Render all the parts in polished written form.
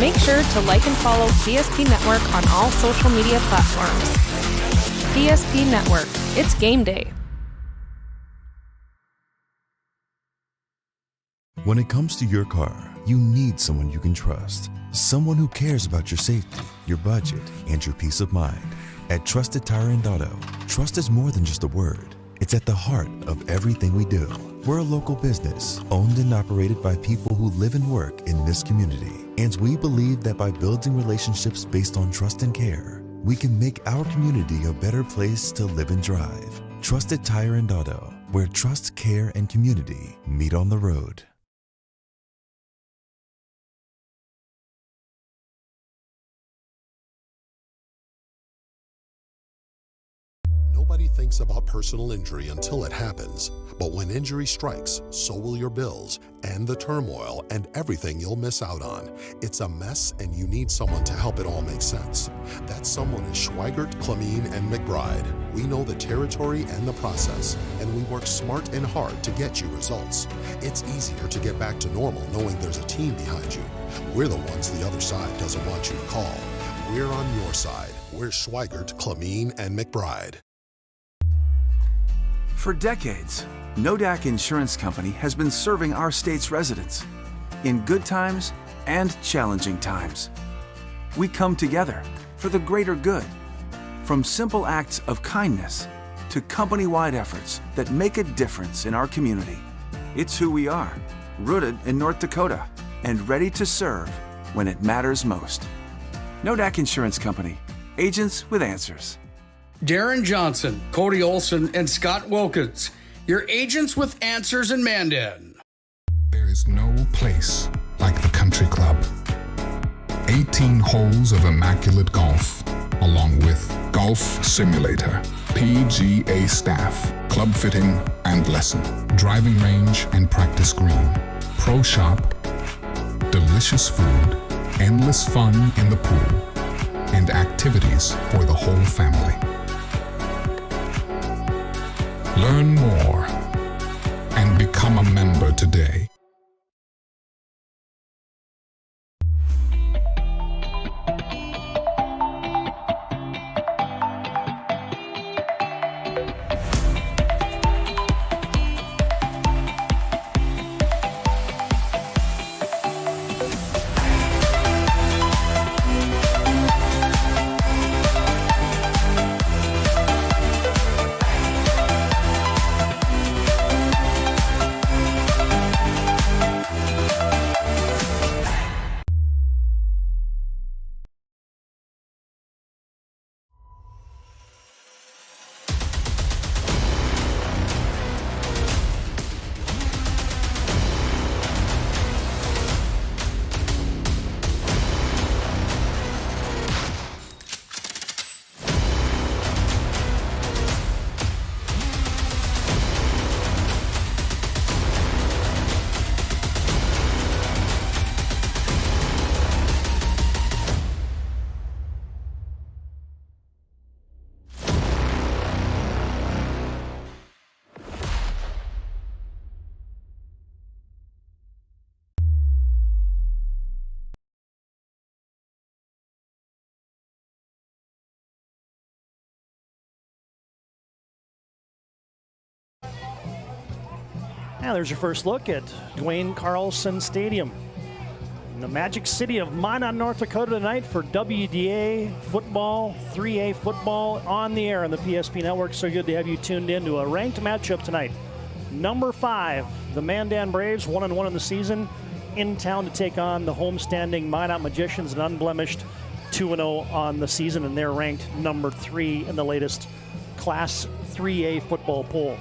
Make sure to like and follow PSP Network on all social media platforms. PSP Network, it's game day. When it comes to your car, you need someone you can trust. Someone who cares about your safety, your budget, and your peace of mind. At Trusted Tire and Auto, trust is more than just a word. It's at the heart of everything we do. We're a local business, owned and operated by people who live and work in this community. And we believe that by building relationships based on trust and care, we can make our community a better place to live and drive. Trusted Tire and Auto, where trust, care, and community meet on the road. Nobody thinks about personal injury until it happens. But when injury strikes, so will your bills and the turmoil and everything you'll miss out on. It's a mess and you need someone to help it all make sense. That someone is Schweigert, Clemene, and McBride. We know the territory and the process, and we work smart and hard to get you results. It's easier to get back to normal knowing there's a team behind you. We're the ones the other side doesn't want you to call. We're on your side. We're Schweigert, Clemene, and McBride. For decades, Nodak Insurance Company has been serving our state's residents in good times and challenging times. We come together for the greater good, from simple acts of kindness to company-wide efforts that make a difference in our community. It's who we are, rooted in North Dakota and ready to serve when it matters most. Nodak Insurance Company, agents with answers. Darren Johnson, Cody Olson, and Scott Wilkins, your agents with answers in Mandan. There is no place like the country club. 18 holes of immaculate golf, along with golf simulator, PGA staff, club fitting and lesson, driving range and practice green, pro shop, delicious food, endless fun in the pool, and activities for the whole family. Learn more and become a member today. Now there's your first look at Duane Carlson Stadium in the Magic City of Minot, North Dakota tonight for WDA football, 3A football on the air on the PSP Network. So good to have you tuned in to a ranked matchup tonight. Number 5, the Mandan Braves, 1-1 in the season, in town to take on the homestanding Minot Magicians, an unblemished 2-0 on the season, and they're ranked number 3 in the latest Class 3A football poll.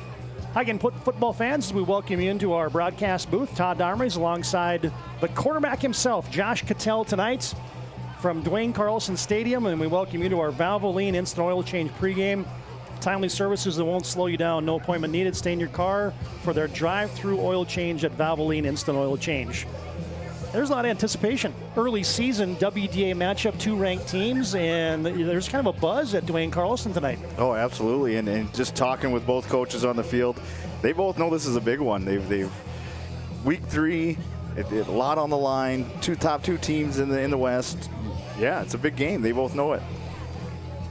Hi again, football fans. We welcome you into our broadcast booth. Todd Darmrys alongside the quarterback himself, Josh Cattell, tonight from Duane Carlson Stadium, and we welcome you to our Valvoline Instant Oil Change pregame. Timely services that won't slow you down. No appointment needed. Stay in your car for their drive-through oil change at Valvoline Instant Oil Change. There's a lot of anticipation. Early season WDA matchup, 2 ranked teams, and there's kind of a buzz at Duane Carlson tonight. Oh, absolutely, and just talking with both coaches on the field, they both know this is a big one. They've week 3, A lot on the line. Top two teams in the West. Yeah, it's a big game. They both know it.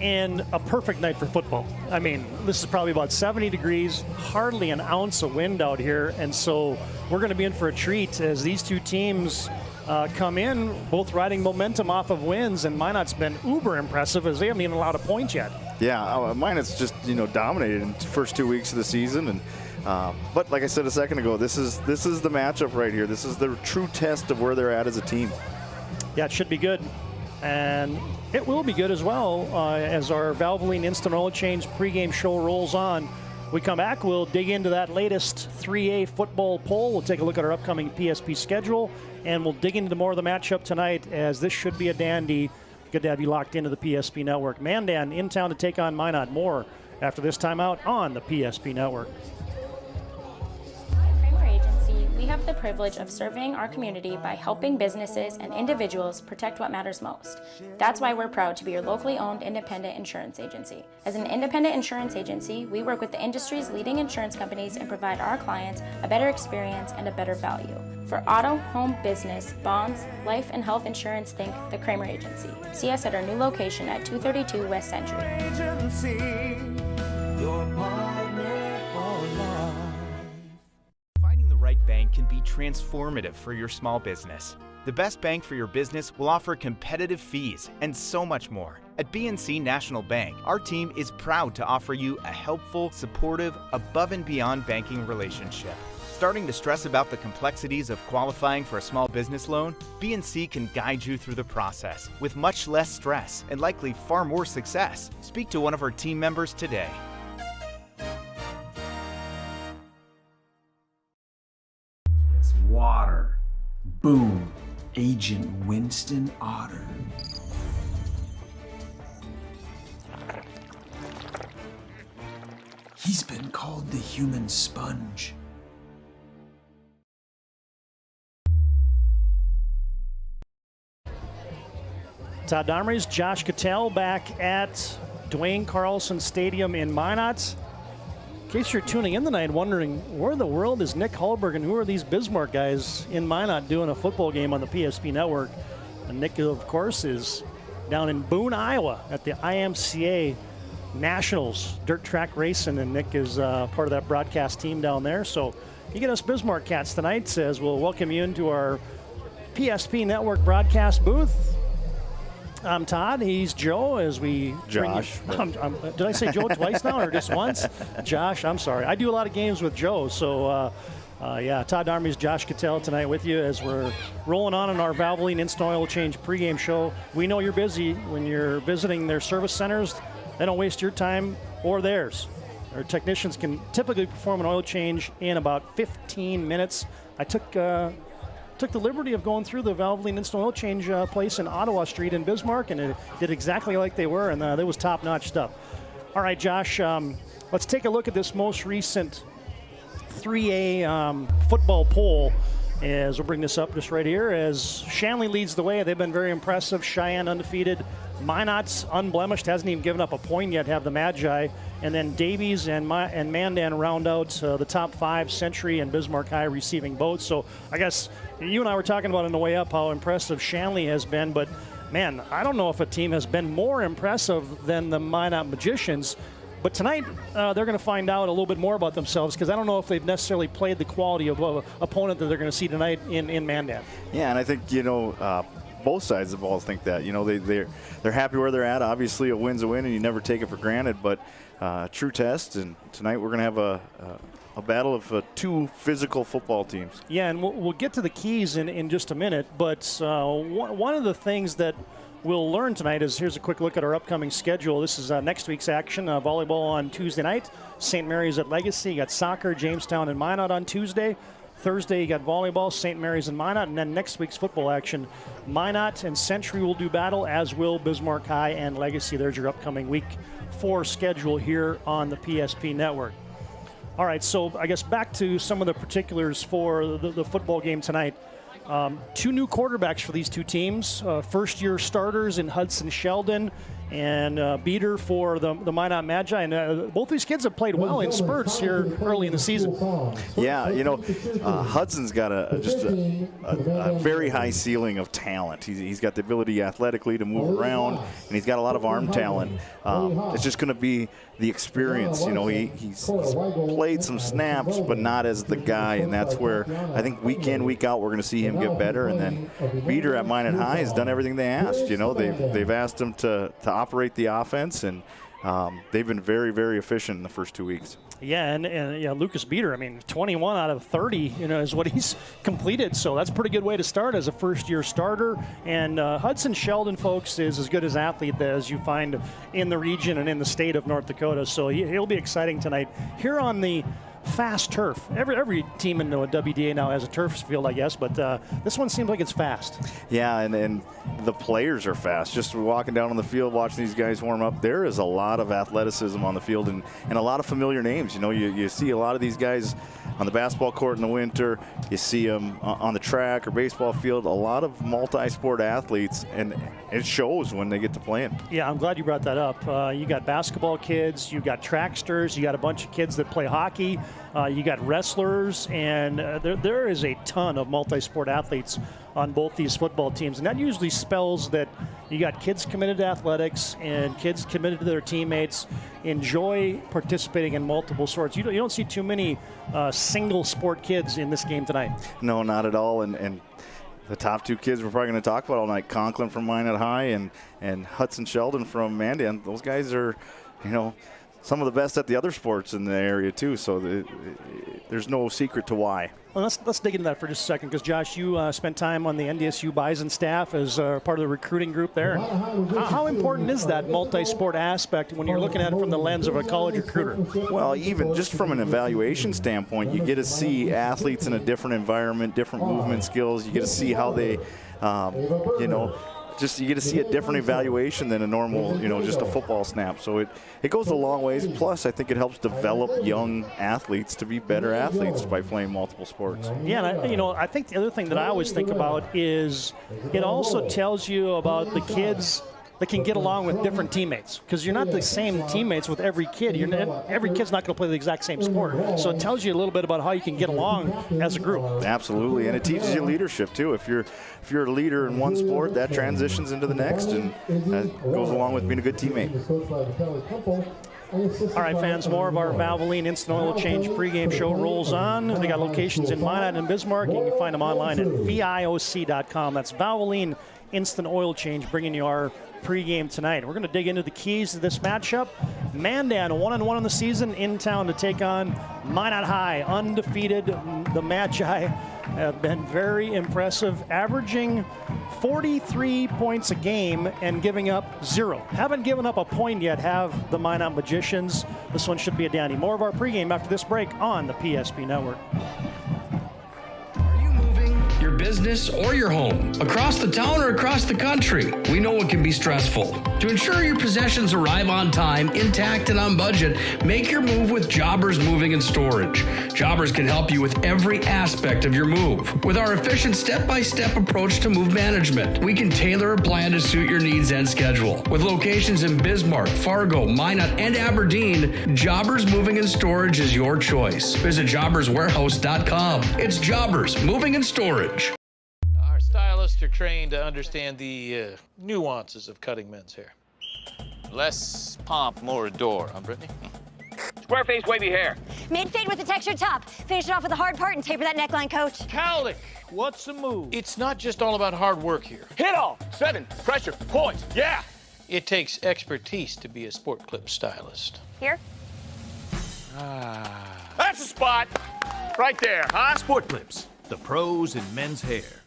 And a perfect night for football. I mean, this is probably about 70 degrees, hardly an ounce of wind out here, and so we're going to be in for a treat as these two teams come in, both riding momentum off of wins, and Minot's been uber impressive as they haven't even allowed a point yet. Yeah, Minot's just dominated in the first 2 weeks of the season, and but like I said a second ago, this is the matchup right here. This is the true test of where they're at as a team. Yeah, it should be good. And it will be good as well as our Valvoline Instant Oil Change pregame show rolls on. We come back, we'll dig into that latest 3A football poll. We'll take a look at our upcoming PSP schedule, and we'll dig into more of the matchup tonight as this should be a dandy. Good to have you locked into the PSP Network. Mandan in town to take on Minot. More after this timeout on the PSP Network. We have the privilege of serving our community by helping businesses and individuals protect what matters most. That's why we're proud to be your locally owned independent insurance agency. As an independent insurance agency, we work with the industry's leading insurance companies and provide our clients a better experience and a better value. For auto, home, business, bonds, life, and health insurance, think the Kramer Agency. See us at our new location at 232 West Century. Bank can be transformative for your small business. The best bank for your business will offer competitive fees and so much more. At BNC National Bank, our team is proud to offer you a helpful, supportive, above and beyond banking relationship. Starting to stress about the complexities of qualifying for a small business loan? BNC can guide you through the process with much less stress and likely far more success. Speak to one of our team members today. Water. Boom. Agent Winston Otter. He's been called the human sponge. Todd Darmers, Josh Cattell back at Duane Carlson Stadium in Minot. In case you're tuning in tonight wondering where in the world is Nick Hallberg and who are these Bismarck guys in Minot doing a football game on the PSP Network. And Nick, of course, is down in Boone, Iowa at the IMCA Nationals dirt track racing, and Nick is part of that broadcast team down there. So you get us Bismarck Cats tonight as we'll welcome you into our PSP Network broadcast booth. I'm Todd. He's Joe. As we Josh. Did I say Joe twice now or just once? Josh. I'm sorry. I do a lot of games with Joe. So, yeah, Todd Darmy's Josh Cattell tonight with you as we're rolling on in our Valvoline Instant Oil Change pregame show. We know you're busy when you're visiting their service centers. They don't waste your time or theirs. Our technicians can typically perform an oil change in about 15 minutes. I took the liberty of going through the Valvoline Instant Oil Change place in Ottawa Street in Bismarck, and it did exactly like they were, and that was top-notch stuff. All right, Josh, let's take a look at this most recent 3A football poll as we'll bring this up just right here. As Shanley leads the way, they've been very impressive. Cheyenne undefeated. Minot's unblemished, hasn't even given up a point yet, have the Magi. And then Davies and Mandan round out the top five, Century and Bismarck High receiving both. So I guess you and I were talking about on the way up how impressive Shanley has been, but man, I don't know if a team has been more impressive than the Minot Magicians. But tonight, they're going to find out a little bit more about themselves because I don't know if they've necessarily played the quality of opponent that they're going to see tonight in Mandan. Yeah, and I think, both sides of the ball think that. They're happy where they're at. Obviously, a win's a win, and you never take it for granted. But true test, and tonight we're going to have a battle of two physical football teams. Yeah, and we'll get to the keys in just a minute. But one of the things that we'll learn tonight is, here's a quick look at our upcoming schedule. This is next week's action. Volleyball on Tuesday night. St. Mary's at Legacy. You got soccer, Jamestown and Minot on Tuesday. Thursday, you got volleyball, St. Mary's and Minot. And then next week's football action, Minot and Century will do battle, as will Bismarck High and Legacy. There's your upcoming week 4 schedule here on the PSP Network. All right, so I guess back to some of the particulars for the football game tonight. 2 new quarterbacks for these two teams. First-year starters in Hudson Sheldon and Beater for the Minot Magi. And both these kids have played well in spurts here early in the season. Yeah, Hudson's got just a very high ceiling of talent. He's got the ability athletically to move around, and he's got a lot of arm talent. It's just going to be the experience. He's played some snaps, but not as the guy, and that's where I think week in, week out, we're going to see him get better. And then Beater at Minot High has done everything they asked. They've asked him to operate the offense, and they've been very, very efficient in the first 2 weeks. Yeah, and Lucas Beater, 21 out of 30, is what he's completed. So that's a pretty good way to start as a first-year starter. And Hudson Sheldon, folks, is as good as athlete as you find in the region and in the state of North Dakota. So he'll be exciting tonight here on the fast turf. Every team in the WDA now has a turf field, I guess, but this one seems like it's fast. Yeah, and the players are fast. Just walking down on the field, watching these guys warm up, there is a lot of athleticism on the field and a lot of familiar names. You see a lot of these guys on the basketball court in the winter. You see them on the track or baseball field. A lot of multi-sport athletes, and it shows when they get to playing. Yeah, I'm glad you brought that up. You got basketball kids, you got tracksters, you got a bunch of kids that play hockey, you got wrestlers, and there is a ton of multi-sport athletes on both these football teams. And that usually spells that you got kids committed to athletics and kids committed to their teammates, enjoy participating in multiple sports. You don't see too many single sport kids in this game tonight. No, not at all. And the top two kids we're probably going to talk about all night, Conklin from Minot High and Hudson Sheldon from Mandan. Those guys are, some of the best at the other sports in the area too. So there's no secret to why. Well, let's dig into that for just a second, because Josh, you spent time on the NDSU Bison staff as part of the recruiting group there. How important is that multi-sport aspect when you're looking at it from the lens of a college recruiter? Well, even just from an evaluation standpoint, you get to see athletes in a different environment, different movement skills. You get to see how they, you get to see a different evaluation than a normal, just a football snap. So it goes a long ways. Plus, I think it helps develop young athletes to be better athletes by playing multiple sports. Yeah, and I think the other thing that I always think about is it also tells you about the kids that can get along with different teammates, because you're not the same teammates with every kid. Every kid's not going to play the exact same sport. So it tells you a little bit about how you can get along as a group. Absolutely, and it teaches you leadership too. If you're a leader in one sport, that transitions into the next, and that goes along with being a good teammate. All right, fans, more of our Valvoline Instant Oil Change pregame show rolls on. They got locations in Minot and Bismarck. You can find them online at VIOC.com. That's Valvoline Instant Oil Change, bringing you our pregame tonight. We're going to dig into the keys to this matchup. Mandan 1-1 in the season, in town to take on Minot High, undefeated. The Magi have been very impressive, averaging 43 points a game and giving up 0. Haven't given up a point yet, have the Minot Magicians. This one should be a dandy. More of our pregame after this break on the PSP Network. Your business or your home, across the town or across the country. We know it can be stressful. To ensure your possessions arrive on time, intact, and on budget, make your move with Jobbers Moving and Storage. Jobbers can help you with every aspect of your move. With our efficient step-by-step approach to move management, we can tailor a plan to suit your needs and schedule. With locations in Bismarck, Fargo, Minot, and Aberdeen, Jobbers Moving and Storage is your choice. Visit jobberswarehouse.com. It's Jobbers Moving and Storage. Our stylists are trained to understand the nuances of cutting men's hair. Less pomp, more adore, huh, Brittany? Square face, wavy hair. Mid-fade with a textured top. Finish it off with a hard part and taper that neckline, coach. Cowlick, what's the move? It's not just all about hard work here. Hit all. 7. Pressure. Points. Yeah. It takes expertise to be a sport clip stylist. Here? That's the spot. Right there, huh? Sport Clips, the pros in men's hair.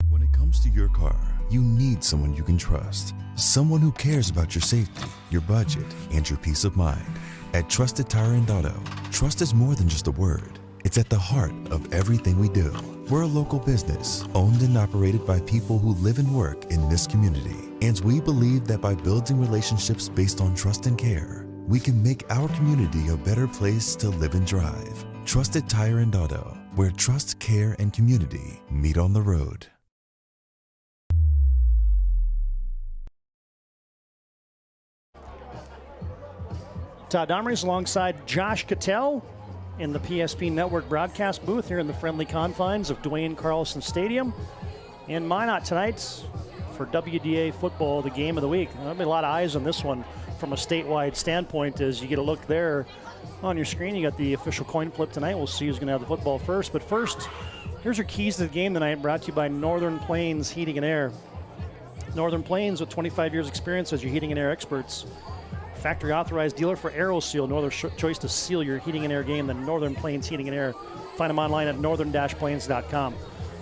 When it comes to your car, you need someone you can trust. Someone who cares about your safety, your budget, and your peace of mind. At Trusted Tire and Auto, trust is more than just a word. It's at the heart of everything we do. We're a local business, owned and operated by people who live and work in this community. And we believe that by building relationships based on trust and care, we can make our community a better place to live and drive. Trusted Tire and Auto, where trust, care, and community meet on the road. Todd Domrys alongside Josh Cattell in the PSP Network broadcast booth here in the friendly confines of Duane Carlson Stadium in Minot tonight for WDA football, the game of the week. There'll be a lot of eyes on this one from a statewide standpoint as you get a look there on your screen. You got the official coin flip tonight. We'll see who's going to have the football first. But first, here's your keys to the game tonight, brought to you by Northern Plains Heating and Air. Northern Plains with 25 years experience as your heating and air experts. Factory authorized dealer for AeroSeal. No other choice to seal your heating and air game than Northern Plains Heating and Air. Find them online at northern-plains.com.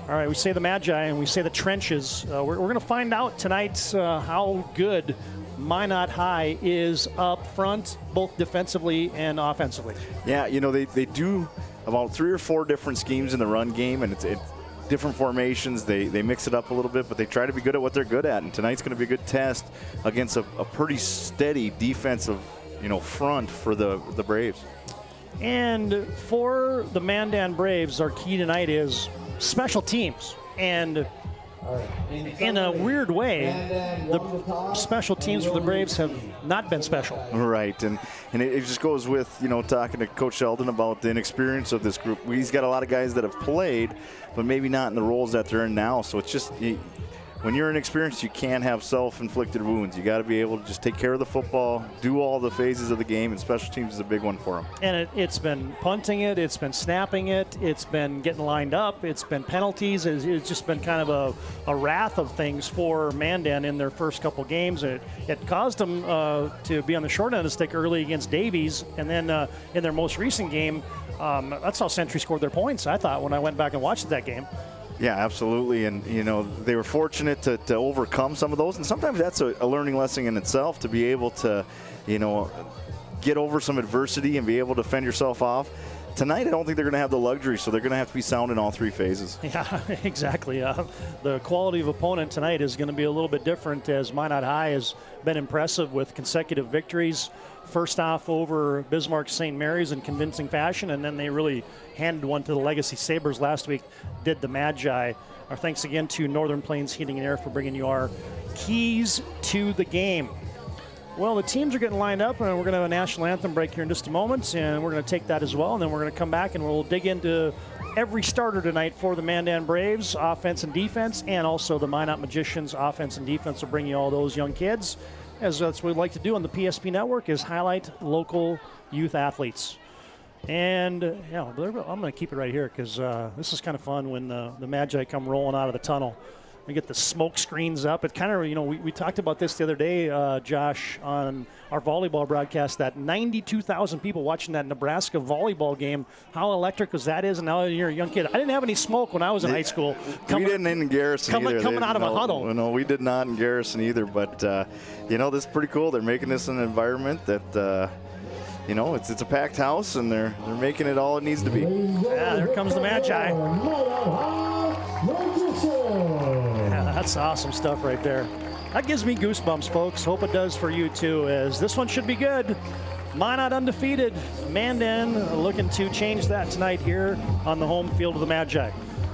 All right, we say the Magi and we say the trenches. We're going to find out tonight how good Minot High is up front, both defensively and offensively. Yeah, they do about 3 or 4 different schemes in the run game, and it's different formations. They mix it up a little bit, but they try to be good at what they're good at. And tonight's going to be a good test against a pretty steady defensive, front for the Braves. And for the Mandan Braves, our key tonight is special teams. And in a weird way, the special teams for the Braves have not been special. Right, and it just goes with, talking to Coach Sheldon about the inexperience of this group. He's got a lot of guys that have played, but maybe not in the roles that they're in now. So it's just, when you're inexperienced, you can't have self-inflicted wounds. You got to be able to just take care of the football, do all the phases of the game, and special teams is a big one for them. And it's been punting it, it's been snapping it, it's been getting lined up, it's been penalties. It's just been kind of a wrath of things for Mandan in their first couple games. It caused them to be on the short end of the stick early against Davies, and then in their most recent game, that's how Century scored their points, I thought, when I went back and watched that game. Yeah, absolutely. And, they were fortunate to overcome some of those. And sometimes that's a learning lesson in itself, to be able to, get over some adversity and be able to fend yourself off. Tonight, I don't think they're going to have the luxury, so they're going to have to be sound in all 3 phases. Yeah, exactly. The quality of opponent tonight is going to be a little bit different, as Minot High has been impressive with consecutive victories. First off over Bismarck St. Mary's in convincing fashion, and then they really handed one to the Legacy Sabres last week, did the Magi. Our thanks again to Northern Plains Heating and Air for bringing you our keys to the game. Well, the teams are getting lined up, and we're going to have a national anthem break here in just a moment, and we're going to take that as well, and then we're going to come back and we'll dig into every starter tonight for the Mandan Braves, offense and defense, and also the Minot Magicians, offense and defense. Will bring you all those young kids, as that's what we like to do on the PSP Network, is highlight local youth athletes. And I'm going to keep it right here, because this is kind of fun when the Magi come rolling out of the tunnel. We get the smoke screens up. It kind of, we talked about this the other day, Josh, on our volleyball broadcast, that 92,000 people watching that Nebraska volleyball game, how electric was that is, and now you're a young kid. I didn't have any smoke when I was in high school. We didn't in Garrison either. Coming out of a huddle. No, we did not in Garrison either, but, this is pretty cool. They're making this an environment that, it's a packed house, and they're making it all it needs to be. Yeah, there comes the Magi. Yeah, that's awesome stuff right there. That gives me goosebumps, folks. Hope it does for you too, as this one should be good. Minot undefeated. Mandan looking to change that tonight here on the home field of the Magi.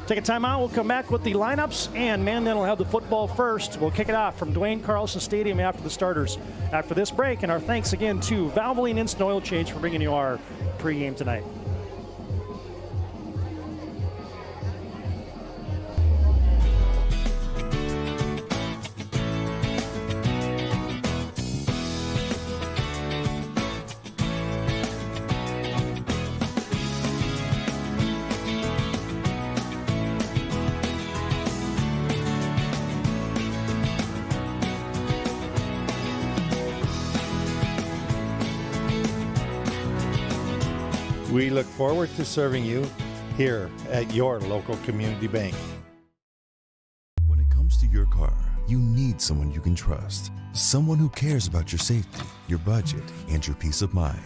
Take a timeout. We'll come back with the lineups, and Mandan will have the football first. We'll kick it off from Duane Carlson Stadium after the starters. After this break, and our thanks again to Valvoline Instant Oil Change for bringing you our pregame tonight. We look forward to serving you here at your local community bank. When it comes to your car, you need someone you can trust. Someone who cares about your safety, your budget, and your peace of mind.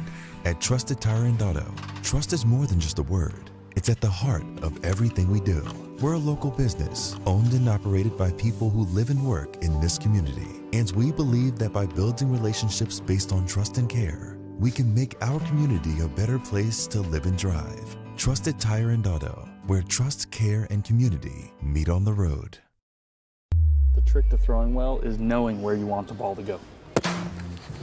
At Trusted Tire and Auto, trust is more than just a word. It's at the heart of everything we do. We're a local business, owned and operated by people who live and work in this community. And we believe that by building relationships based on trust and care, we can make our community a better place to live and drive. Trusted Tire and Auto, where trust, care, and community meet on the road. The trick to throwing well is knowing where you want the ball to go.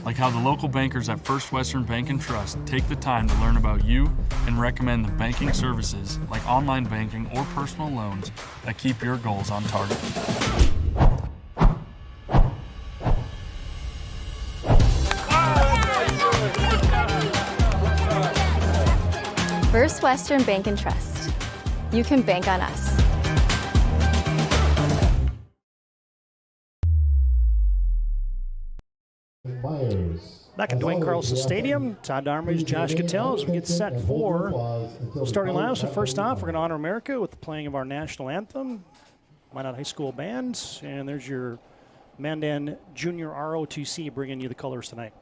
like how the local bankers at First Western Bank and Trust take the time to learn about you and recommend the banking services like online banking or personal loans that keep your goals on target. First Western Bank and Trust. You can bank on us. Back at Duane Carlson Stadium, Todd Darmage, Josh Cattell, as we get set for starting lineups. So first off, we're going to honor America with the playing of our national anthem, Minot High School Band, and there's your Mandan Junior ROTC bringing you the colors tonight.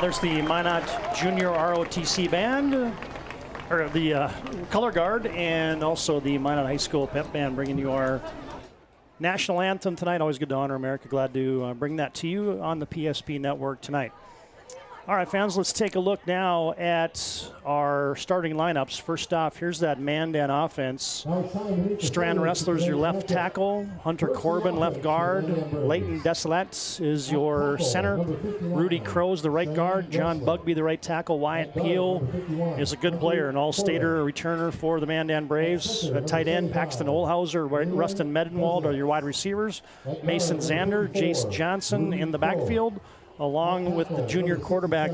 There's the Minot Junior ROTC Band, or the color guard, and also the Minot High School Pep Band bringing you our national anthem tonight. Always good to honor America. Glad to bring that to you on the PSP network tonight. All right, fans, let's take a look now at our starting lineups. First off, here's that Mandan offense. Strand Wrestlers, your left tackle. Hunter Corbin, left guard. Leighton Desolette is your center. Rudy Crow's the right guard. John Bugby, the right tackle. Wyatt Peel is a good player, an all-stater returner for the Mandan Braves. At tight end, Paxton Olhauser, Rustin Medenwald are your wide receivers. Mason Zander, Jace Johnson in the backfield, along with the junior quarterback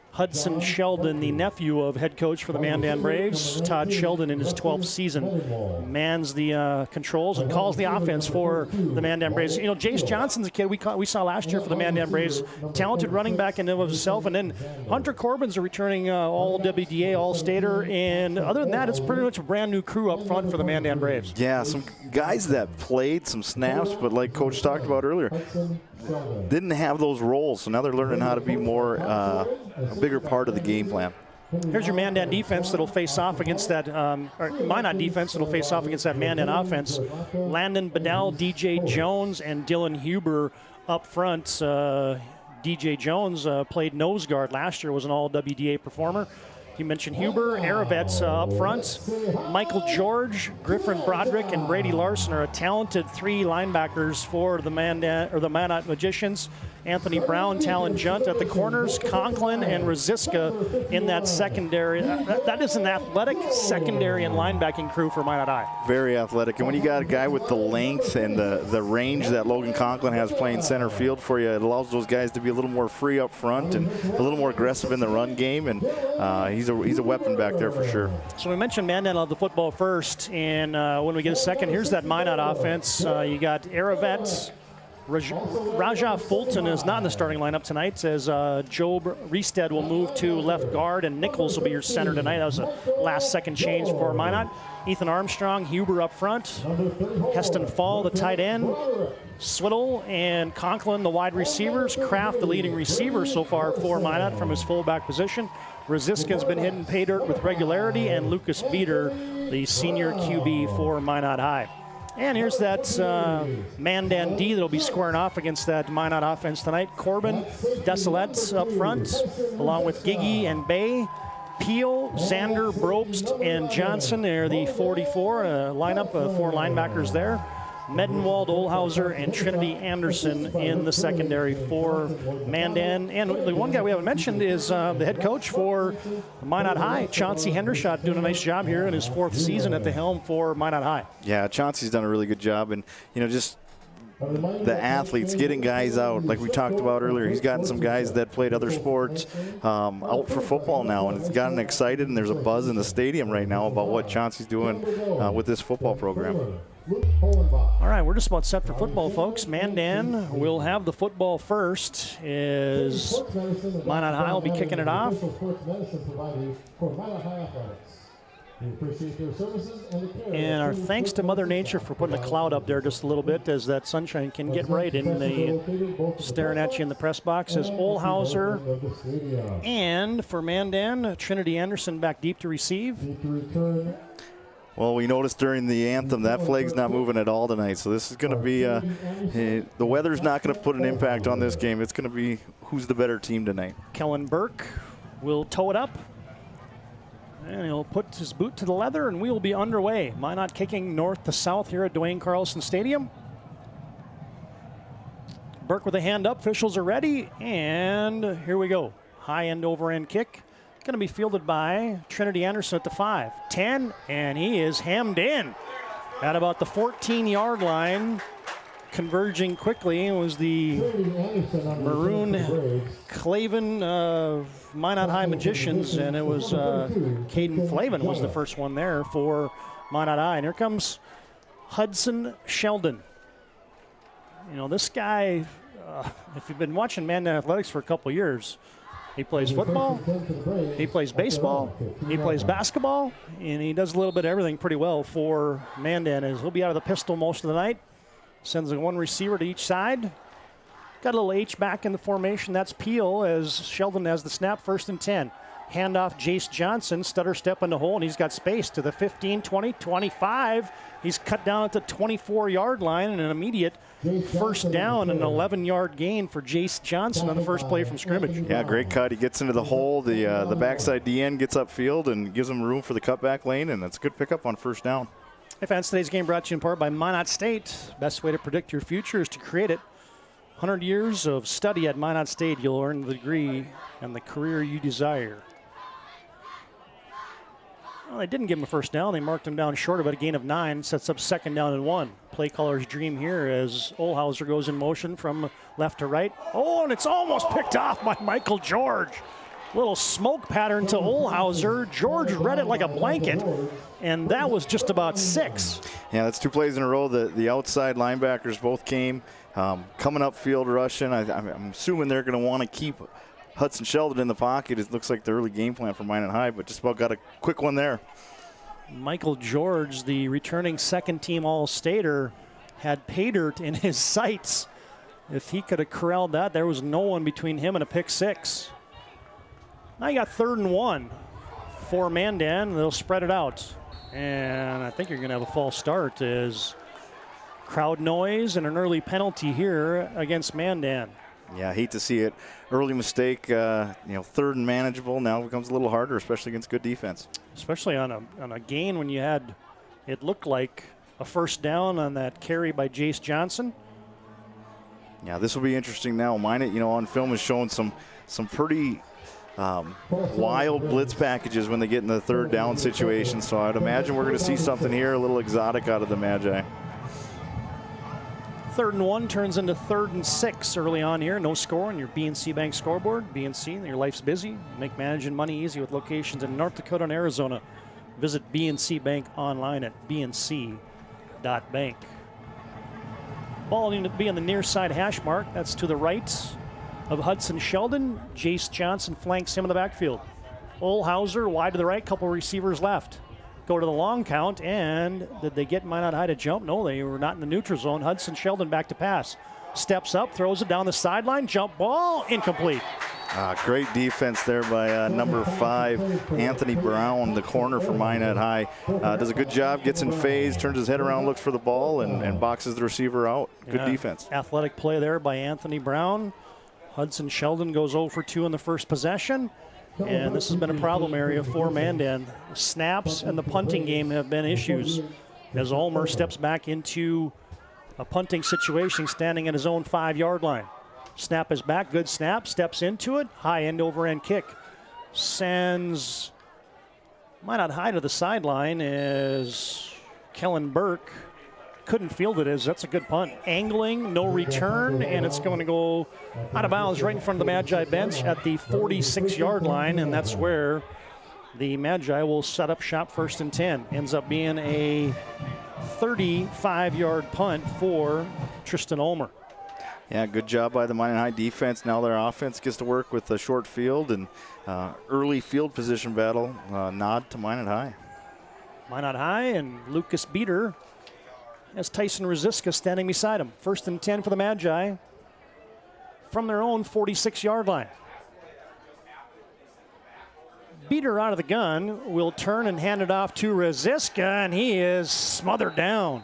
Hudson Sheldon, the nephew of head coach for the Mandan Braves. Todd Sheldon, in his 12th season, mans the controls and calls the offense for the Mandan Braves. You know, Jace Johnson's a kid we saw last year for the Mandan Braves. Talented running back in and of himself. And then Hunter Corbin's a returning all-WDA, all-stater. And other than that, it's pretty much a brand-new crew up front for the Mandan Braves. Yeah, some guys that played some snaps, but like Coach talked about earlier, didn't have those roles. So now they're learning how to be more a bigger part of the game plan. Here's your Mandan defense that'll face off against that, or Minot defense that'll face off against that Mandan offense. Landon Bedell, DJ Jones, and Dylan Huber up front. DJ Jones played nose guard last year, was an all-WDA performer. You mentioned Huber, Aravets up front. Michael George, Griffin Broderick, and Brady Larson are a talented 3 linebackers for the Minot Magicians. Anthony Brown, Talon Junt at the corners, Conklin and Rosiska in that secondary. That is an athletic secondary and linebacking crew for Minot High. Very athletic. And when you got a guy with the length and the range that Logan Conklin has playing center field for you, it allows those guys to be a little more free up front and a little more aggressive in the run game. And he's a weapon back there for sure. So we mentioned Mandan on the football first. And when we get a second, here's that Minot offense. You got Aravets. Raja Fulton is not in the starting lineup tonight, as Job Riestead will move to left guard, and Nichols will be your center tonight. That was a last-second change for Minot. Ethan Armstrong, Huber up front, Heston Fall, the tight end, Swiddle and Conklin, the wide receivers, Kraft, the leading receiver so far for Minot from his fullback position. Rosiska's been hitting pay dirt with regularity, and Lucas Beater, the senior QB for Minot High. And here's that Mandan D that'll be squaring off against that Minot offense tonight. Corbin, Desilets up front, along with Giggy and Bay. Peel, Zander, Brobst, and Johnson. They're the 44 lineup, 4 linebackers there. Medenwald, Olhauser, and Trinity Anderson in the secondary for Mandan. And the one guy we haven't mentioned is the head coach for Minot High, Chauncey Hendershot, doing a nice job here in his 4th season at the helm for Minot High. Yeah, Chauncey's done a really good job. And, just the athletes getting guys out, like we talked about earlier. He's gotten some guys that played other sports out for football now, and it's gotten excited, and there's a buzz in the stadium right now about what Chauncey's doing with this football program. All right, we're just about set for football, folks. Mandan will have the football first, as Minot High will be kicking it off. And our thanks to Mother Nature for putting a cloud up there just a little bit, as that sunshine can get right in the staring at you in the press box. As Olhauser and for Mandan, Trinity Anderson back deep to receive. Well, we noticed during the anthem that flag's not moving at all tonight, so this is going to be the weather's not going to put an impact on this game. It's going to be who's the better team tonight. Kellen Burke will toe it up, and he'll put his boot to the leather, and we will be underway. Minot kicking north to south here at Duane Carlson Stadium. Burke with a hand up, officials are ready, and here we go. High end over end kick. Going to be fielded by Trinity Anderson at the 5, 10, and he is hemmed in at about the 14-yard line. Converging quickly, it was the maroon Clavin of Minot High Magicians, and it was Caden Flavin was the first one there for Minot High. And here comes Hudson Sheldon. This guy, if you've been watching Mandan Athletics for a couple years, he plays football, he plays baseball, he plays basketball, and he does a little bit of everything pretty well for Mandan. As he'll be out of the pistol most of the night. Sends one receiver to each side. Got a little H back in the formation. That's Peel, as Sheldon has the snap, 1st and 10. Handoff Jace Johnson, stutter step in the hole, and he's got space to the 15, 20, 25. He's cut down at the 24-yard line, and an immediate first down and an 11-yard gain for Jace Johnson on the first play from scrimmage. Yeah, great cut. He gets into the hole. The backside DN gets upfield and gives him room for the cutback lane, and that's a good pickup on first down. Hey fans, today's game brought to you in part by Minot State. Best way to predict your future is to create it. 100 years of study at Minot State. You'll earn the degree and the career you desire. Well, they didn't give him a first down. They marked him down short of it. A gain of 9 sets up 2nd down and 1. Play caller's dream here as Olhauser goes in motion from left to right. Oh, and it's almost picked off by Michael George. Little smoke pattern to Olhauser. George read it like a blanket, and that was just about 6. Yeah, that's 2 plays in a row. The outside linebackers both came coming up field rushing. I'm assuming they're going to want to keep Hudson Sheldon in the pocket. It looks like the early game plan for Minot High, but just about got a quick one there. Michael George, the returning 2nd-team All-Stater, had pay dirt in his sights. If he could have corralled that, there was no one between him and a pick 6. Now you got 3rd and 1 for Mandan. They'll spread it out. And I think you're going to have a false start as crowd noise and an early penalty here against Mandan. Yeah, I hate to see it. Early mistake, third and manageable. Now it becomes a little harder, especially against good defense. Especially on a gain when you had, it looked like a first down on that carry by Jace Johnson. Yeah, this will be interesting now. Minot, on film is showing some pretty wild blitz packages when they get in the third down situation. So I'd imagine we're going to see something here, a little exotic out of the Magi. 3rd and 1 turns into 3rd and 6 early on here. No score on your BNC Bank scoreboard. BNC, your life's busy. Make managing money easy with locations in North Dakota and Arizona. Visit BNC Bank online at bnc.bank. Ball needing to be on the near side hash mark. That's to the right of Hudson Sheldon. Jace Johnson flanks him in the backfield. Olhauser wide to the right, couple receivers left. Go to the long count, and did they get Minot High to jump? No, they were not in the neutral zone. Hudson Sheldon back to pass. Steps up, throws it down the sideline, jump ball, incomplete. Great defense there by number 5, Anthony Brown, the corner for Minot High. Does a good job, gets in phase, turns his head around, looks for the ball, and boxes the receiver out. Good defense. Athletic play there by Anthony Brown. Hudson Sheldon goes 0 for 2 in the first possession. And this has been a problem area for Mandan. Snaps and the punting game have been issues as Ulmer steps back into a punting situation standing at his own 5-yard line. Snap is back, good snap, steps into it, high end over end kick. Sends Minot High to the sideline as Kellen Burke couldn't field it as that's a good punt. Angling, no return, and it's going to go out of bounds right in front of the Magi bench at the 46-yard line, and that's where the Magi will set up shop 1st and 10. Ends up being a 35-yard punt for Tristan Ulmer. Yeah, good job by the Minot High defense. Now their offense gets to work with the short field and early field position battle. Nod to Minot High. Minot High and Lucas Beater has Tyson Rosiska standing beside him. 1st and 10 for the Magi from their own 46-yard line. Beater out of the gun will turn and hand it off to Rosiska, and he is smothered down.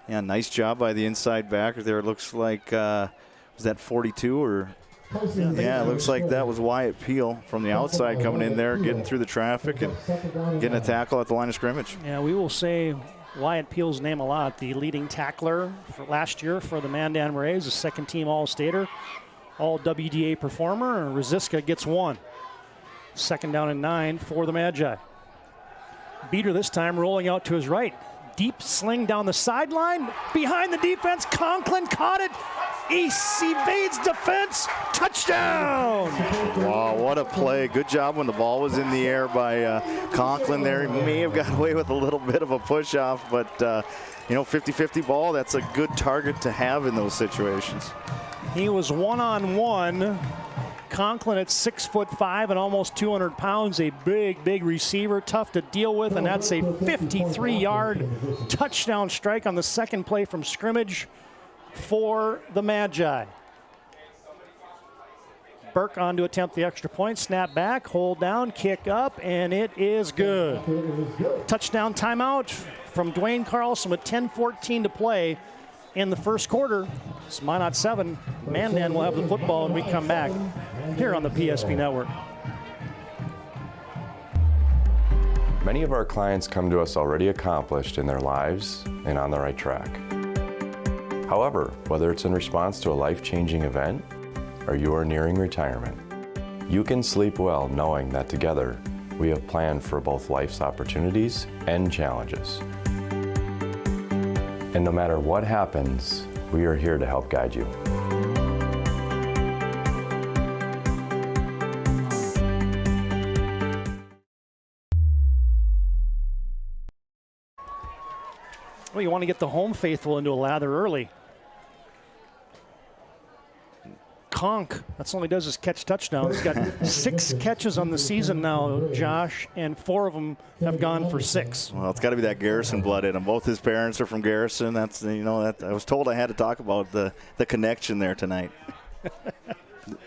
Yeah, nice job by the inside backer there. It looks like, was that 42 or? Yeah, it looks like that was Wyatt Peel from the outside coming in there, getting through the traffic and getting a tackle at the line of scrimmage. Yeah, we will say Wyatt Peel's name a lot. The leading tackler for last year for the Mandan Rays, a second-team All-Stater, All-WDA performer. Rosiska gets 1. 2nd down and 9 for the Magi. Beater this time rolling out to his right. Deep sling down the sideline. Behind the defense, Conklin caught it. He evades defense. Touchdown! Wow, what a play. Good job when the ball was in the air by Conklin there. He may have got away with a little bit of a push-off, but, 50-50 ball, that's a good target to have in those situations. He was one-on-one. Conklin at 6'5" and almost 200 pounds, a big receiver, tough to deal with, and that's a 53-yard touchdown strike on the second play from scrimmage for the Magi. Burke on to attempt the extra point, snap back, hold down, kick up, and it is good. Touchdown timeout from Duane Carlson with 10:14 to play in the first quarter. It's Minot 7. Mandan will have the football when we come back here on the PSP Network. Many of our clients come to us already accomplished in their lives and on the right track. However, whether it's in response to a life-changing event or you are nearing retirement, you can sleep well knowing that together we have planned for both life's opportunities and challenges. And no matter what happens, we are here to help guide you. Well, you want to get the home faithful into a lather early. Conk, that's all he does is catch touchdowns. He's got 6 catches on the season now, Josh, and 4 of them have gone for 6. Well, it's got to be that Garrison blood in him. Both his parents are from Garrison. That's, that I was told I had to talk about the connection there tonight.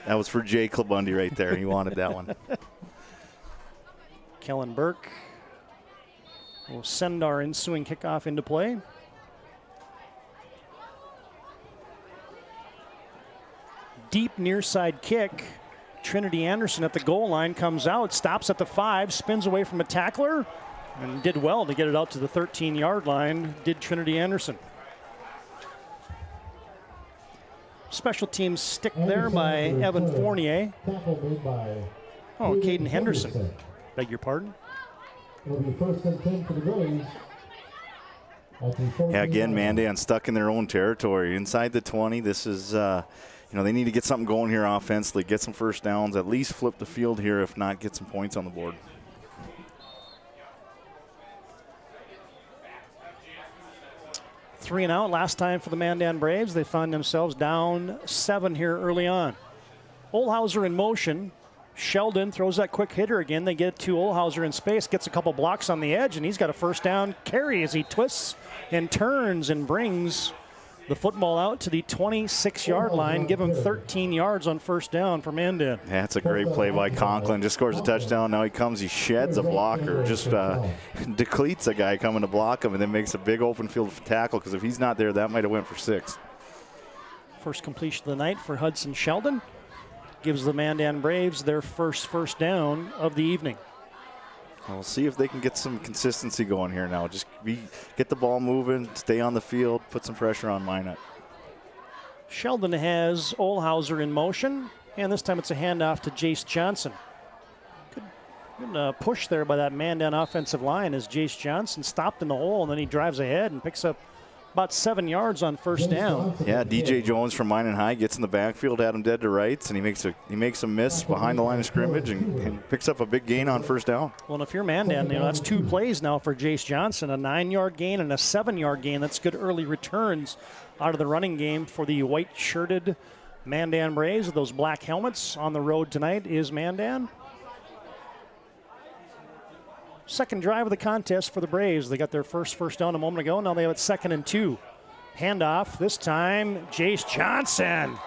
That was for Jay Clabundi right there. He wanted that one. Kellen Burke will send our ensuing kickoff into play. deep near side kick. Trinity Anderson at the goal line comes out, stops at the 5, spins away from a tackler, and did well to get it out to the 13-yard line, did Trinity Anderson. Special teams stick there by Evan Fournier. Oh, Caden Henderson. Beg your pardon. Yeah, again, Mandan stuck in their own territory. Inside the 20, this is, they need to get something going here offensively, get some first downs, at least flip the field here, if not, get some points on the board. Three and out last time for the Mandan Braves. They found themselves down 7 here early on. Olhauser in motion. Sheldon throws that quick hitter again. They get to Olhauser in space, gets a couple blocks on the edge, and he's got a first down carry as he twists and turns and brings the football out to the 26-yard line. Give him 13 yards on first down for Mandan. Yeah, that's a great play by Conklin. Just scores a touchdown. Now he comes, he sheds a blocker, just decleats a guy coming to block him, and then makes a big open field tackle, because if he's not there, that might have went for 6. First completion of the night for Hudson Sheldon. Gives the Mandan Braves their first down of the evening. We'll see if they can get some consistency going here now. Just get the ball moving, stay on the field, put some pressure on Minot. Sheldon has Olhauser in motion, and this time it's a handoff to Jace Johnson. Good push there by that Mandan offensive line as Jace Johnson stopped in the hole, and then he drives ahead and picks up about 7 yards on first down. Yeah, DJ Jones from Minot High gets in the backfield, had him dead to rights, and he makes a miss behind the line of scrimmage and picks up a big gain on first down. Well, and if you're Mandan, that's 2 plays now for Jace Johnson, a 9-yard gain and a 7-yard gain. That's good early returns out of the running game for the white-shirted Mandan Braves with those black helmets. On the road tonight is Mandan. Second drive of the contest for the Braves. They got their first down a moment ago. Now they have it 2nd and 2. Handoff. This time, Jace Johnson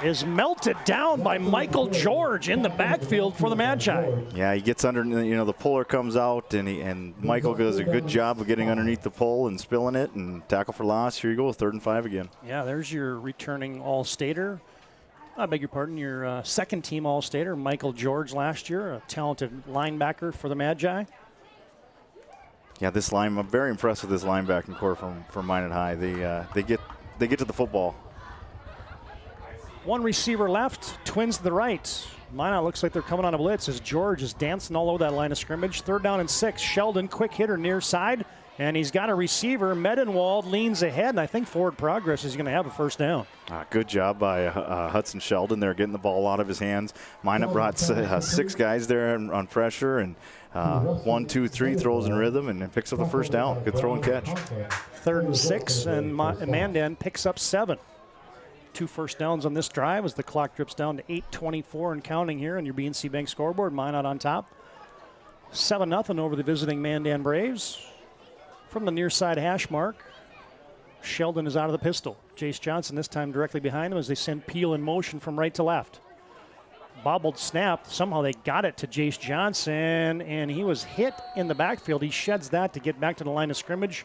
is melted down by Michael George in the backfield for the Magi. Yeah, he gets under, the puller comes out, and Michael does a good job of getting underneath the pull and spilling it, and tackle for loss. Here you go, 3rd and 5 again. Yeah, there's your returning All-Stater. I beg your pardon, your second-team All-Stater, Michael George last year, a talented linebacker for the Magi. Yeah, this line, I'm very impressed with this linebacking core from Minot High. They get to the football. One receiver left, twins to the right. Minot looks like they're coming on a blitz as George is dancing all over that line of scrimmage. 3rd down and 6. Sheldon, quick hitter near side, and he's got a receiver. Medenwald leans ahead, and I think forward progress is going to have a first down. Good job by Hudson Sheldon there, getting the ball out of his hands. Minot brought 6 guys there on pressure, and 1, 2, 3 throws in rhythm and picks up the first down. Good throw and catch. 3rd and 6, and Mandan picks up 7. 2 first downs on this drive as the clock drips down to 8:24 and counting here on your BNC Bank scoreboard. Minot on top. 7-0 over the visiting Mandan Braves. From the near side hash mark, Sheldon is out of the pistol. Jace Johnson this time directly behind him as they send Peel in motion from right to left. Bobbled snap. Somehow they got it to Jace Johnson, and he was hit in the backfield. He sheds that to get back to the line of scrimmage,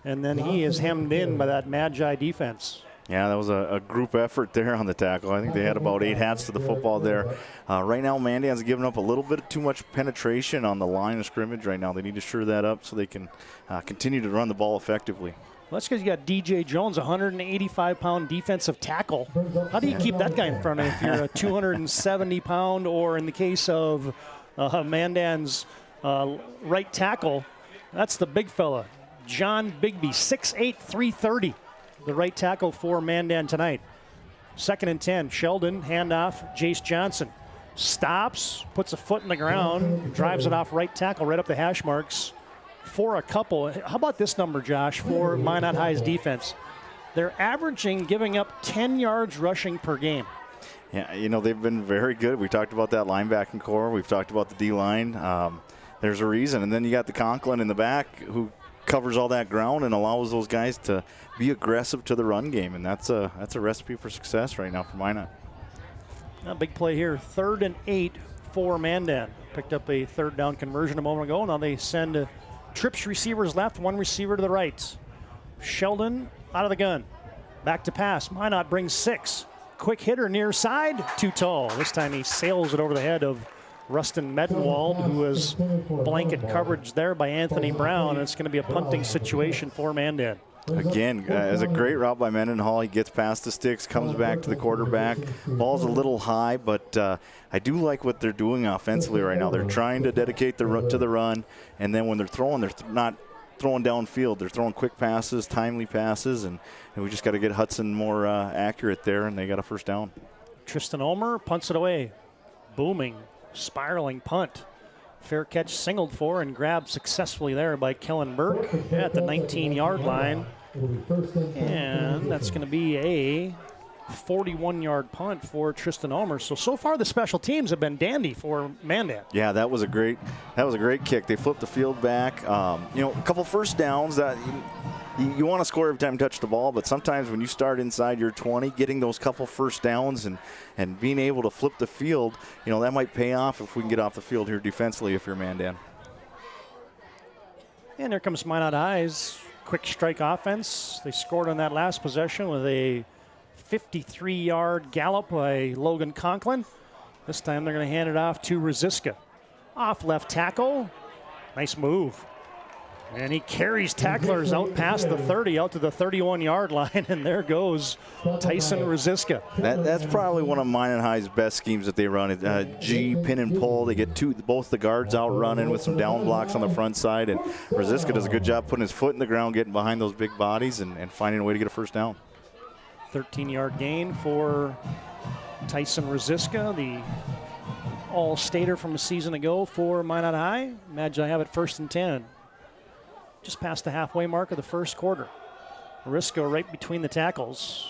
and then he is hemmed in by that Magi defense. Yeah, that was a group effort there on the tackle. I think they had about 8 hats to the football there. Right now, Mandan's giving up a little bit too much penetration on the line of scrimmage right now. They need to shore that up so they can continue to run the ball effectively. Well, that's because you got DJ Jones, 185-pound defensive tackle. How do you keep that guy in front of you if you're a 270-pound, or in the case of Mandan's right tackle, that's the big fella, John Bigby, 6'8", 330. The right tackle for Mandan tonight. 2nd and 10. Sheldon, handoff, Jace Johnson. Stops, puts a foot in the ground, drives it off right tackle right up the hash marks for a couple. How about this number, Josh, for Minot High's defense? They're averaging giving up 10 yards rushing per game. Yeah, they've been very good. We talked about that linebacking core. We've talked about the D-line. There's a reason. And then you got the Conklin in the back who covers all that ground and allows those guys to be aggressive to the run game, and that's a recipe for success right now for Minot. A big play here, 3rd and 8 for Mandan. Picked up a 3rd down conversion a moment ago. Now they send trips receivers left, 1 receiver to the right. Sheldon out of the gun, back to pass. Minot brings 6. quick hitter near side, too tall. This time he sails it over the head of Rustin Medenwald, who is blanket coverage there by Anthony Brown, and it's going to be a punting situation for Mandan. Again, as a great route by Mendenhall, he gets past the sticks, comes back to the quarterback. Ball's a little high, but I do like what they're doing offensively right now. They're trying to dedicate to the run, and then when they're throwing, they're not throwing downfield. They're throwing quick passes, timely passes, and we just got to get Hudson more accurate there, and they got a first down. Tristan Ulmer punts it away. Booming, spiraling punt. Fair catch singled for and grabbed successfully there by Kellen Burke at the 19-yard line. And that's going to be a 41-yard punt for Tristan Ulmer. So far the special teams have been dandy for Mandan. Yeah, that was a great kick. They flipped the field back. A couple first downs that you want to score every time you touch the ball, but sometimes when you start inside your 20, getting those couple first downs and being able to flip the field, that might pay off if we can get off the field here defensively if you're Mandan. And there comes Minot High's quick strike offense. They scored on that last possession with a 53-yard gallop by Logan Conklin. This time they're going to hand it off to Rosiska. Off left tackle. Nice move. And he carries tacklers out past the 30, out to the 31-yard line, and there goes Tyson Rosiska. That's probably one of Minot High's best schemes that they run. G, pin and pull. They get both the guards out running with some down blocks on the front side, and Rosiska does a good job putting his foot in the ground, getting behind those big bodies, and finding a way to get a first down. 13-yard gain for Tyson Rosiska, the all-stater from a season ago for Minot High. Imagine I have it 1st and 10. Just past the halfway mark of the first quarter. Rosiska right between the tackles.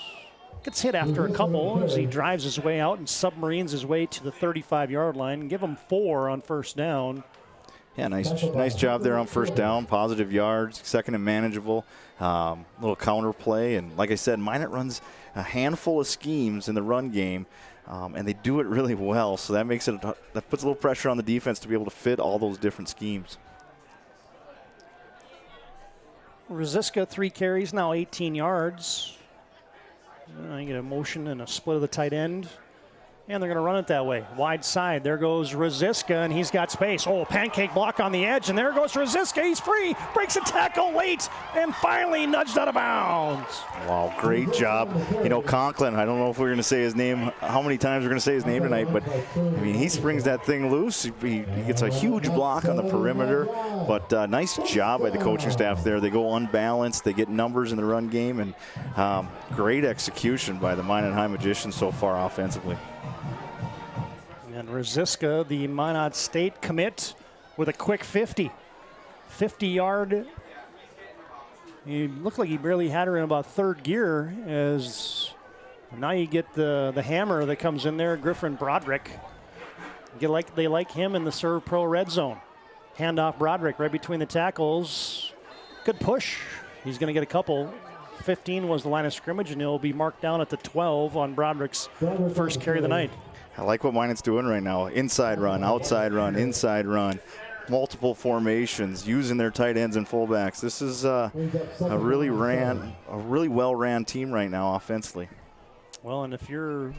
Gets hit after a couple as he drives his way out and submarines his way to the 35-yard line. Give him 4 on first down. Yeah, nice job there on first down. Positive yards, second and manageable. Little counter play. And like I said, Minot runs a handful of schemes in the run game, and they do it really well. So that makes that puts a little pressure on the defense to be able to fit all those different schemes. Rosiska, 3 carries, now 18 yards. I get a motion and a split of the tight end. And they're going to run it that way. Wide side. There goes Rosiska, and he's got space. Oh, pancake block on the edge, and there goes Rosiska. He's free. Breaks a tackle late, and finally nudged out of bounds. Wow, great job. Conklin, I don't know if we're going to say his name, how many times we're going to say his name tonight, but, he springs that thing loose. He gets a huge block on the perimeter, but nice job by the coaching staff there. They go unbalanced. They get numbers in the run game, and great execution by the Minot High Magicians so far offensively. And Rosiska, the Minot State commit, with a quick 50. 50-yard. He looked like he barely had her in about third gear, as now you get the hammer that comes in there, Griffin Broderick. They like him in the Serve Pro red zone. Handoff Broderick right between the tackles. Good push. He's going to get a couple. 15 was the line of scrimmage, and he'll be marked down at the 12 on Broderick's first carry of the night. I like what Minot's doing right now. Inside run, outside run, inside run. Multiple formations, using their tight ends and fullbacks. This is a really well-ran team right now offensively. Well, and if you're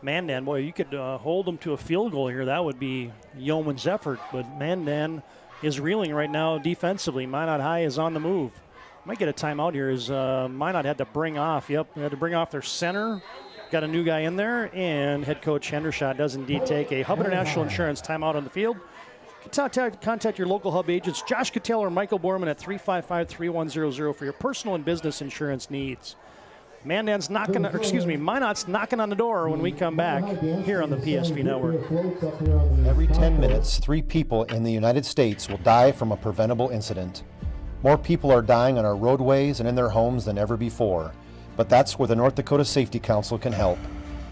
Mandan, boy, you could hold them to a field goal here. That would be yeoman's effort. But Mandan is reeling right now defensively. Minot High is on the move. Might get a timeout here as Minot had to bring off. Yep, they had to bring off their center. Got a new guy in there, and head coach Hendershot does indeed take a Hub International Insurance timeout on the field. Contact your local Hub agents, Josh Cattell or Michael Borman at 355-3100 for your personal and business insurance needs. Minot's knocking on the door when we come back here on the PSP Network. Every 10 minutes, 3 people in the United States will die from a preventable incident. More people are dying on our roadways and in their homes than ever before. But that's where the North Dakota Safety Council can help.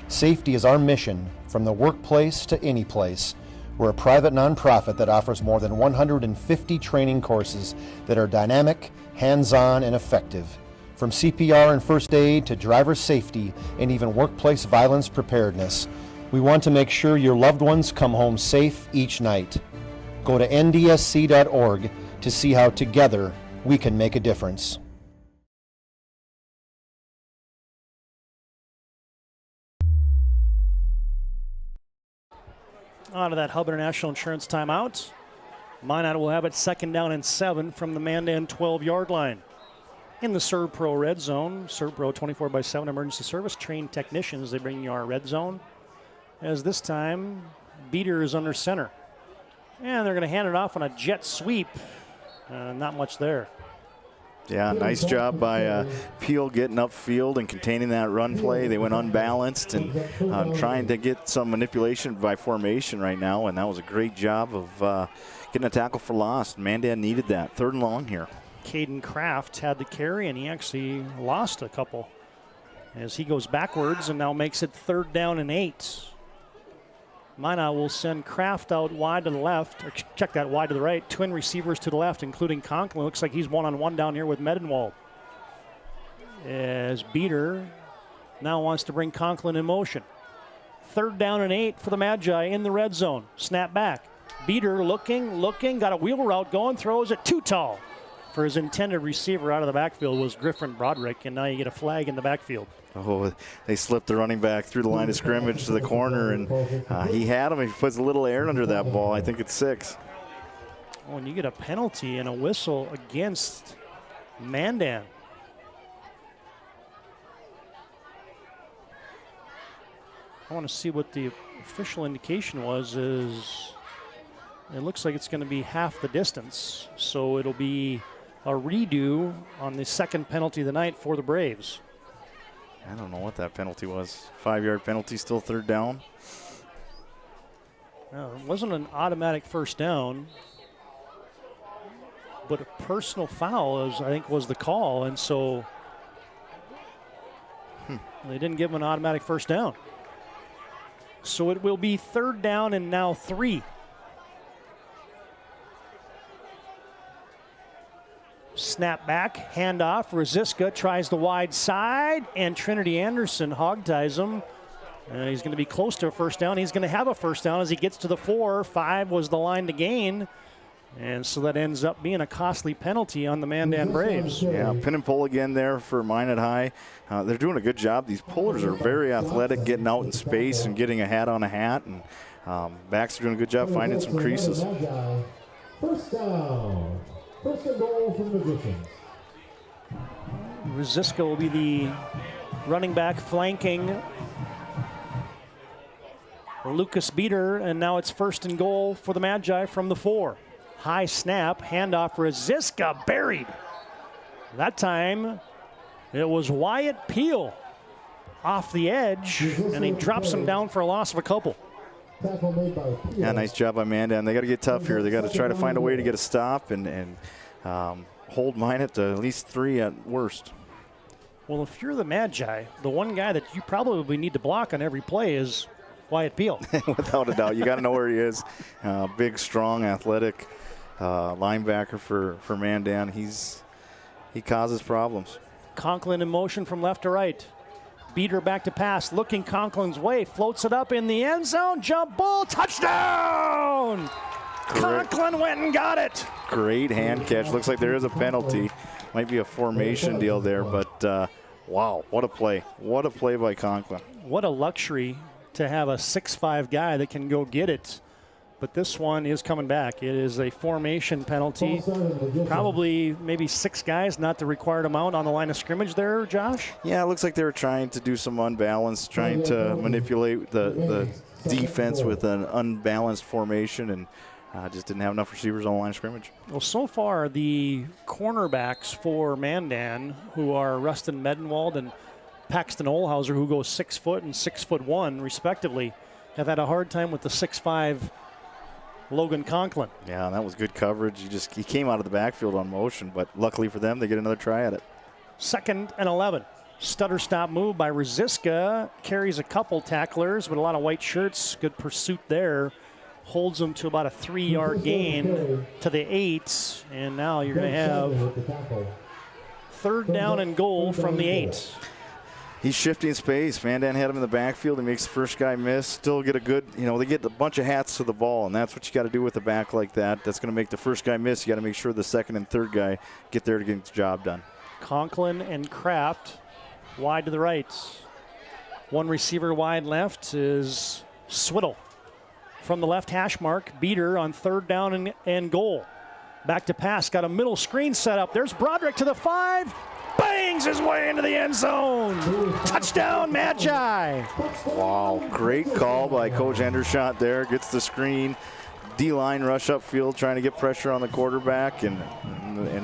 Safety is our mission, from the workplace to any place. We're a private nonprofit that offers more than 150 training courses that are dynamic, hands-on, and effective. From CPR and first aid to driver safety and even workplace violence preparedness, we want to make sure your loved ones come home safe each night. Go to ndsc.org to see how together we can make a difference. Out of that Hub International Insurance timeout. Minot will have it 2nd down and 7 from the Mandan 12-yard line. In the ServPro Red Zone, ServPro 24/7 emergency service, trained technicians, they bring you our red zone. As this time, Beater is under center. And they're going to hand it off on a jet sweep. Not much there. Yeah, nice job by Peel getting upfield and containing that run play. They went unbalanced and trying to get some manipulation by formation right now, and that was a great job of getting a tackle for loss. Mandan needed that. 3rd and long here. Caden Kraft had the carry, and he actually lost a couple as he goes backwards and now makes it 3rd down and 8. Minot will send Kraft out wide to the left, or check that wide to the right. Twin receivers to the left, including Conklin. Looks like he's one-on-one down here with Medenwald. As Beater now wants to bring Conklin in motion. 3rd down and 8 for the Magi in the red zone. Snap back. Beater looking, got a wheel route going, throws it too tall. For his intended receiver out of the backfield was Griffin Broderick, and now you get a flag in the backfield. Oh, they slipped the running back through the line of scrimmage to the corner, and he had him. He puts a little air under that ball. I think it's 6. Oh, and you get a penalty and a whistle against Mandan. I want to see what the official indication was. It looks like it's going to be half the distance, so it'll be a redo on the 2nd penalty of the night for the Braves. I don't know what that penalty was. 5-yard penalty, still 3rd down. No, it wasn't an automatic 1st down, but a personal foul, I think, was the call, and so they didn't give him an automatic 1st down. So it will be 3rd down and now 3. Snap back, handoff. Rosiska tries the wide side, and Trinity Anderson hog-ties him. He's going to be close to a 1st down. He's going to have a 1st down as he gets to the 4. 5 was the line to gain. And so that ends up being a costly penalty on the Mandan Braves. Yeah, pin and pull again there for Minot High. They're doing a good job. These pullers are very athletic, getting out in space and getting a hat on a hat. And backs are doing a good job finding some creases. 1st down. 1st and goal for the Magicians. Rosiska will be the running back flanking Lucas Beater, and now it's 1st and goal for the Magi from the 4. High snap, handoff, Rosiska buried. That time it was Wyatt Peel off the edge, and he drops him down for a loss of a couple. Yeah, nice job by Mandan. They got to get tough here. They got to try to find a way to get a stop and hold Minot to at least 3 at worst. Well, if you're the Magi, the one guy that you probably need to block on every play is Wyatt Peel. Without a doubt. You got to know where he is. Big, strong, athletic linebacker for Mandan. He causes problems. Conklin in motion from left to right. Beater back to pass, looking Conklin's way, floats it up in the end zone, jump ball, touchdown! Conklin went and got it. Great hand catch. Looks like there is a penalty. Might be a formation deal there, but wow, what a play. What a play by Conklin. What a luxury to have a 6'5" guy that can go get it. But this one is coming back. It is a formation penalty. Probably maybe 6 guys, not the required amount on the line of scrimmage there, Josh? Yeah, it looks like they were trying to do some unbalance, trying to manipulate the defense with an unbalanced formation, and just didn't have enough receivers on the line of scrimmage. Well, so far the cornerbacks for Mandan, who are Rustin Medenwald and Paxton Olhauser, who go 6 foot and 6'1" respectively, have had a hard time with the 6'5" Logan Conklin. Yeah, that was good coverage. He came out of the backfield on motion, but luckily for them, they get another try at it. 2nd and 11. Stutter stop move by Rosiska. Carries a couple tacklers, but a lot of white shirts. Good pursuit there. Holds them to about a 3-yard gain to the 8. And now you're going to have 3rd down and goal from the 8. He's shifting space. Mandan had him in the backfield. He makes the first guy miss. Still get a good, they get a bunch of hats to the ball, and that's what you got to do with a back like that. That's going to make the first guy miss. You got to make sure the 2nd and 3rd guy get there to get the job done. Conklin and Kraft wide to the right. One receiver wide left is Swiddle. from the left hash mark. Beater on 3rd down and goal. Back to pass, got a middle screen set up. There's Broderick to the 5. Bangs his way into the end zone. Touchdown, Magi. Wow, great call by Coach Hendershot there. Gets the screen. D-line rush upfield trying to get pressure on the quarterback. And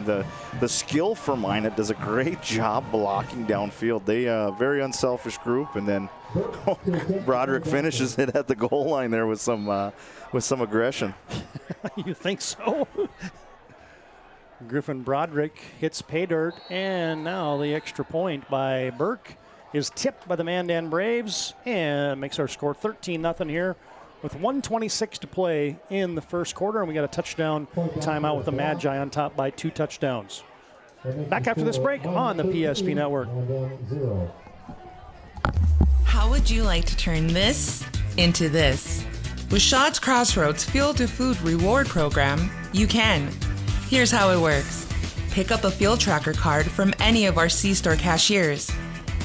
the skill for Minot does a great job blocking downfield. They very unselfish group. And then Broderick finishes it at the goal line there with some aggression. You think so? Griffin Broderick hits pay dirt, and now the extra point by Burke is tipped by the Mandan Braves and makes our score 13-0 here with 1:26 to play in the first quarter, and we got a touchdown timeout with the Magi on top by 2 touchdowns. Back after this break on the PSP Network. How would you like to turn this into this? With Shaw's Crossroads Fuel to Food Reward Program, you can. Here's how it works. Pick up a fuel tracker card from any of our C-store cashiers.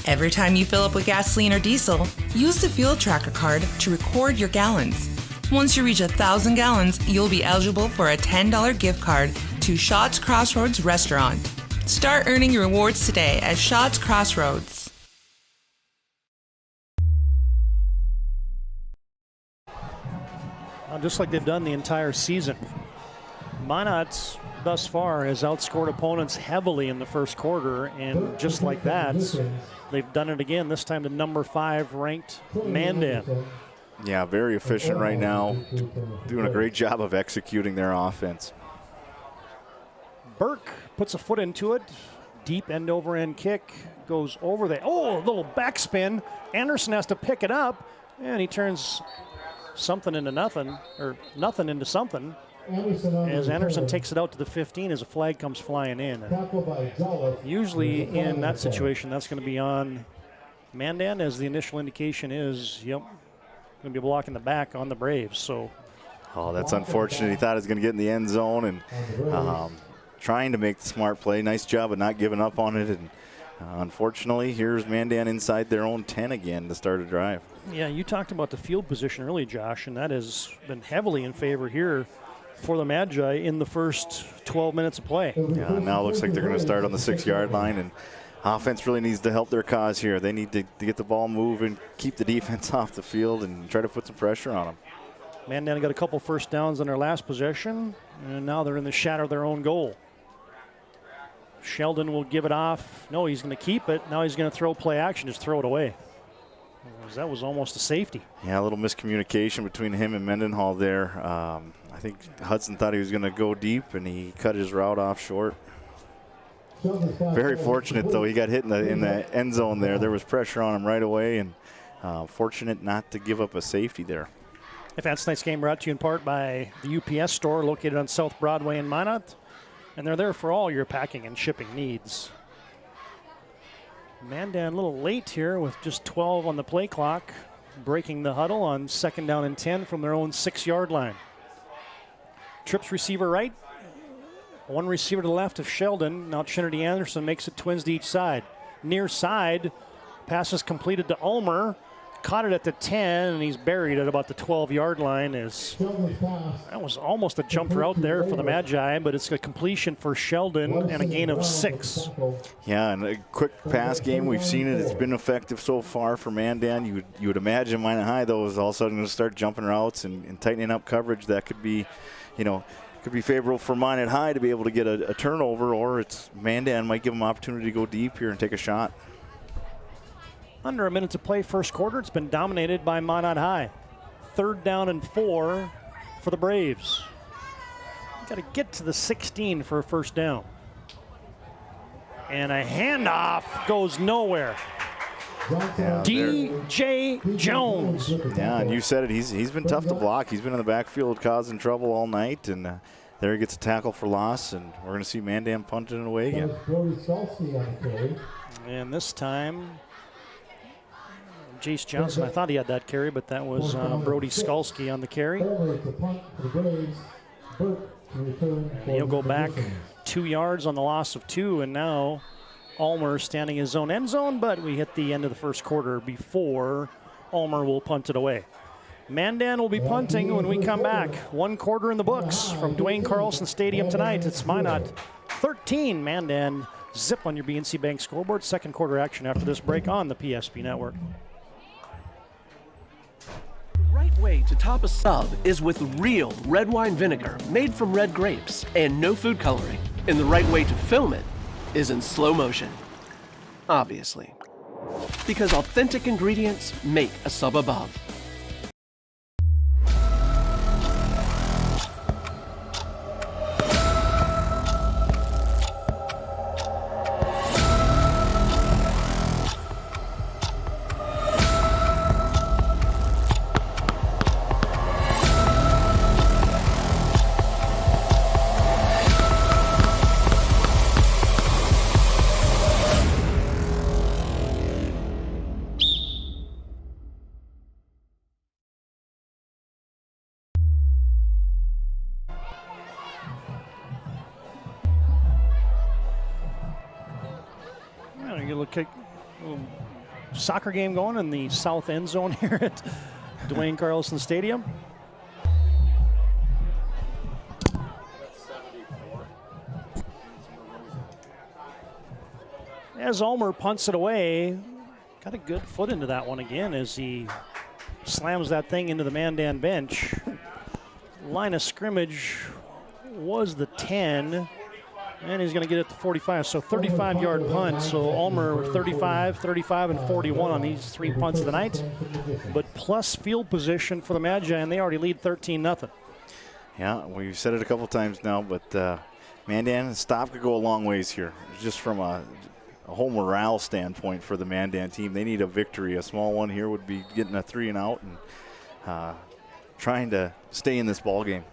Every time you fill up with gasoline or diesel, use the fuel tracker card to record your gallons. Once you reach 1,000 gallons, you'll be eligible for a $10 gift card to Shaw's Crossroads Restaurant. Start earning your rewards today at Shaw's Crossroads. Just like they've done the entire season. Minot thus far has outscored opponents heavily in the first quarter, and just like that, they've done it again, this time the number 5 ranked Mandan. Yeah, very efficient right now, doing a great job of executing their offense. Burke puts a foot into it, deep end over end kick, goes over there. Oh, a little backspin. Anderson has to pick it up, and he turns something into nothing, or nothing into something. As Anderson takes it out to the 15 as a flag comes flying in. And usually in that situation, that's going to be on Mandan, as the initial indication is, yep, going to be blocking the back on the Braves. So, oh, that's unfortunate. He thought he was going to get in the end zone and trying to make the smart play. Nice job of not giving up on it. And unfortunately, here's Mandan inside their own 10 again to start a drive. Yeah, you talked about the field position early, Josh, and that has been heavily in favor here for the Magi in the first 12 minutes of play. Yeah, now it looks like they're going to start on the 6-yard line, and offense really needs to help their cause here. They need to get the ball moving, keep the defense off the field, and try to put some pressure on them. Mandan got a couple first downs on their last possession, and now they're in the shadow of their own goal. Sheldon will give it off. No, he's going to keep it. Now he's going to throw play action, just throw it away. That was almost a safety. Yeah, a little miscommunication between him and Mendenhall there. I think Hudson thought he was going to go deep, and he cut his route off short. Very fortunate, though. He got hit in the end zone there. There was pressure on him right away, and fortunate not to give up a safety there. Advanced tonight's game brought to you in part by the UPS store located on South Broadway in Minot, and they're there for all your packing and shipping needs. Mandan a little late here with just 12 on the play clock, breaking the huddle on 2nd down and 10 from their own 6-yard line. Trips receiver right, one receiver to the left of Sheldon. Now Trinity Anderson makes it twins to each side. Near side, pass is completed to Ulmer. Caught it at the 10, and he's buried at about the 12-yard line. That was almost a jump route there for the Magi, but it's a completion for Sheldon and a gain of 6. Yeah, and a quick pass game. We've seen it. It's been effective so far for Mandan. You would imagine Minot High, though, is all of a sudden going to start jumping routes and tightening up coverage. That could be, could be favorable for Minot High to be able to get a turnover, or it's Mandan might give them opportunity to go deep here and take a shot. Under a minute to play first quarter. It's been dominated by Minot High. 3rd down and 4 for the Braves. Got to get to the 16 for a first down. And a handoff goes nowhere. Yeah, DJ Jones. Yeah, and you said it. He's been tough to block. He's been in the backfield causing trouble all night, and there he gets a tackle for loss, and we're going to see Mandan punting it away again. And this time, Jace Johnson, I thought he had that carry, but that was Brody Skalski on the carry. He'll go back 2 yards on the loss of 2, and now Ulmer standing in his own end zone, but we hit the end of the first quarter before Ulmer will punt it away. Mandan will be punting when we come back. 1 quarter in the books from Duane Carlson Stadium tonight. It's Minot 13, Mandan zip on your BNC Bank scoreboard. 2nd quarter action after this break on the PSP Network. Right way to top a sub is with real red wine vinegar made from red grapes and no food coloring. And the right way to film it is in slow motion. Obviously. Because authentic ingredients make a sub above. Soccer game going in the south end zone here at Duane Carlson Stadium. As Ulmer punts it away, got a good foot into that one again as he slams that thing into the Mandan bench. Line of scrimmage was the 10. And he's going to get it to 45, so 35-yard punt. So Ulmer 35, 35, and 41 on these 3 punts of the night. But plus field position for the Magi, and they already lead 13-0. Yeah, we've said it a couple times now, but Mandan, stop could go a long ways here. Just from a whole morale standpoint for the Mandan team, they need a victory. A small one here would be getting a 3 and out and trying to stay in this ball game.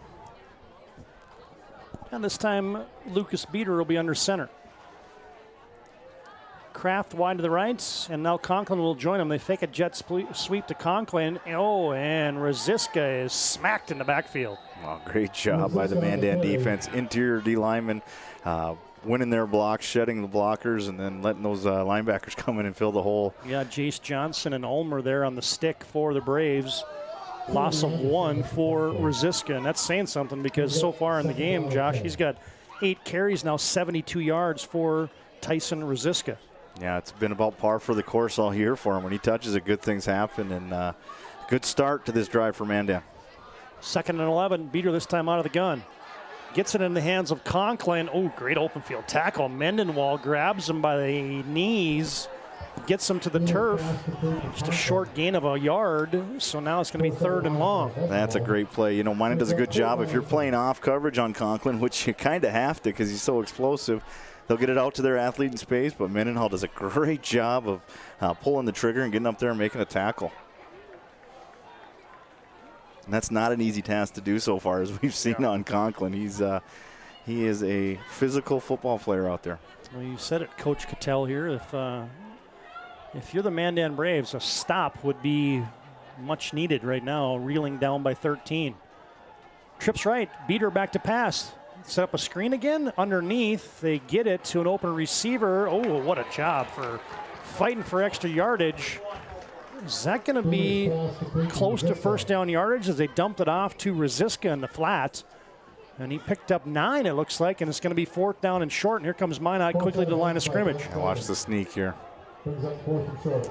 And this time, Lucas Beater will be under center. Kraft wide to the right, and now Conklin will join him. They fake a jet sweep to Conklin. Oh, and Rosiska is smacked in the backfield. Oh, great job by the Mandan defense. Interior D linemen winning their blocks, shedding the blockers, and then letting those linebackers come in and fill the hole. Yeah, Jace Johnson and Ulmer there on the stick for the Braves. Loss of 1 for Rosiska, and that's saying something because so far in the game, Josh, he's got 8 carries now, 72 yards for Tyson Rosiska. Yeah, it's been about par for the course all year for him. When he touches it, good things happen, and good start to this drive for Mandan. 2nd and 11, Beater this time out of the gun. Gets it in the hands of Conklin. Oh, great open field tackle. Mendenwall grabs him by the knees. Gets him to the turf. Just a short gain of a yard. So now it's going to be 3rd and long. That's a great play. You know, Minot does a good job. If you're playing off coverage on Conklin, which you kind of have to because he's so explosive, they'll get it out to their athlete in space. But Mendenhall does a great job of pulling the trigger and getting up there and making a tackle. And that's not an easy task to do so far, as we've seen on Conklin. He is a physical football player out there. Well, you said it, Coach Cattell here. If you're the Mandan Braves, a stop would be much needed right now, reeling down by 13. Trips right, Beater back to pass. Set up a screen again, underneath. They get it to an open receiver. Oh, what a job for fighting for extra yardage. Is that going to be close to 1st down yardage as they dumped it off to Rosiska in the flat? And he picked up 9, it looks like, and it's going to be 4th down and short. And here comes Minot quickly to the line of scrimmage. And watch the sneak here.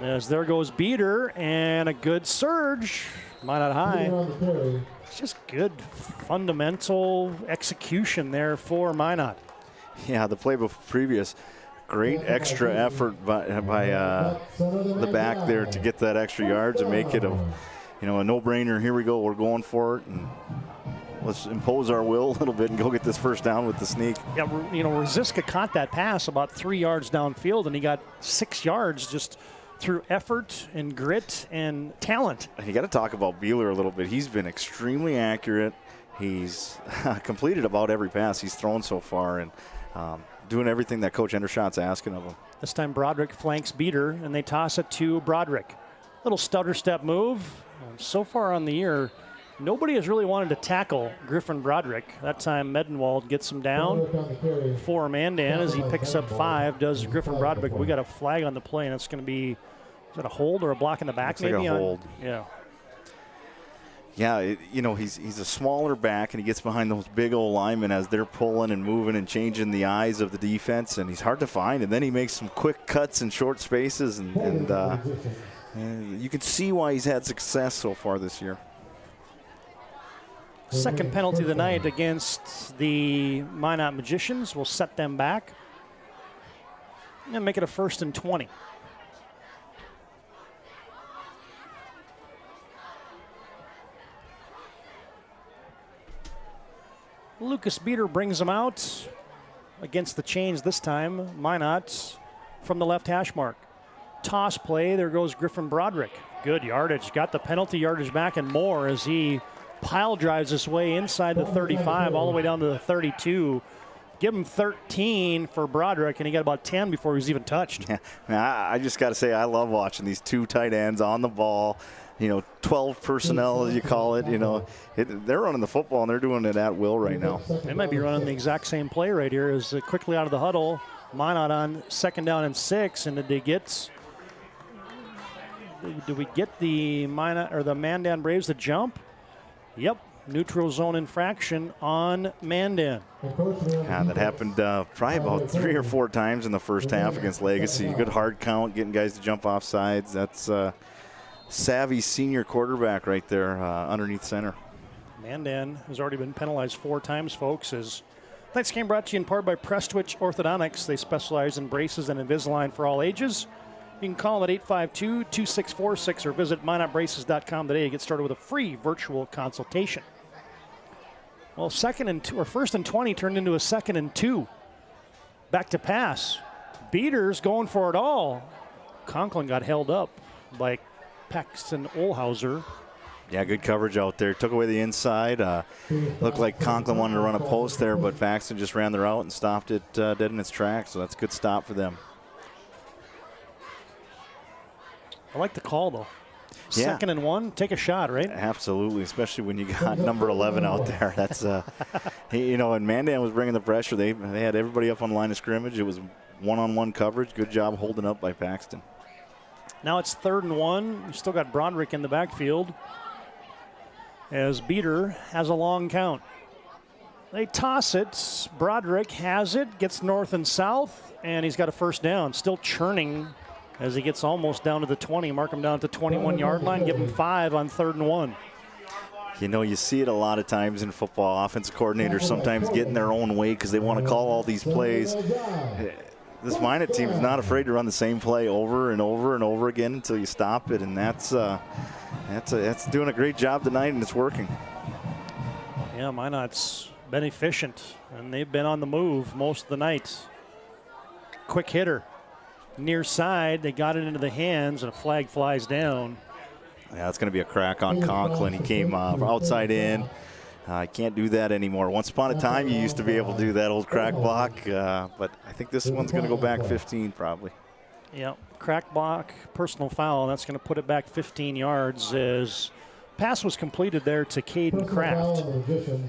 As there goes Beater, and a good surge. Minot high. It's just good fundamental execution there for Minot. Yeah, the play previous, great extra effort by the back there to get that extra yards and make it a no-brainer. Here we go, we're going for it, and let's impose our will a little bit and go get this 1st down with the sneak. Yeah, Rosiska caught that pass about 3 yards downfield, and he got 6 yards just through effort and grit and talent. You got to talk about Beeler a little bit. He's been extremely accurate. He's completed about every pass he's thrown so far, and doing everything that Coach Endershot's asking of him. This time Broderick flanks Beater, and they toss it to Broderick. Little stutter step move. So far on the year, nobody has really wanted to tackle Griffin Broderick. That time Medenwald gets him down for Mandan as he picks up 5, does Griffin Broderick. We got a flag on the play, and it's going to be, is that a hold or a block in the back? Looks maybe? Like a hold. Yeah. Yeah, he's a smaller back, and he gets behind those big old linemen as they're pulling and moving and changing the eyes of the defense, and he's hard to find. And then he makes some quick cuts in short spaces, and you can see why he's had success so far this year. Second penalty of the night against the Minot Magicians will set them back and make it a 1st and 20. Lucas Beater brings them out against the chains this time. Minot from the left hash mark. Toss play. There goes Griffin Broderick. Good yardage. Got the penalty yardage back and more as he pile drives his way inside the 35 all the way down to the 32. Give him 13 for Broderick, and he got about 10 before he was even touched. Yeah, I just got to say, I love watching these two tight ends on the ball. 12 personnel, as you call it. They're running the football, and they're doing it at will right now. They might be running the exact same play right here as quickly out of the huddle. Minot on 2nd down and 6, and did we get the Minot or the Mandan Braves to jump? Yep, neutral zone infraction on Mandan. Yeah, that happened probably about 3 or 4 times in the first half against Legacy. Good hard count, getting guys to jump off sides. That's savvy senior quarterback right there underneath center. Mandan has already been penalized 4 times, folks. Tonight's game brought to you in part by Prestwich Orthodontics. They specialize in braces and Invisalign for all ages. You can call them at 852-2646 or visit minotbraces.com today to get started with a free virtual consultation. Well, 1st and 20 turned into a 2nd and 2. Back to pass. Beaters going for it all. Conklin got held up by Paxton Olhauser. Yeah, good coverage out there. Took away the inside. Looked like Conklin wanted to run a post there, but Paxton just ran the route and stopped it dead in its tracks. So that's a good stop for them. I like the call, though. Yeah. 2nd and 1, take a shot, right? Absolutely, especially when you got number 11 out there. That's, and Mandan was bringing the pressure. They had everybody up on the line of scrimmage. It was one-on-one coverage. Good job holding up by Paxton. Now it's 3rd and 1. You still got Broderick in the backfield as Beater has a long count. They toss it. Broderick has it, gets north and south, and he's got a 1st down. Still churning as he gets almost down to the 20. Mark him down at the 21-yard line. Give him 5 on 3rd and 1. You see it a lot of times in football. Offensive coordinators sometimes get in their own way because they want to call all these plays. This Minot team is not afraid to run the same play over and over and over again until you stop it, and that's doing a great job tonight, and it's working. Yeah, Minot's been efficient, and they've been on the move most of the night. Quick hitter. Near side, they got it into the hands, and a flag flies down. Yeah, it's going to be a crack on Conklin. He came outside in. Can't do that anymore. Once upon a time, you used to be able to do that old crack block, but I think this one's going to go back 15 probably. Yeah, crack block, personal foul, and that's going to put it back 15 yards as pass was completed there to Caden Kraft,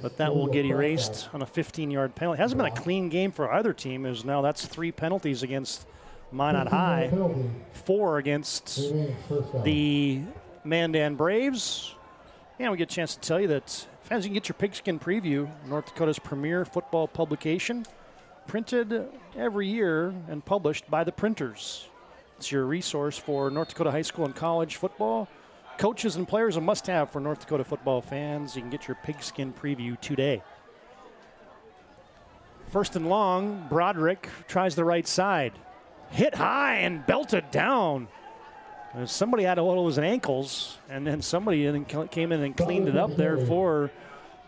but that will get erased on a 15-yard penalty. It hasn't been a clean game for either team, as now that's 3 penalties against Minot High, 4 against the Mandan Braves. And we get a chance to tell you that fans, you can get your Pigskin Preview, North Dakota's premier football publication, printed every year and published by the printers. It's your resource for North Dakota high school and college football. Coaches and players a must-have for North Dakota football fans. You can get your Pigskin Preview today. 1st and long, Broderick tries the right side. Hit high and belted down. Somebody had to hold his ankles, and then somebody came in and cleaned it up there for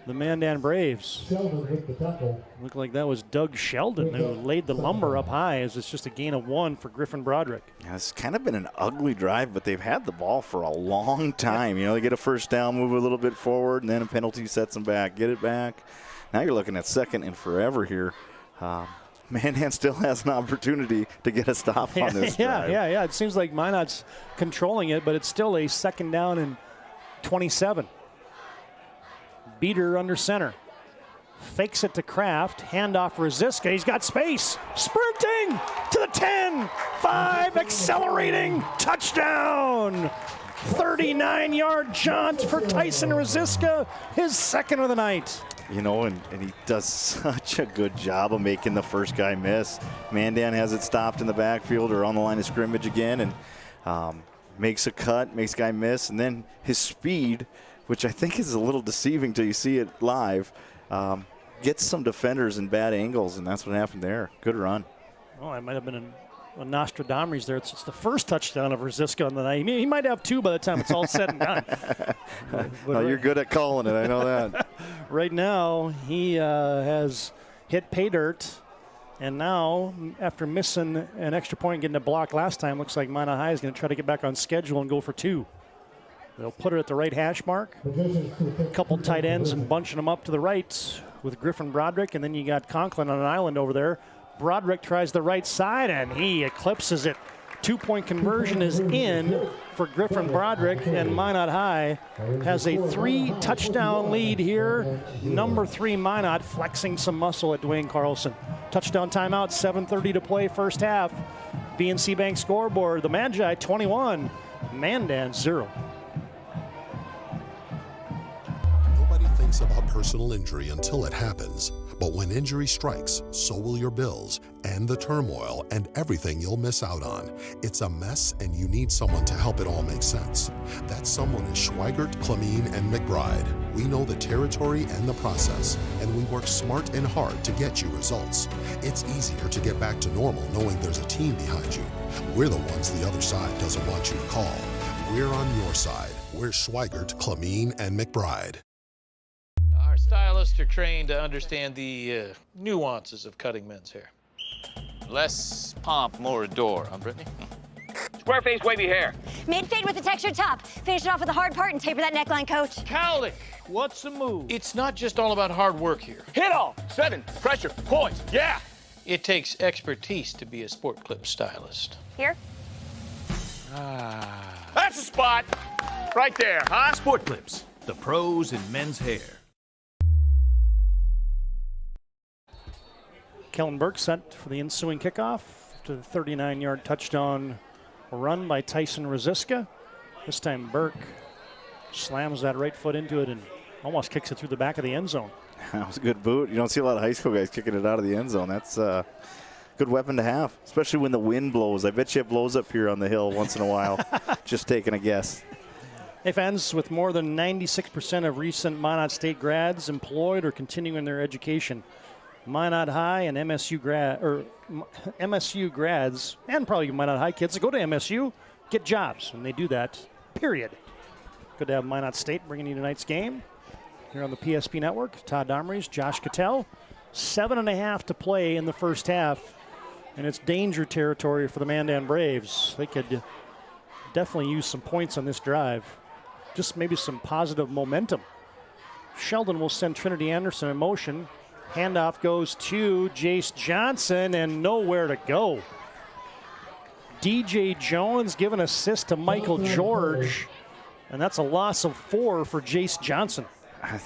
the Mandan Braves. Looked like that was Doug Sheldon who laid the lumber up high, as it's just a gain of 1 for Griffin Broderick. Yeah, it's kind of been an ugly drive, but they've had the ball for a long time. They get a 1st down, move a little bit forward, and then a penalty sets them back. Get it back. Now you're looking at 2nd and forever here. Mandan still has an opportunity to get a stop on this drive. Yeah. It seems like Minot's controlling it, but it's still a 2nd down and 27. Beater under center. Fakes it to Kraft. Handoff Rosiska. He's got space. Sprinting to the 10. 5. Accelerating. Touchdown. 39-yard jaunt for Tyson Rosiska, his second of the night. You know, and he does such a good job of making the first guy miss. Mandan has it stopped in the backfield or on the line of scrimmage again, and makes a cut, makes guy miss, and then his speed, which I think is a little deceiving till you see it live, gets some defenders in bad angles, and that's what happened there. Good run. Oh, I might have been a Nostradamus there. It's the first touchdown of Rosiska on the night. He might have two by the time it's all said and done. Well, you're good at calling it, I know that. Right now, he has hit pay dirt, and now, after missing an extra point and getting a block last time, looks like Minot High is going to try to get back on schedule and go for two. They'll put it at the right hash mark. A couple tight ends and bunching them up to the right with Griffin Broderick, and then you got Conklin on an island over there. Broderick tries the right side, and he eclipses it. 2-point conversion is in for Griffin Broderick, and Minot High has a 3-touchdown lead here. Number 3 Minot flexing some muscle at Duane Carlson. Touchdown timeout, 7:30 to play first half. BNC Bank scoreboard, the Magi 21, Mandan 0. Nobody thinks about personal injury until it happens. But when injury strikes, so will your bills and the turmoil and everything you'll miss out on. It's a mess, and you need someone to help it all make sense. That someone is Schweigert, Clemene, and McBride. We know the territory and the process, and we work smart and hard to get you results. It's easier to get back to normal knowing there's a team behind you. We're the ones the other side doesn't want you to call. We're on your side. We're Schweigert, Clemene, and McBride. Our stylists are trained to understand the nuances of cutting men's hair. Less pomp, more adore, huh, Brittany? Square face, wavy hair. Mid-fade with a textured top. Finish it off with the hard part and taper that neckline, coach. Cowlick, what's the move? It's not just all about hard work here. Hit off. 7. Pressure. Point. Yeah. It takes expertise to be a sport clip stylist. Here. That's the spot. Right there, huh? Sport Clips, the pros in men's hair. Kellen Burke set for the ensuing kickoff to the 39-yard touchdown run by Tyson Rosiska. This time Burke slams that right foot into it and almost kicks it through the back of the end zone. That was a good boot. You don't see a lot of high school guys kicking it out of the end zone. That's a good weapon to have, especially when the wind blows. I bet you it blows up here on the hill once in a while. Just taking a guess. Hey fans, with more than 96% of recent Minot State grads employed or continuing their education, Minot High and MSU grads, and probably Minot High kids that go to MSU, get jobs, and they do that, period. Good to have Minot State bringing you tonight's game here on the PSP Network. Todd Domrey's, Josh Cattell. 7.5 to play in the first half, and it's danger territory for the Mandan Braves. They could definitely use some points on this drive, just maybe some positive momentum. Sheldon will send Trinity Anderson in motion. Handoff goes to Jace Johnson, and nowhere to go. DJ Jones giving assist to Michael George, and that's a loss of 4 for Jace Johnson.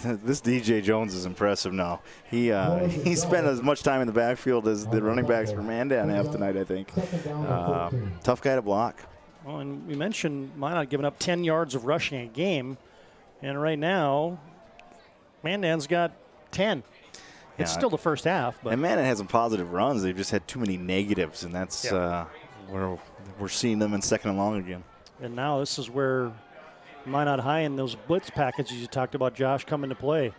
This DJ Jones is impressive now. He spent as much time in the backfield as the running backs for Mandan have tonight, I think. Tough guy to block. Well, and we mentioned Minot giving up 10 yards of rushing a game, and right now, Mandan's got 10. It's still the first half. But. And Mandan has some positive runs. They've just had too many negatives, and that's where we're seeing them in second and long again. And now this is where Minot High and those blitz packages you talked about, Josh, come into play.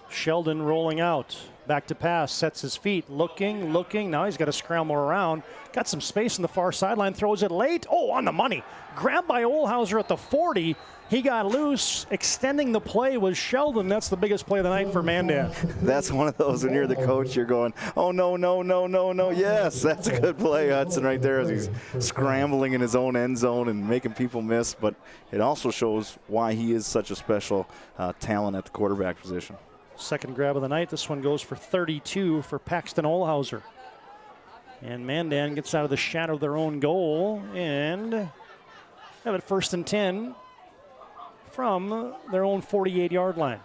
Sheldon rolling out. Back to pass, sets his feet, looking. Now he's got to scramble around. Got some space in the far sideline, throws it late. Oh, on the money. Grabbed by Olhauser at the 40. He got loose. Extending the play was Sheldon. That's the biggest play of the night for Mandan. That's one of those when you're the coach, you're going, oh, no. Yes, that's a good play, Hudson, right there as he's scrambling in his own end zone and making people miss. But it also shows why he is such a special talent at the quarterback position. Second grab of the night. This one goes for 32 for Paxton Olhauser. And Mandan gets out of the shadow of their own goal and have it 1st and 10 from their own 48-yard line.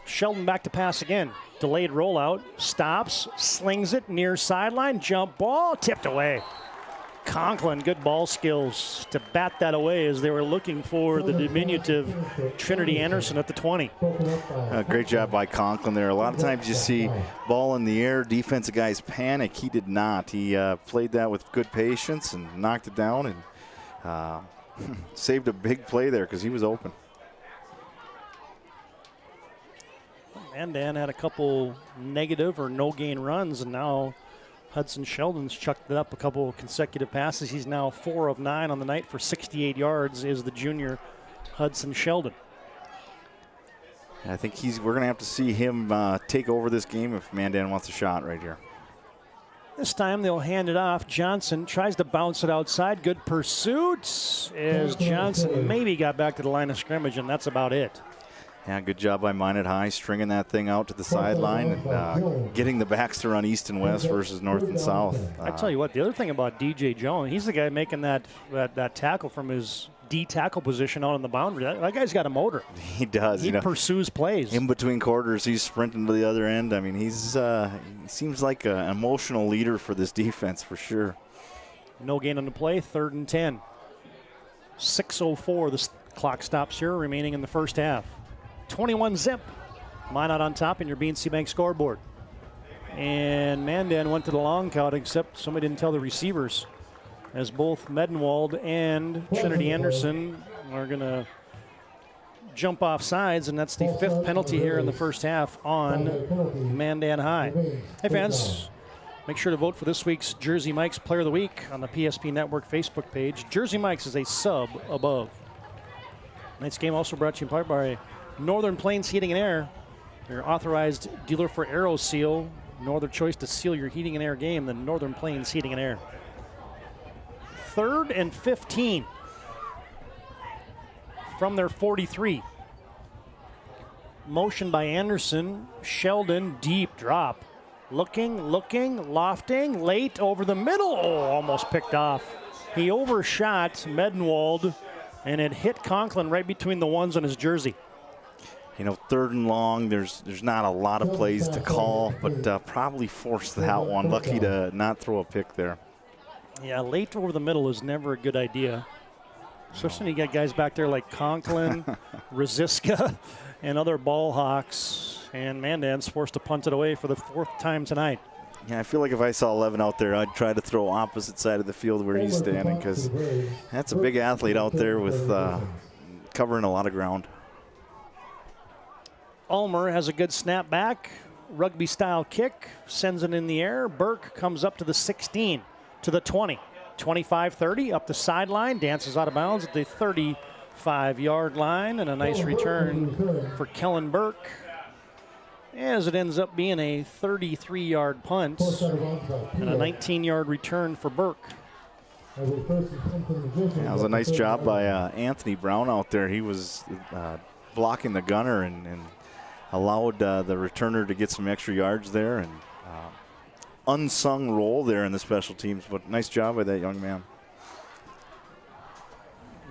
Sheldon back to pass again. Delayed rollout. Stops. Slings it near sideline. Jump ball. Tipped away. Conklin, good ball skills to bat that away as they were looking for the diminutive Trinity Anderson at the 20. Great job by Conklin there. A lot of times you see ball in the air, defensive guys panic. He did not. He played that with good patience and knocked it down and saved a big play there because he was open. Mandan had a couple negative or no gain runs, and now Hudson Sheldon's chucked it up a couple consecutive passes. He's now 4 of 9 on the night for 68 yards is the junior Hudson Sheldon. I think we're going to have to see him take over this game if Mandan wants a shot right here. This time they'll hand it off. Johnson tries to bounce it outside. Good pursuit as Johnson maybe got back to the line of scrimmage, and that's about it. Yeah, good job by Minot High, stringing that thing out to the sideline and getting the backs to run east and west versus north and south. I tell you what, the other thing about DJ Jones, he's the guy making that tackle from his D tackle position out on the boundary. That guy's got a motor. He does. He pursues plays. In between quarters, he's sprinting to the other end. I mean, he seems like an emotional leader for this defense for sure. No gain on the play, 3rd and 10. 6:04, the clock stops here, remaining in the first half. 21 zip. Minot on top in your BNC Bank scoreboard. And Mandan went to the long count, except somebody didn't tell the receivers, as both Medenwald and Trinity Anderson are going to jump off sides, and that's the 5th penalty here in the first half on Mandan High. Hey fans, make sure to vote for this week's Jersey Mike's Player of the Week on the PSP Network Facebook page. Jersey Mike's is a sub above. Tonight's game also brought to you in part by Northern Plains Heating and Air, your authorized dealer for AeroSeal. No other choice to seal your heating and air game than Northern Plains Heating and Air. 3rd and 15 from their 43. Motion by Anderson. Sheldon, deep drop. Looking, lofting, late over the middle. Oh, almost picked off. He overshot Medenwald, and it hit Conklin right between the ones on his jersey. You know, 3rd and long, there's not a lot of plays to call, but probably forced that one. Lucky to not throw a pick there. Yeah, late over the middle is never a good idea. Especially when you got guys back there like Conklin, Rosiska, and other ball hawks. And Mandan's forced to punt it away for the 4th time tonight. Yeah, I feel like if I saw 11 out there, I'd try to throw opposite side of the field where he's standing, because that's a big athlete out there with covering a lot of ground. Ulmer has a good snap back, rugby-style kick, sends it in the air. Burke comes up to the 16, to the 20, 25-30, up the sideline, dances out of bounds at the 35-yard line, and a nice return for Kellen Burke, as it ends up being a 33-yard punt and a 19-yard return for Burke. That was a nice job by Anthony Brown out there. He was blocking the gunner and allowed the returner to get some extra yards there, and unsung role there in the special teams, but nice job by that young man.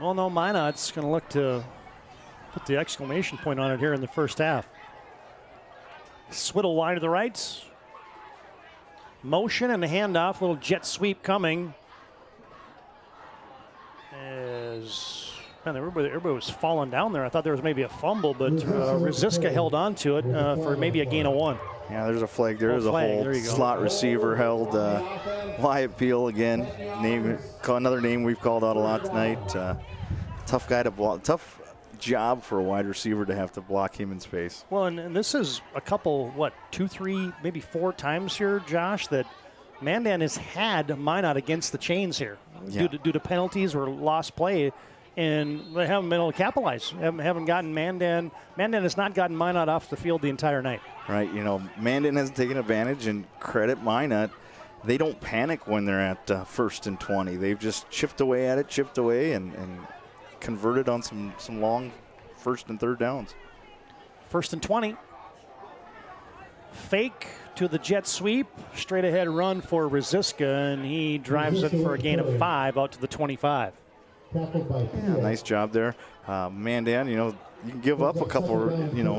Well, no, Minot's going to look to put the exclamation point on it here in the first half. Swiddle wide to the right. Motion and a handoff, little jet sweep coming. As man, everybody was falling down there. I thought there was maybe a fumble, but Rosiska held on to it for maybe a gain of 1. Yeah, there's a flag. There's a hold. Slot receiver held. Wyatt Peel again. Another name we've called out a lot tonight. Tough guy to block. Tough job for a wide receiver to have to block him in space. Well, and this is a couple, 2, 3, maybe 4 times here, Josh, that Mandan has had Minot against the chains here due to penalties or lost play. And they haven't been able to capitalize. Haven't gotten Mandan. Mandan has not gotten Minot off the field the entire night. Right. You know, Mandan hasn't taken advantage, and credit Minot. They don't panic when they're at 1st and 20. They've just chipped away at it, and converted on some long 1st and 3rd downs. 1st and 20. Fake to the jet sweep. Straight ahead run for Rosiska, and he drives it for a gain of 5 out to the 25. Yeah, nice job there. Mandan, you can give up a couple,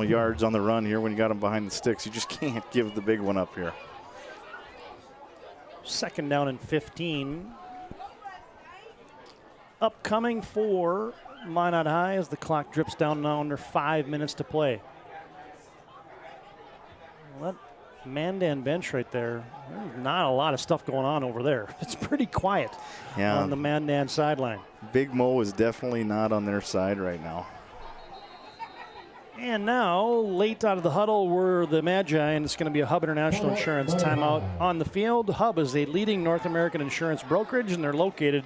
yards on the run here when you got him behind the sticks. You just can't give the big one up here. 2nd down and 15 upcoming for Minot High as the clock drips down now under 5 minutes to play. Well, that Mandan bench right there, there's not a lot of stuff going on over there. It's pretty quiet on the Mandan sideline. Big Mo is definitely not on their side right now. And now, late out of the huddle were the Magi, and it's going to be a Hub International Insurance timeout on the field. Hub is a leading North American insurance brokerage, and they're located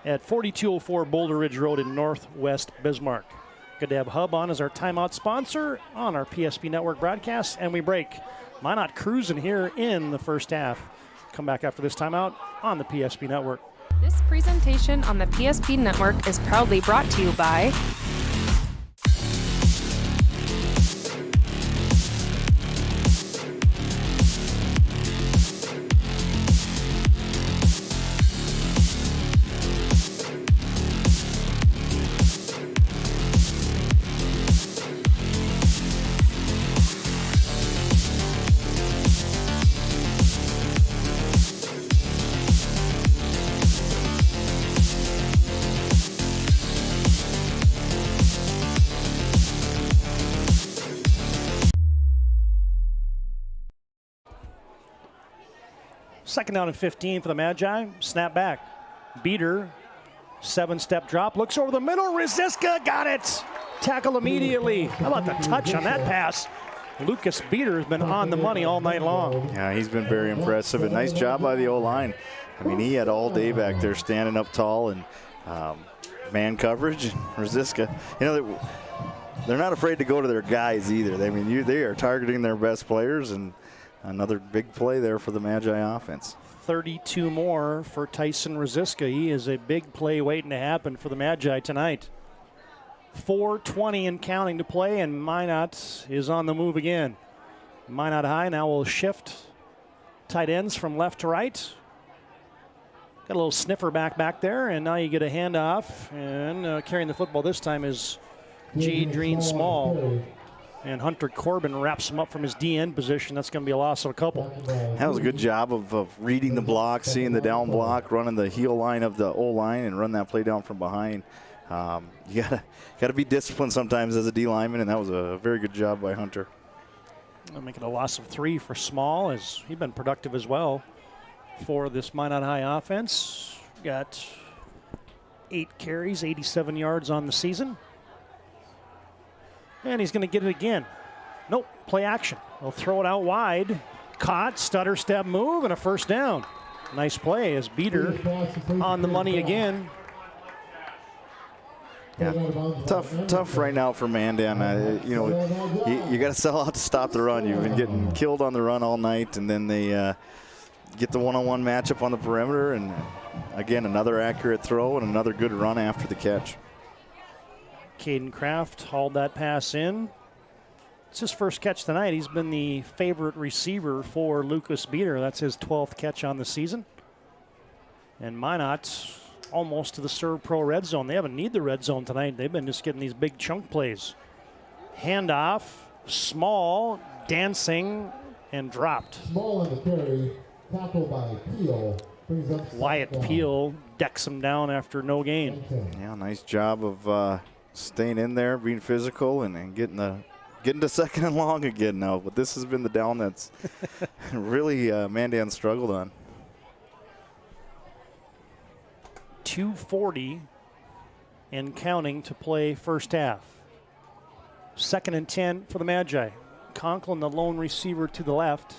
at 4204 Boulder Ridge Road in Northwest Bismarck. Good to have Hub on as our timeout sponsor on our PSP Network broadcast, and we break. Minot cruising here in the first half. Come back after this timeout on the PSP Network. This presentation on the PSP Network is proudly brought to you by Second down and 15 for the Magi. Snap back. Beater, 7-step drop. Looks over the middle. Rosiska got it. Tackle immediately. How about the touch on that pass? Lucas Beater has been on the money all night long. Yeah, he's been very impressive. A nice job by the O-line. I mean, he had all day back there standing up tall and man coverage. And Rosiska, you know, they're not afraid to go to their guys either. They are targeting their best players, and another big play there for the Magi offense. 32 more for Tyson Rosiska. He is a big play waiting to happen for the Magi tonight. 4:20 and counting to play, and Minot is on the move again. Minot High now will shift tight ends from left to right. Got a little sniffer back there, and now you get a handoff, and carrying the football this time is Jadreen Small. And Hunter Corbin wraps him up from his DN position. That's going to be a loss of a couple. That was a good job of reading the block, seeing the down block, running the heel line of the O-line, and run that play down from behind. You gotta be disciplined sometimes as a D lineman, and that was a very good job by Hunter. I'll make it a loss of 3 for Small, as he's been productive as well for this Minot High offense. Got 8 carries, 87 yards on the season. And he's going to get it again. Nope, play action. They'll throw it out wide. Caught, stutter step move, and a first down. Nice play as Beater on the money again. Yeah, tough right now for Mandan. You got to sell out to stop the run. You've been getting killed on the run all night, and then they get the one-on-one matchup on the perimeter, and again, another accurate throw and another good run after the catch. Caden Kraft hauled that pass in. It's his first catch tonight. He's been the favorite receiver for Lucas Beater. That's his 12th catch on the season. And Minot almost to the Serve Pro red zone. They haven't need the red zone tonight. They've been just getting these big chunk plays. Handoff, Small, dancing, and dropped. Small on the carry, tackled by Peel. Brings up Wyatt Peel decks him down after no gain. Yeah, nice job of staying in there, being physical, and getting to second and long again now. But this has been the down that's really Mandan struggled on. 2:40 and counting to play first half. 2nd and 10 for the Magi. Conklin, the lone receiver to the left.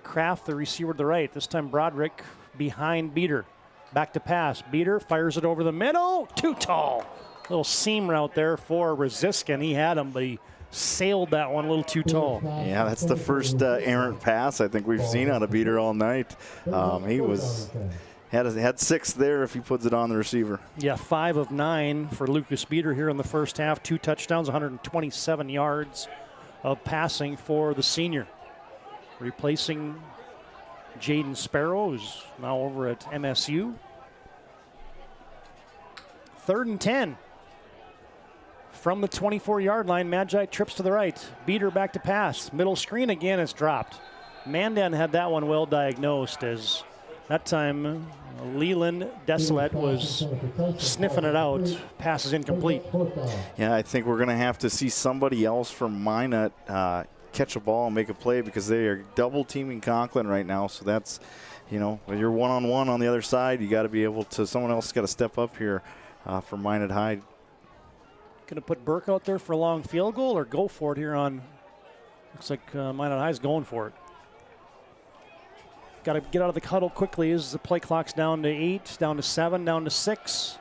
Kraft, the receiver to the right. This time Broderick behind Beater. Back to pass. Beater fires it over the middle. Too tall. Little seam route there for Rosiska, and he had him, but he sailed that one a little too tall. Yeah, that's the first errant pass I think we've seen out of Beater all night. He had 6 there if he puts it on the receiver. Yeah, 5 of 9 for Lucas Beater here in the first half. 2 touchdowns, 127 yards of passing for the senior. Replacing Jaden Sparrow, who's now over at MSU. 3rd and 10. From the 24-yard line, Magi trips to the right. Beater back to pass. Middle screen again, it's dropped. Mandan had that one well diagnosed, as that time Leland Desolate was sniffing it out. Pass is incomplete. Yeah, I think we're going to have to see somebody else from Minot catch a ball and make a play, because they are double teaming Conklin right now. So that's, when you're one-on-one on the other side, you got to be able to, someone else got to step up here for Minot High. Going to put Burke out there for a long field goal or go for it here on, looks like Minot High's going for it. Got to get out of the huddle quickly as the play clock's down to 8, down to 7, down to 6.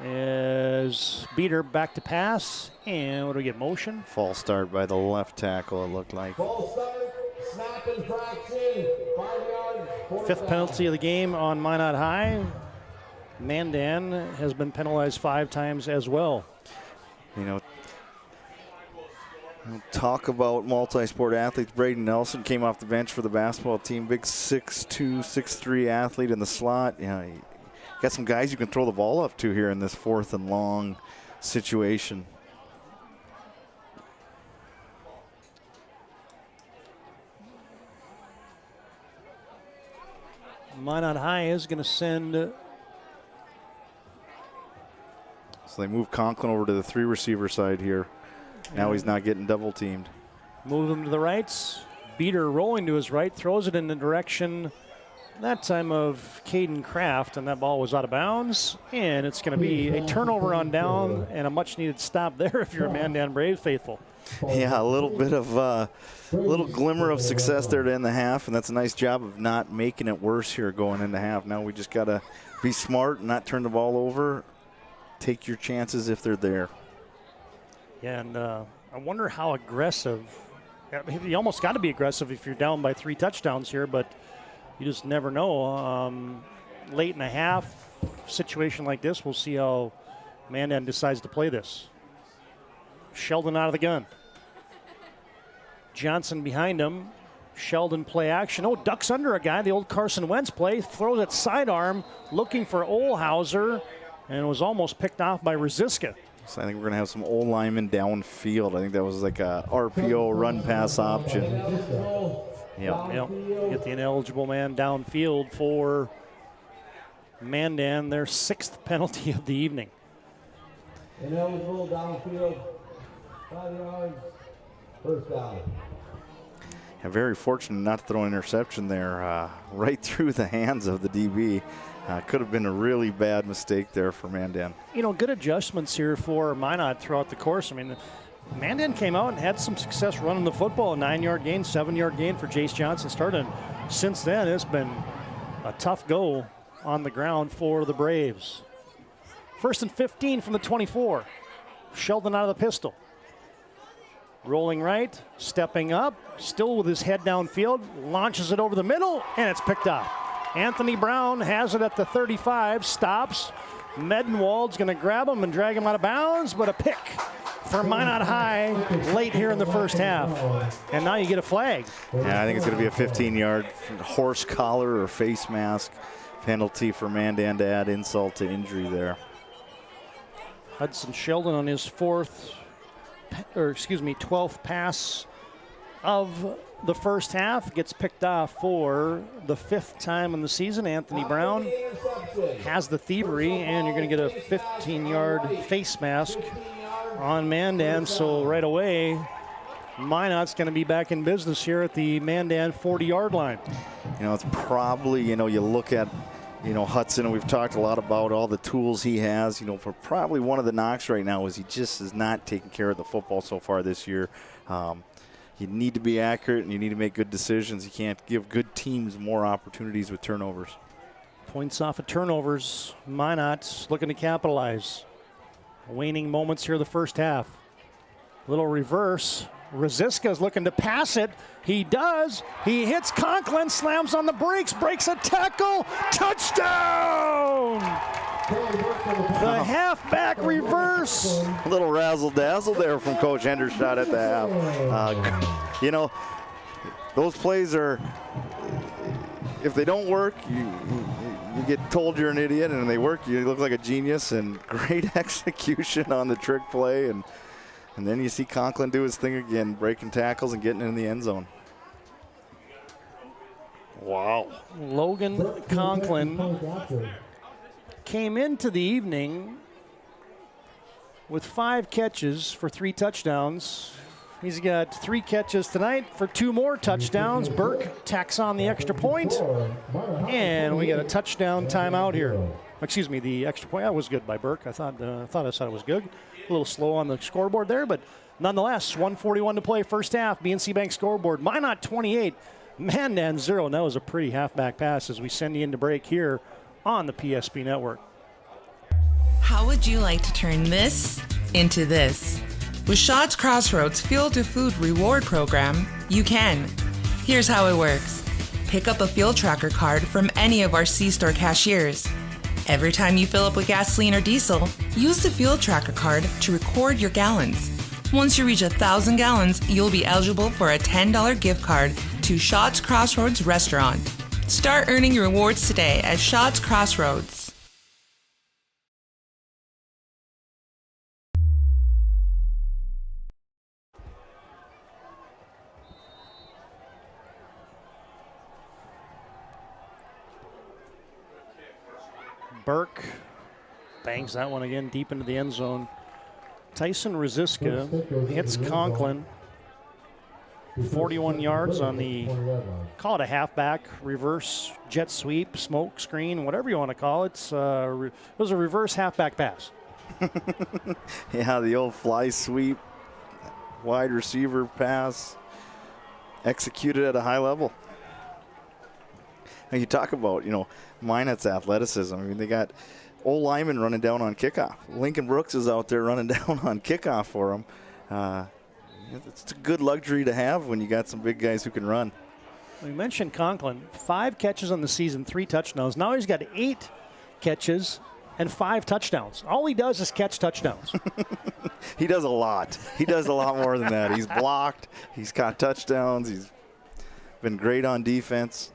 As Beater back to pass. And what do we get? Motion? False start by the left tackle, it looked like. False start, snap infraction, 5 yards. 5th penalty of the game on Minot High. Mandan has been penalized 5 times as well. Talk about multi-sport athletes. Braden Nelson came off the bench for the basketball team. Big 6'2", 6'3" athlete in the slot. Got some guys you can throw the ball up to here in this 4th and long situation. Minot High is going to send. So they move Conklin over to the 3 receiver side here. Now he's not getting double teamed. Move him to the right. Beater rolling to his right, throws it in the direction that time of Caden Kraft, and that ball was out of bounds. And it's going to be a turnover on down and a much needed stop there if you're a Mandan Brave faithful. Yeah, a little bit of little glimmer of success there to end the half, and that's a nice job of not making it worse here going into half. Now we just got to be smart and not turn the ball over. Take your chances if they're there. Yeah, and I wonder how aggressive. You almost got to be aggressive if you're down by 3 touchdowns here, but you just never know. Late in the half, situation like this, we'll see how Mandan decides to play this. Sheldon out of the gun. Johnson behind him. Sheldon play action. Oh, ducks under a guy. The old Carson Wentz play. Throws it sidearm, looking for Olhauser, and was almost picked off by Rosiska. So I think we're going to have some old linemen downfield. I think that was like a RPO run pass option. Yep. Get the ineligible man downfield for Mandan, their 6th penalty of the evening. Ineligible downfield, 5 yards, first down. Yeah, very fortunate not to throw an interception there right through the hands of the DB. Could have been a really bad mistake there for Mandan. Good adjustments here for Minot throughout the course. I mean, Mandan came out and had some success running the football. A 9-yard gain, 7-yard gain for Jace Johnson started. Since then, it's been a tough go on the ground for the Braves. 1st and 15 from the 24. Sheldon out of the pistol. Rolling right, stepping up, still with his head downfield, launches it over the middle, and it's picked up. Anthony Brown has it at the 35, stops. Medenwald's going to grab him and drag him out of bounds, but a pick for Minot High late here in the first half. And now you get a flag. Yeah, I think it's going to be a 15-yard horse collar or face mask penalty for Mandan to add insult to injury there. Hudson Sheldon on his 12th pass of the first half gets picked off for the 5th time in the season. Anthony Brown has the thievery, and you're going to get a 15-yard face mask on Mandan. So right away, Minot's going to be back in business here at the Mandan 40-yard line. It's probably, you look at, Hudson, and we've talked a lot about all the tools he has. For probably one of the knocks right now is he just is not taking care of the football so far this year. You need to be accurate and you need to make good decisions. You can't give good teams more opportunities with turnovers. Points off of turnovers. Minot's looking to capitalize. Waning moments here the first half. Little reverse. Rosiska's looking to pass it. He does. He hits Conklin, slams on the brakes, breaks a tackle. Touchdown! The halfback reverse. A little razzle-dazzle there from Coach Hendershot at the half. Those plays are, if they don't work, you get told you're an idiot, and when they work, you look like a genius, and great execution on the trick play. And then you see Conklin do his thing again, breaking tackles and getting in the end zone. Wow. Logan Conklin came into the evening with 5 catches for 3 touchdowns. He's got 3 catches tonight for 2 more touchdowns. Burke tacks on the extra point, and we got a touchdown timeout here. Excuse me, the extra point. That was good by Burke. I thought it was good. A little slow on the scoreboard there, but nonetheless, 1:41 to play first half. BNC Bank scoreboard. Minot 28, Mandan 0. And that was a pretty halfback pass as we send you into break here on the PSP network. How would you like to turn this into this? With Shaw's Crossroads Fuel to Food Reward Program, you can. Here's how it works. Pick up a fuel tracker card from any of our C-store cashiers. Every time you fill up with gasoline or diesel, use the fuel tracker card to record your gallons. Once you reach 1,000 gallons, you'll be eligible for a $10 gift card to Shaw's Crossroads Restaurant. Start earning your rewards today at Shaw's Crossroads. Burke bangs that one again deep into the end zone. Tyson Rosiska hits Conklin. 41 yards on the, call it a halfback, reverse jet sweep, smoke screen, whatever you want to call it. It was a reverse halfback pass. Yeah, the old fly sweep, wide receiver pass, executed at a high level. And you talk about, Minot's athleticism. I mean, they got old lineman running down on kickoff. Lincoln Brooks is out there running down on kickoff for him. It's a good luxury to have when you got some big guys who can run. We mentioned Conklin, 5 catches on the season, 3 touchdowns. Now he's got 8 catches and 5 touchdowns. All he does is catch touchdowns. He does a lot. He does a lot more than that. He's blocked. He's caught touchdowns. He's been great on defense.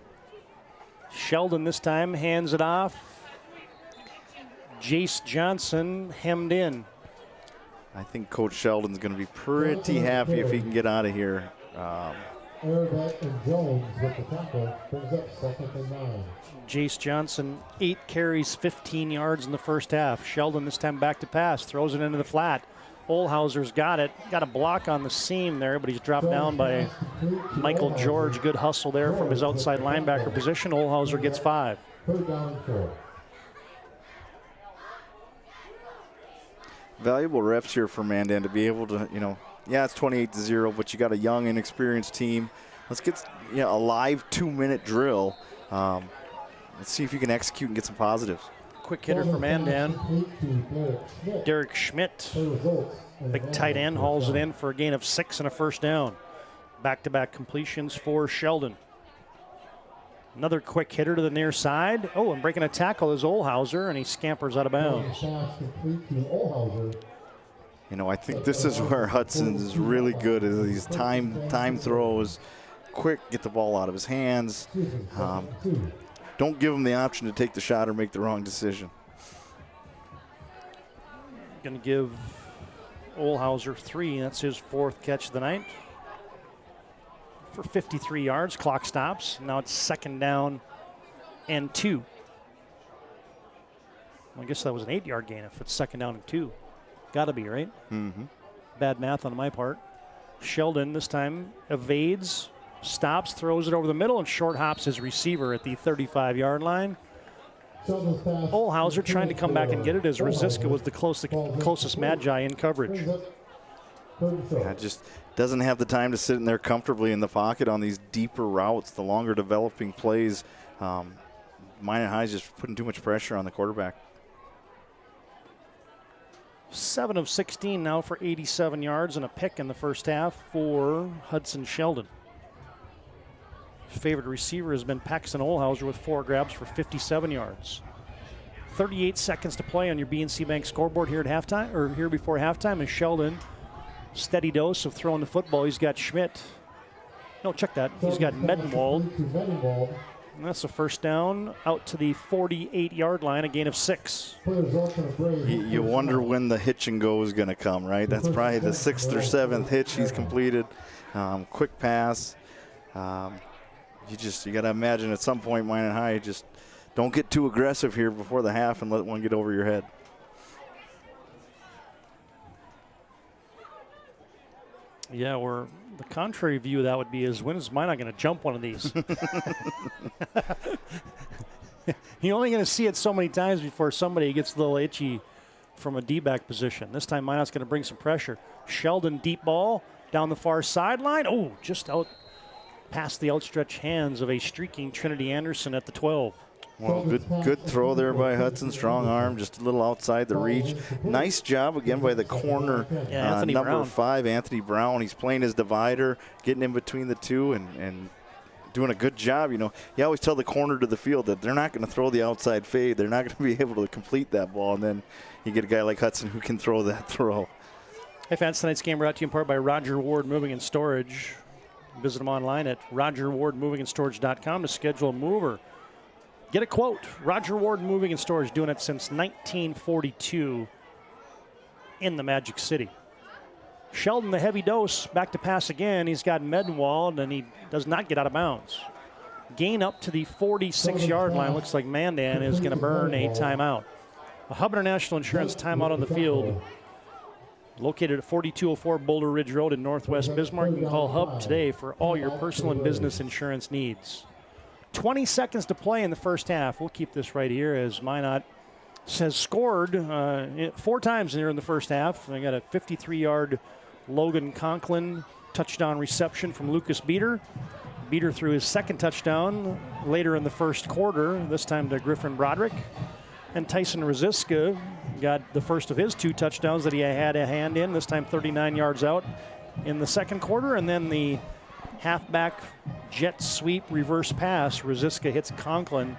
Sheldon this time hands it off. Jace Johnson hemmed in. I think Coach Sheldon's going to be pretty happy if he can get out of here. Airback and Jones with the tackle brings up 2nd and 9. Jace Johnson, 8 carries, 15 yards in the first half. Sheldon this time back to pass, throws it into the flat. Olhauser's got it. Got a block on the seam there, but he's dropped down by Michael George. Good hustle there from his outside linebacker position. Olhauser gets 5. Valuable reps here for Mandan to be able to, it's 28-0, but you got a young, inexperienced team. Let's get a live 2-minute drill. Let's see if you can execute and get some positives. Quick hitter for Mandan. Derek Schmidt, big tight end, hauls it in for a gain of 6 and a first down. Back-to-back completions for Sheldon. Another quick hitter to the near side. Oh, and breaking a tackle is Olhauser, and he scampers out of bounds. I think this is where Hudson is really good, is these time throws, quick, get the ball out of his hands. Don't give him the option to take the shot or make the wrong decision. Going to give Olhauser 3. That's his 4th catch of the night. For 53 yards, clock stops. Now it's 2nd down and 2. Well, I guess that was an 8-yard gain if it's 2nd down and 2. Got to be, right? Mm-hmm. Bad math on my part. Sheldon this time evades, stops, throws it over the middle, and short hops his receiver at the 35-yard line. Olhauser trying to come back and get it as Rosiska was the closest Magi in coverage. Yeah, just doesn't have the time to sit in there comfortably in the pocket on these deeper routes, the longer developing plays. Minot High's just putting too much pressure on the quarterback. 7 of 16 now for 87 yards and a pick in the first half for Hudson Sheldon. Favorite receiver has been Paxton Olhauser with 4 grabs for 57 yards. 38 seconds to play on your BNC Bank scoreboard here at halftime, or here before halftime, is Sheldon. Steady dose of throwing the football. He's got Schmidt. No, check that. He's got Medenwald. And that's a first down out to the 48-yard line, a gain of 6. You wonder when the hitch and go is going to come, right? That's probably the 6th or 7th hitch he's completed. Quick pass. you got to imagine at some point, Minot High, just don't get too aggressive here before the half and let one get over your head. Yeah, or the contrary view of that would be is when is Minot going to jump one of these? You're only going to see it so many times before somebody gets a little itchy from a D-back position. This time Minot's going to bring some pressure. Sheldon deep ball down the far sideline. Oh, just out past the outstretched hands of a streaking Trinity Anderson at the 12. Well, good throw there by Hudson. Strong arm, just a little outside the reach. Nice job again by the corner, number Brown. 5, Anthony Brown. He's playing his divider, getting in between the two and doing a good job. You know, you always tell the corner to the field that they're not going to throw the outside fade. They're not going to be able to complete that ball. And then you get a guy like Hudson who can throw that throw. Hey fans, tonight's game brought to you in part by Roger Ward Moving and Storage. Visit them online at rogerwardmovingandStorage.com to schedule a move or get a quote. Roger Ward Moving and Storage, doing it since 1942 in the Magic City. Sheldon, the heavy dose, back to pass again. He's got Medenwald, and he does not get out of bounds. Gain up to the 46-yard line. Looks like Mandan is going to burn a timeout. A Hub International Insurance timeout on the field. Located at 4204 Boulder Ridge Road in Northwest Bismarck. You can call Hub today for all your personal and business insurance needs. 20 seconds to play in the first half. We'll keep this right here as Minot has scored 4 times here in the first half. They got a 53-yard Logan Conklin touchdown reception from Lucas Beater. Beater threw his second touchdown later in the first quarter, this time to Griffin Broderick. And Tyson Rosiska got the first of his 2 touchdowns that he had a hand in, this time 39 yards out in the second quarter. And then the halfback jet sweep reverse pass. Rosiska hits Conklin.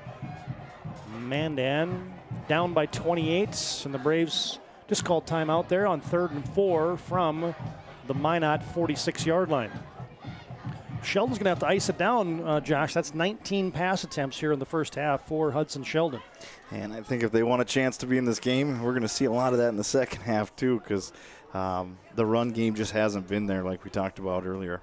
Mandan down by 28, and the Braves just called timeout there on 3rd and 4 from the Minot 46-yard line. Sheldon's going to have to ice it down, Josh. That's 19 pass attempts here in the first half for Hudson Sheldon. And I think if they want a chance to be in this game, we're going to see a lot of that in the second half too, because the run game just hasn't been there like we talked about earlier.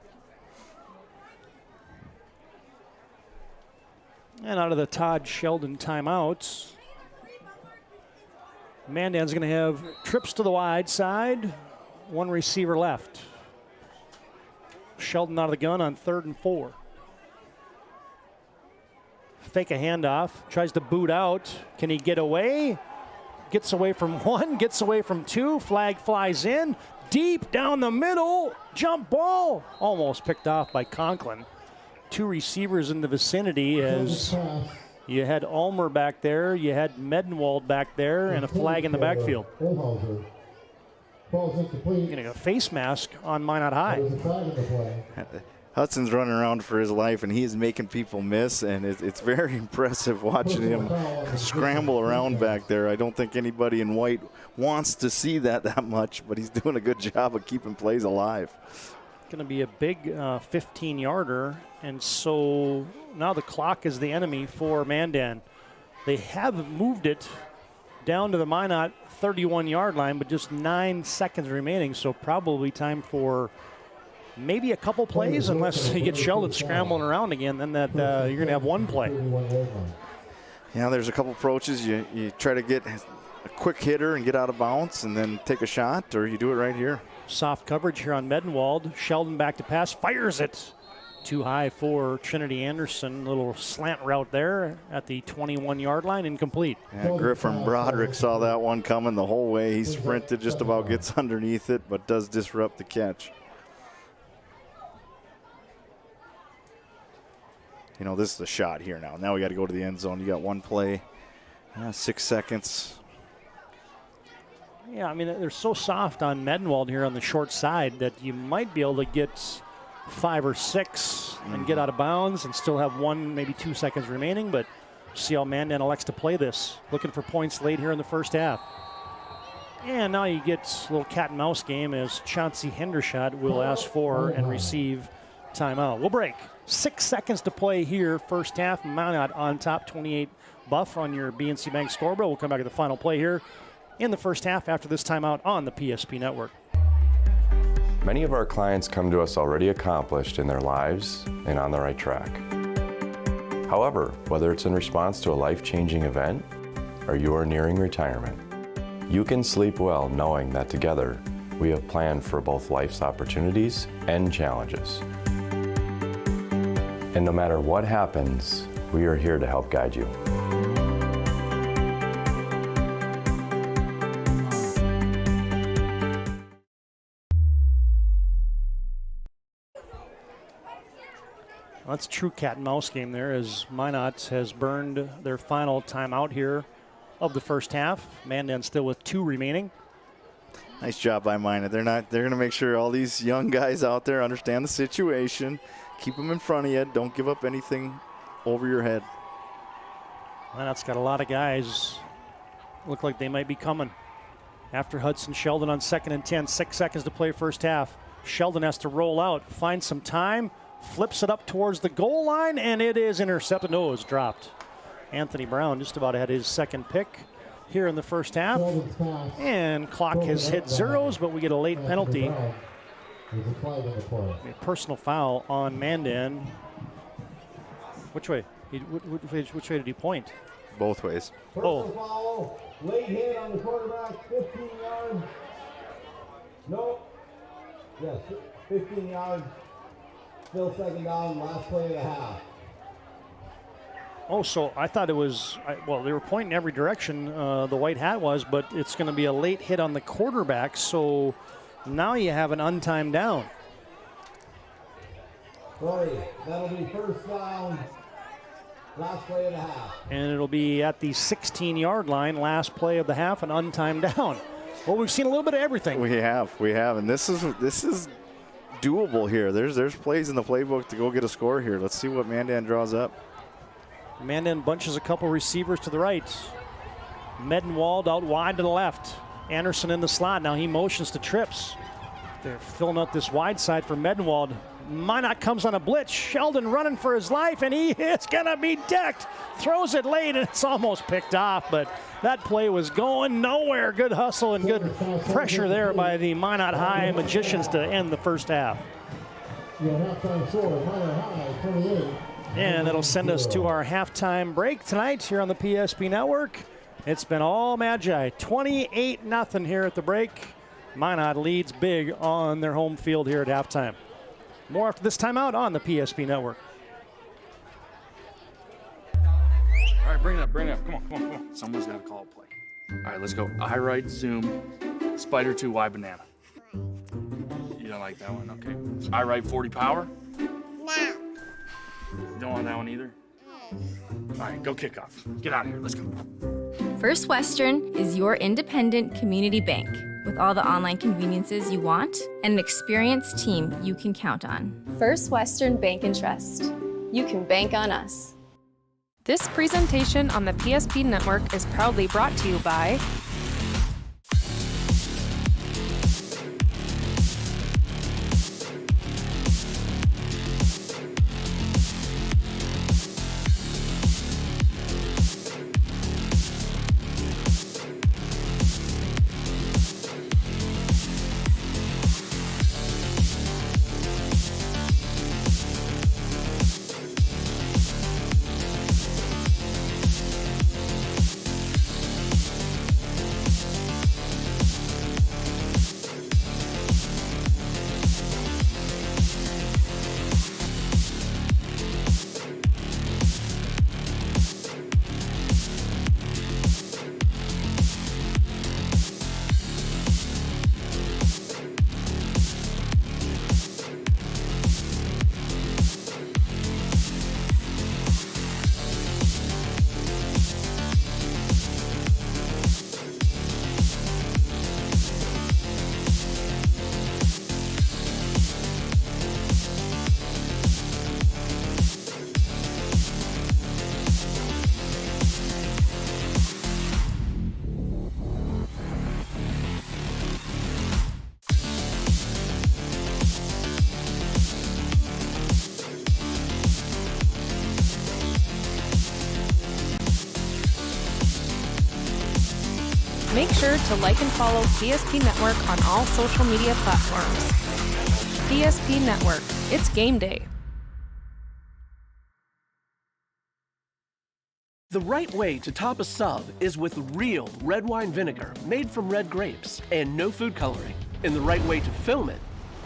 And out of the Todd Sheldon timeouts, Mandan's going to have trips to the wide side, 1 receiver left. Sheldon out of the gun on 3rd and 4. Fake a handoff, tries to boot out. Can he get away? Gets away from 1, gets away from 2. Flag flies in, deep down the middle. Jump ball, almost picked off by Conklin. 2 receivers in the vicinity as you had Ulmer back there, you had Medenwald back there, and a flag in the backfield. Getting a face mask on Minot High. Hudson's running around for his life, and he is making people miss, and it's very impressive watching him scramble around back there. I don't think anybody in white wants to see that much, but he's doing a good job of keeping plays alive. Going to be a big 15-yarder, and so now the clock is the enemy for Mandan. They have moved it down to the Minot 31-yard line, but just 9 seconds remaining, so probably time for maybe a couple plays, unless you get Sheldon scrambling around again, then that you're going to have 1 play. Yeah, there's a couple approaches. You try to get a quick hitter and get out of bounds and then take a shot, or you do it right here. Soft coverage here on Medenwald. Sheldon back to pass, fires it. Too high for Trinity Anderson. Little slant route there at the 21-yard line, incomplete. Yeah, Griffin Broderick saw that one coming the whole way. He sprinted, just about gets underneath it, but does disrupt the catch. You know, this is the shot here now. Now we got to go to the end zone. You got 1 play, 6 seconds. Yeah, I mean, they're so soft on Medenwald here on the short side that you might be able to get 5 or 6 and get out of bounds and still have 1, maybe 2 seconds remaining, but see how Mandan elects to play this. Looking for points late here in the first half. And now you get a little cat and mouse game as Chauncey Hendershot will ask for and receive timeout. We'll break. 6 seconds to play here, first half. Minot on top, 28 buff on your BNC Bank scoreboard. We'll come back to the final play here in the first half after this timeout on the PSP Network. Many of our clients come to us already accomplished in their lives and on the right track. However, whether it's in response to a life-changing event or you are nearing retirement, you can sleep well knowing that together we have planned for both life's opportunities and challenges. And no matter what happens, we are here to help guide you. Well, that's a true cat and mouse game there, as Minot has burned their final timeout here of the first half. Mandan still with 2 remaining. Nice job by Minot. They're going to make sure all these young guys out there understand the situation. Keep them in front of you. Don't give up anything over your head. Minot's got a lot of guys. Look like they might be coming. After Hudson Sheldon on 2nd and 10, 6 seconds to play first half. Sheldon has to roll out, find some time, flips it up towards the goal line, and it is intercepted. No, it's dropped. Anthony Brown just about had his second pick here in the first half. And clock has hit zeros, but we get a late penalty. A personal foul on Mandan. Which way? Which way did he point? Both ways. Personal foul, late hit on the quarterback, 15 yards. No. Yes, 15 yards. Still second down, last play of the half. Oh, so I thought it was, well, they were pointing every direction, the white hat was, but it's going to be a late hit on the quarterback, so now you have an untimed down. Sorry, that'll be first down, last play of the half. And it'll be at the 16-yard line, last play of the half, an untimed down. Well, we've seen a little bit of everything. We have, and this is doable here. There's plays in the playbook to go get a score here. Let's see what Mandan draws up. Mandan bunches a couple receivers to the right. Medenwald out wide to the left. Anderson in the slot. Now he motions to trips. They're filling out this wide side for Medenwald. Minot comes on a blitz. Sheldon running for his life, and he is going to be decked. Throws it late, and it's almost picked off, but that play was going nowhere. Good hustle and good pressure there by the Minot High Magicians to end the first half. Halftime score, Minot High, 28. And that'll send us to our halftime break tonight here on the PSP Network. It's been all Magi. 28-0 here at the break. Minot leads big on their home field here at halftime. More after this timeout on the PSP Network. All right, bring it up. Come on. Someone's got to call a play. All right, let's go. I right, zoom, spider 2, Y banana. You don't like that one? Okay. I right, 40 power? No. You don't want that one either? All right, go kick off. Get out of here. Let's go. First Western is your independent community bank with all the online conveniences you want and an experienced team you can count on. First Western Bank and Trust. You can bank on us. This presentation on the PSP Network is proudly brought to you by Make sure to like and follow PSP Network on all social media platforms. PSP Network, it's game day. The right way to top a sub is with real red wine vinegar made from red grapes and no food coloring. And the right way to film it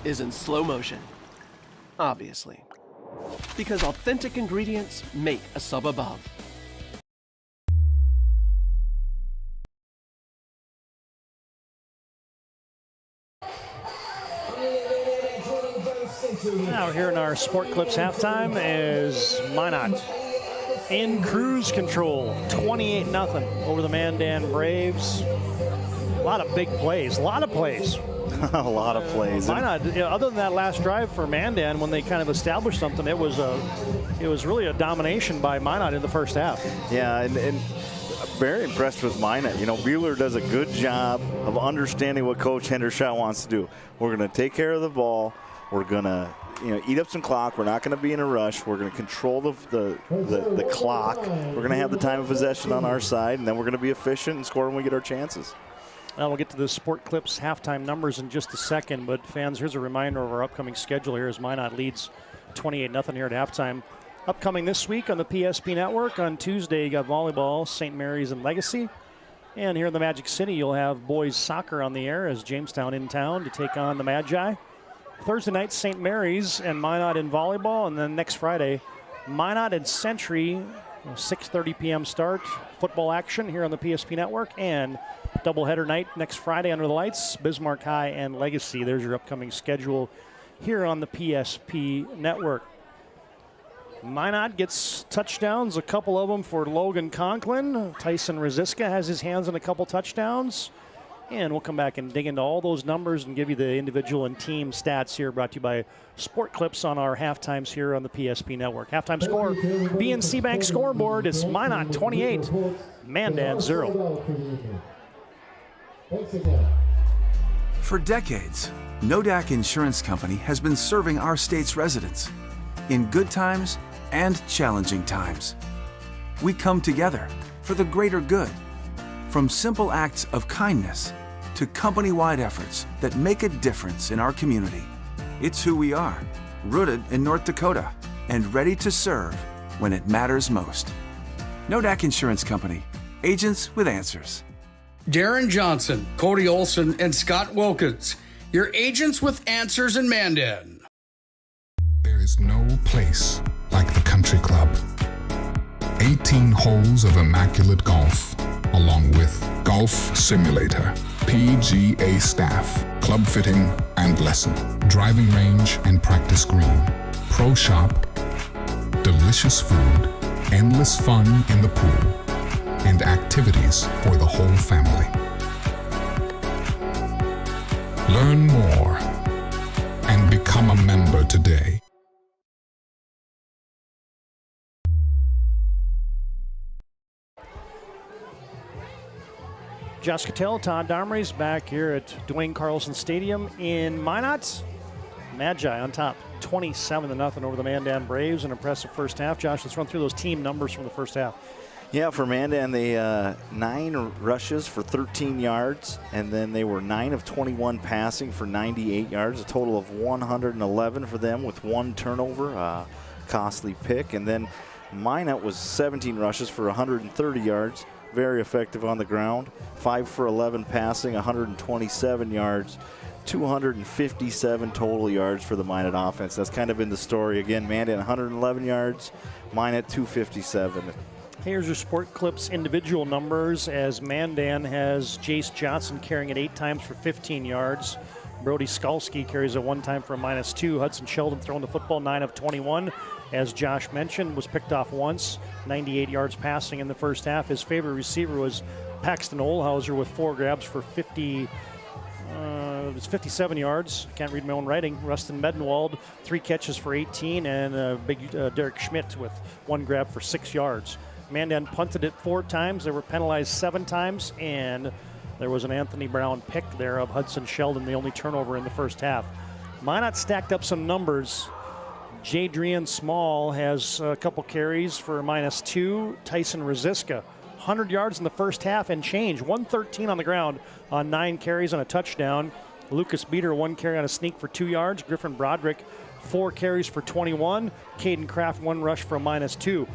is in slow motion. Obviously. Because authentic ingredients make a sub above. Now here in our Sport Clips halftime is Minot in cruise control, 28-0 over the Mandan Braves. A lot of big plays, a lot of plays. A lot of plays. Minot, other than that last drive for Mandan, when they kind of established something, it was really a domination by Minot in the first half. Yeah, and very impressed with Minot. You know, Bueller does a good job of understanding what Coach Hendershot wants to do. We're going to take care of the ball. We're going to, eat up some clock. We're not going to be in a rush. We're going to control the clock. We're going to have the time of possession on our side, and then we're going to be efficient and score when we get our chances. Now we'll get to the Sport Clips halftime numbers in just a second, but fans, here's a reminder of our upcoming schedule here as Minot leads 28-0 here at halftime. Upcoming this week on the PSP Network, on Tuesday you got volleyball, St. Mary's and Legacy. And here in the Magic City you'll have boys soccer on the air as Jamestown in town to take on the Magi. Thursday night, St. Mary's and Minot in volleyball, and then next Friday, Minot and Century, 6:30 p.m. start, football action here on the PSP Network, and doubleheader night next Friday under the lights, Bismarck High and Legacy. There's your upcoming schedule here on the PSP Network. Minot gets touchdowns, a couple of them for Logan Conklin. Tyson Rosiska has his hands on a couple touchdowns. And we'll come back and dig into all those numbers and give you the individual and team stats here, brought to you by Sport Clips on our halftimes here on the PSP Network. Halftime score, BNC Bank scoreboard, it's Minot 28, Mandan 0. For decades, Nodak Insurance Company has been serving our state's residents in good times and challenging times. We come together for the greater good, from simple acts of kindness to company-wide efforts that make a difference in our community. It's who we are, rooted in North Dakota and ready to serve when it matters most. Nodak Insurance Company, agents with answers. Darren Johnson, Cody Olson, and Scott Wilkins, your agents with answers in Mandan. There is no place like the country club. 18 holes of immaculate golf, along with golf simulator, PGA staff, club fitting and lesson, driving range and practice green, pro shop, delicious food, endless fun in the pool, and activities for the whole family. Learn more and become a member today. Josh Cattell, Todd Domrey's back here at Duane Carlson Stadium in Minot. Magi on top, 27-0 over the Mandan Braves. An impressive first half. Josh, let's run through those team numbers from the first half. Yeah, for Mandan, they 9 rushes for 13 yards, and then they were 9 of 21 passing for 98 yards, a total of 111 for them with 1 turnover, costly pick. And then Minot was 17 rushes for 130 yards. Very effective on the ground. 5 for 11 passing, 127 yards, 257 total yards for the Minot offense. That's kind of been the story. Again, Mandan 111 yards, Minot 257. Here's your Sport Clips individual numbers as Mandan has Jace Johnson carrying it 8 times for 15 yards. Brody Skalski carries it 1 time for a -2. Hudson Sheldon throwing the football 9 of 21. As Josh mentioned, was picked off once, 98 yards passing in the first half. His favorite receiver was Paxton Olhauser with 4 grabs for 57 yards. Can't read my own writing. Rustin Medenwald, 3 catches for 18, and big Derek Schmidt with 1 grab for 6 yards. Mandan punted it 4 times. They were penalized 7 times, and there was an Anthony Brown pick there of Hudson Sheldon, the only turnover in the first half. Minot stacked up some numbers. Jadrian Small has a couple carries for -2. Tyson Rosiska, 100 yards in the first half and change. 113 on the ground on 9 carries and a touchdown. Lucas Beater, 1 carry on a sneak for 2 yards. Griffin Broderick, 4 carries for 21. Caden Kraft, 1 rush for a -2.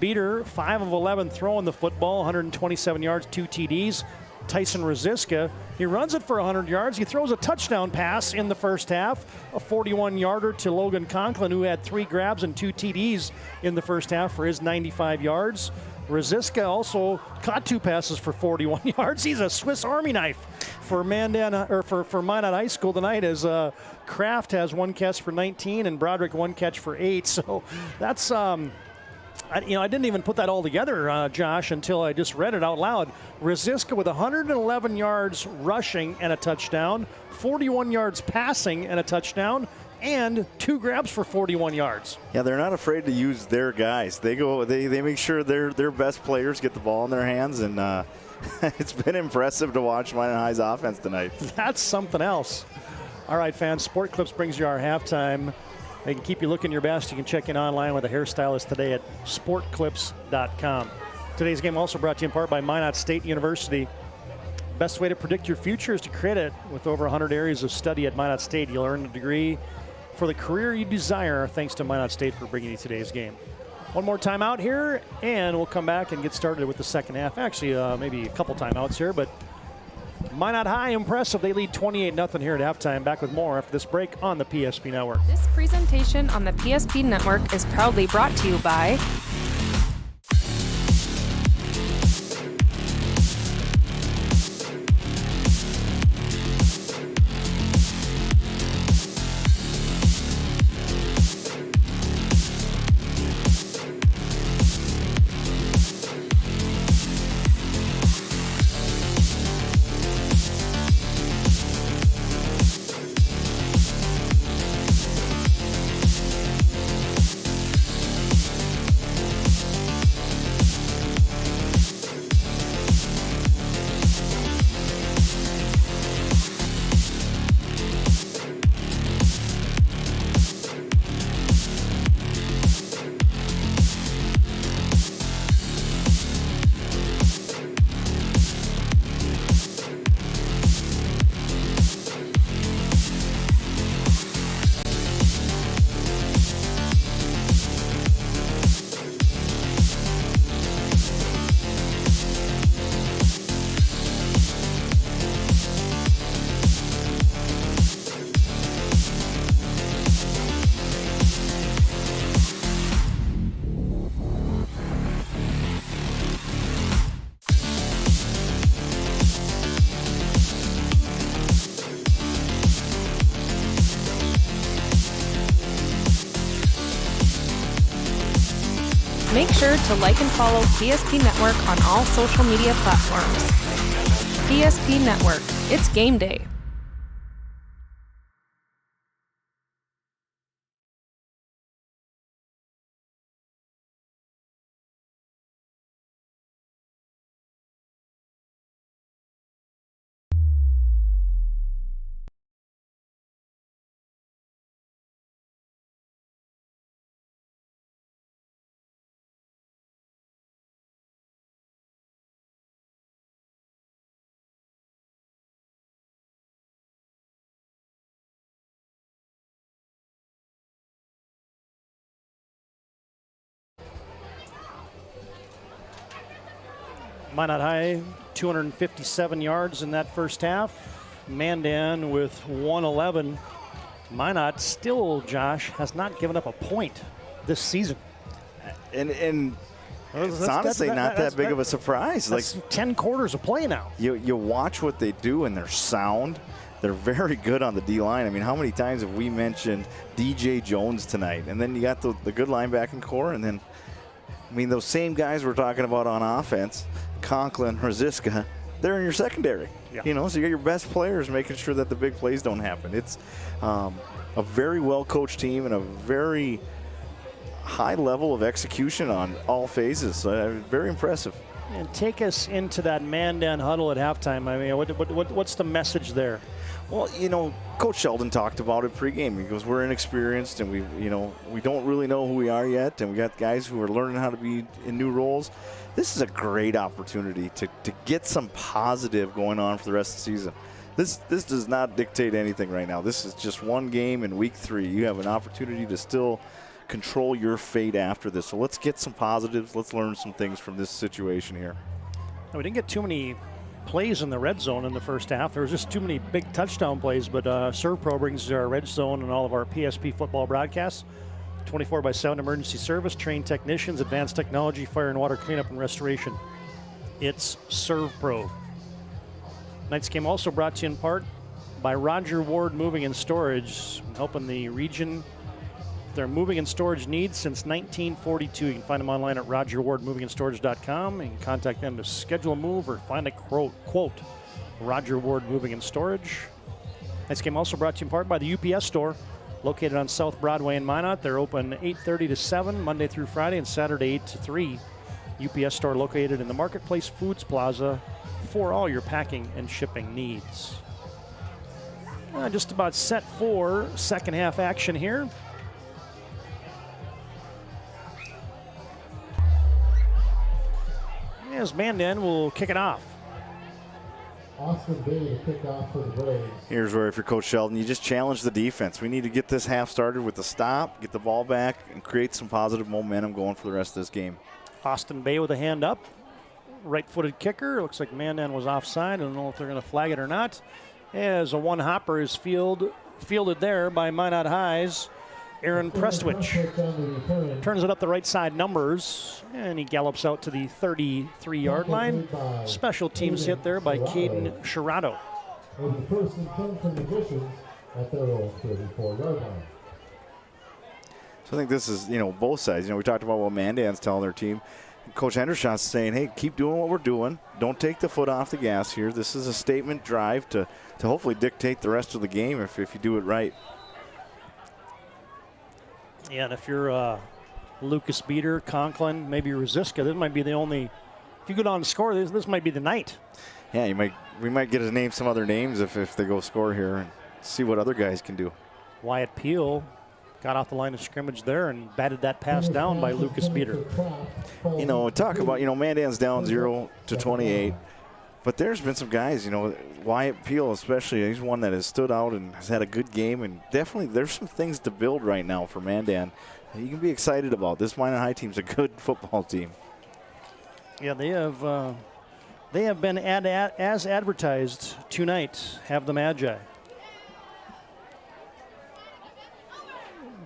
Beater, 5 of 11 throwing the football, 127 yards, 2 TDs. Tyson Rosiska, he runs it for 100 yards. He throws a touchdown pass in the first half, a 41-yarder to Logan Conklin, who had 3 grabs and 2 TDs in the first half for his 95 yards. Rosiska also caught 2 passes for 41 yards. He's a Swiss Army knife for Mandan, or for Minot High School tonight, as Kraft has 1 catch for 19 and Broderick 1 catch for 8. So that's I didn't even put that all together, Josh, until I just read it out loud. Rosiska with 111 yards rushing and a touchdown, 41 yards passing and a touchdown, and 2 grabs for 41 yards. Yeah, they're not afraid to use their guys. They make sure their best players get the ball in their hands, and it's been impressive to watch Minot High's offense tonight. That's something else. All right, fans, Sport Clips brings you our halftime. They can keep you looking your best. You can check in online with a hairstylist today at sportclips.com. Today's game also brought to you in part by Minot State University. Best way to predict your future is to create it. With over 100 areas of study at Minot State, you'll earn a degree for the career you desire. Thanks to Minot State for bringing you today's game. One more timeout here, and we'll come back and get started with the second half. Actually, maybe a couple timeouts here, but Minot High, impressive. They lead 28-0 here at halftime. Back with more after this break on the PSP Network. This presentation on the PSP Network is proudly brought to you by Make sure to like and follow PSP Network on all social media platforms. PSP Network, it's game day. Minot High, 257 yards in that first half. Mandan with 111. Minot still, Josh, has not given up a point this season. And it's honestly not that big of a surprise. That's like 10 quarters of play now. You watch what they do, and they're sound. They're very good on the D-line. I mean, how many times have we mentioned DJ Jones tonight? And then you got the good linebacking core, and then, I mean, those same guys we're talking about on offense, Conklin, Rosiska, they're in your secondary. Yeah. You know, so you got your best players making sure that the big plays don't happen. It's a very well-coached team and a very high level of execution on all phases. Very impressive. And take us into that Mandan huddle at halftime. I mean, what's the message there? Well, you know, Coach Sheldon talked about it pregame. He goes, we're inexperienced and we don't really know who we are yet, and we got guys who are learning how to be in new roles. This is a great opportunity to get some positive going on for the rest of the season. This does not dictate anything right now. This is just one game in week 3. You have an opportunity to still control your fate after this. So let's get some positives. Let's learn some things from this situation here. We didn't get too many plays in the red zone in the first half. There was just too many big touchdown plays, but ServPro brings our red zone and all of our PSP football broadcasts. 24/7 emergency service, trained technicians, advanced technology, fire and water cleanup and restoration. It's ServPro. Tonight's game also brought to you in part by Roger Ward Moving and Storage, helping the region with their moving and storage needs since 1942. You can find them online at rogerwardmovingandstorage.com. You can contact them to schedule a move or find a quote. Roger Ward Moving and Storage. Tonight's game also brought to you in part by the UPS store, located on South Broadway in Minot. They're open 8:30 to 7, Monday through Friday, and Saturday 8 to 3. UPS store located in the Marketplace Foods Plaza for all your packing and shipping needs. Just about set for second half action here. As Mandan will kick it off. Austin Bay to kick off for the Braves. Here's where, if you're Coach Sheldon, you just challenge the defense. We need to get this half started with a stop, get the ball back, and create some positive momentum going for the rest of this game. Austin Bay with a hand up. Right-footed kicker. Looks like Mandan was offside. I don't know if they're going to flag it or not. As a one-hopper is fielded there by Minot High's Aaron Prestwich. Turns it up the right side numbers, and he gallops out to the 33-yard line. Special teams hit there by Caden Shirato. First and 10 from the Bishops at their own 34-yard line. So I think this is, both sides. We talked about what Mandan's telling their team. Coach Henderson's saying, hey, keep doing what we're doing. Don't take the foot off the gas here. This is a statement drive to hopefully dictate the rest of the game if you do it right. Yeah, and if you're Lucas Beater, Conklin, maybe Rosiska, this might be the only. If you go down to score, this might be the night. Yeah, we might get to name some other names if they go score here and see what other guys can do. Wyatt Peel got off the line of scrimmage there and batted that pass down by Lucas Beater. Talk about, Mandan's down 0-28. But there's been some guys, Wyatt Peel especially, he's one that has stood out and has had a good game. And definitely there's some things to build right now for Mandan. You can be excited about. This Minot High team's a good football team. Yeah, they have been as advertised tonight. Have them Magi.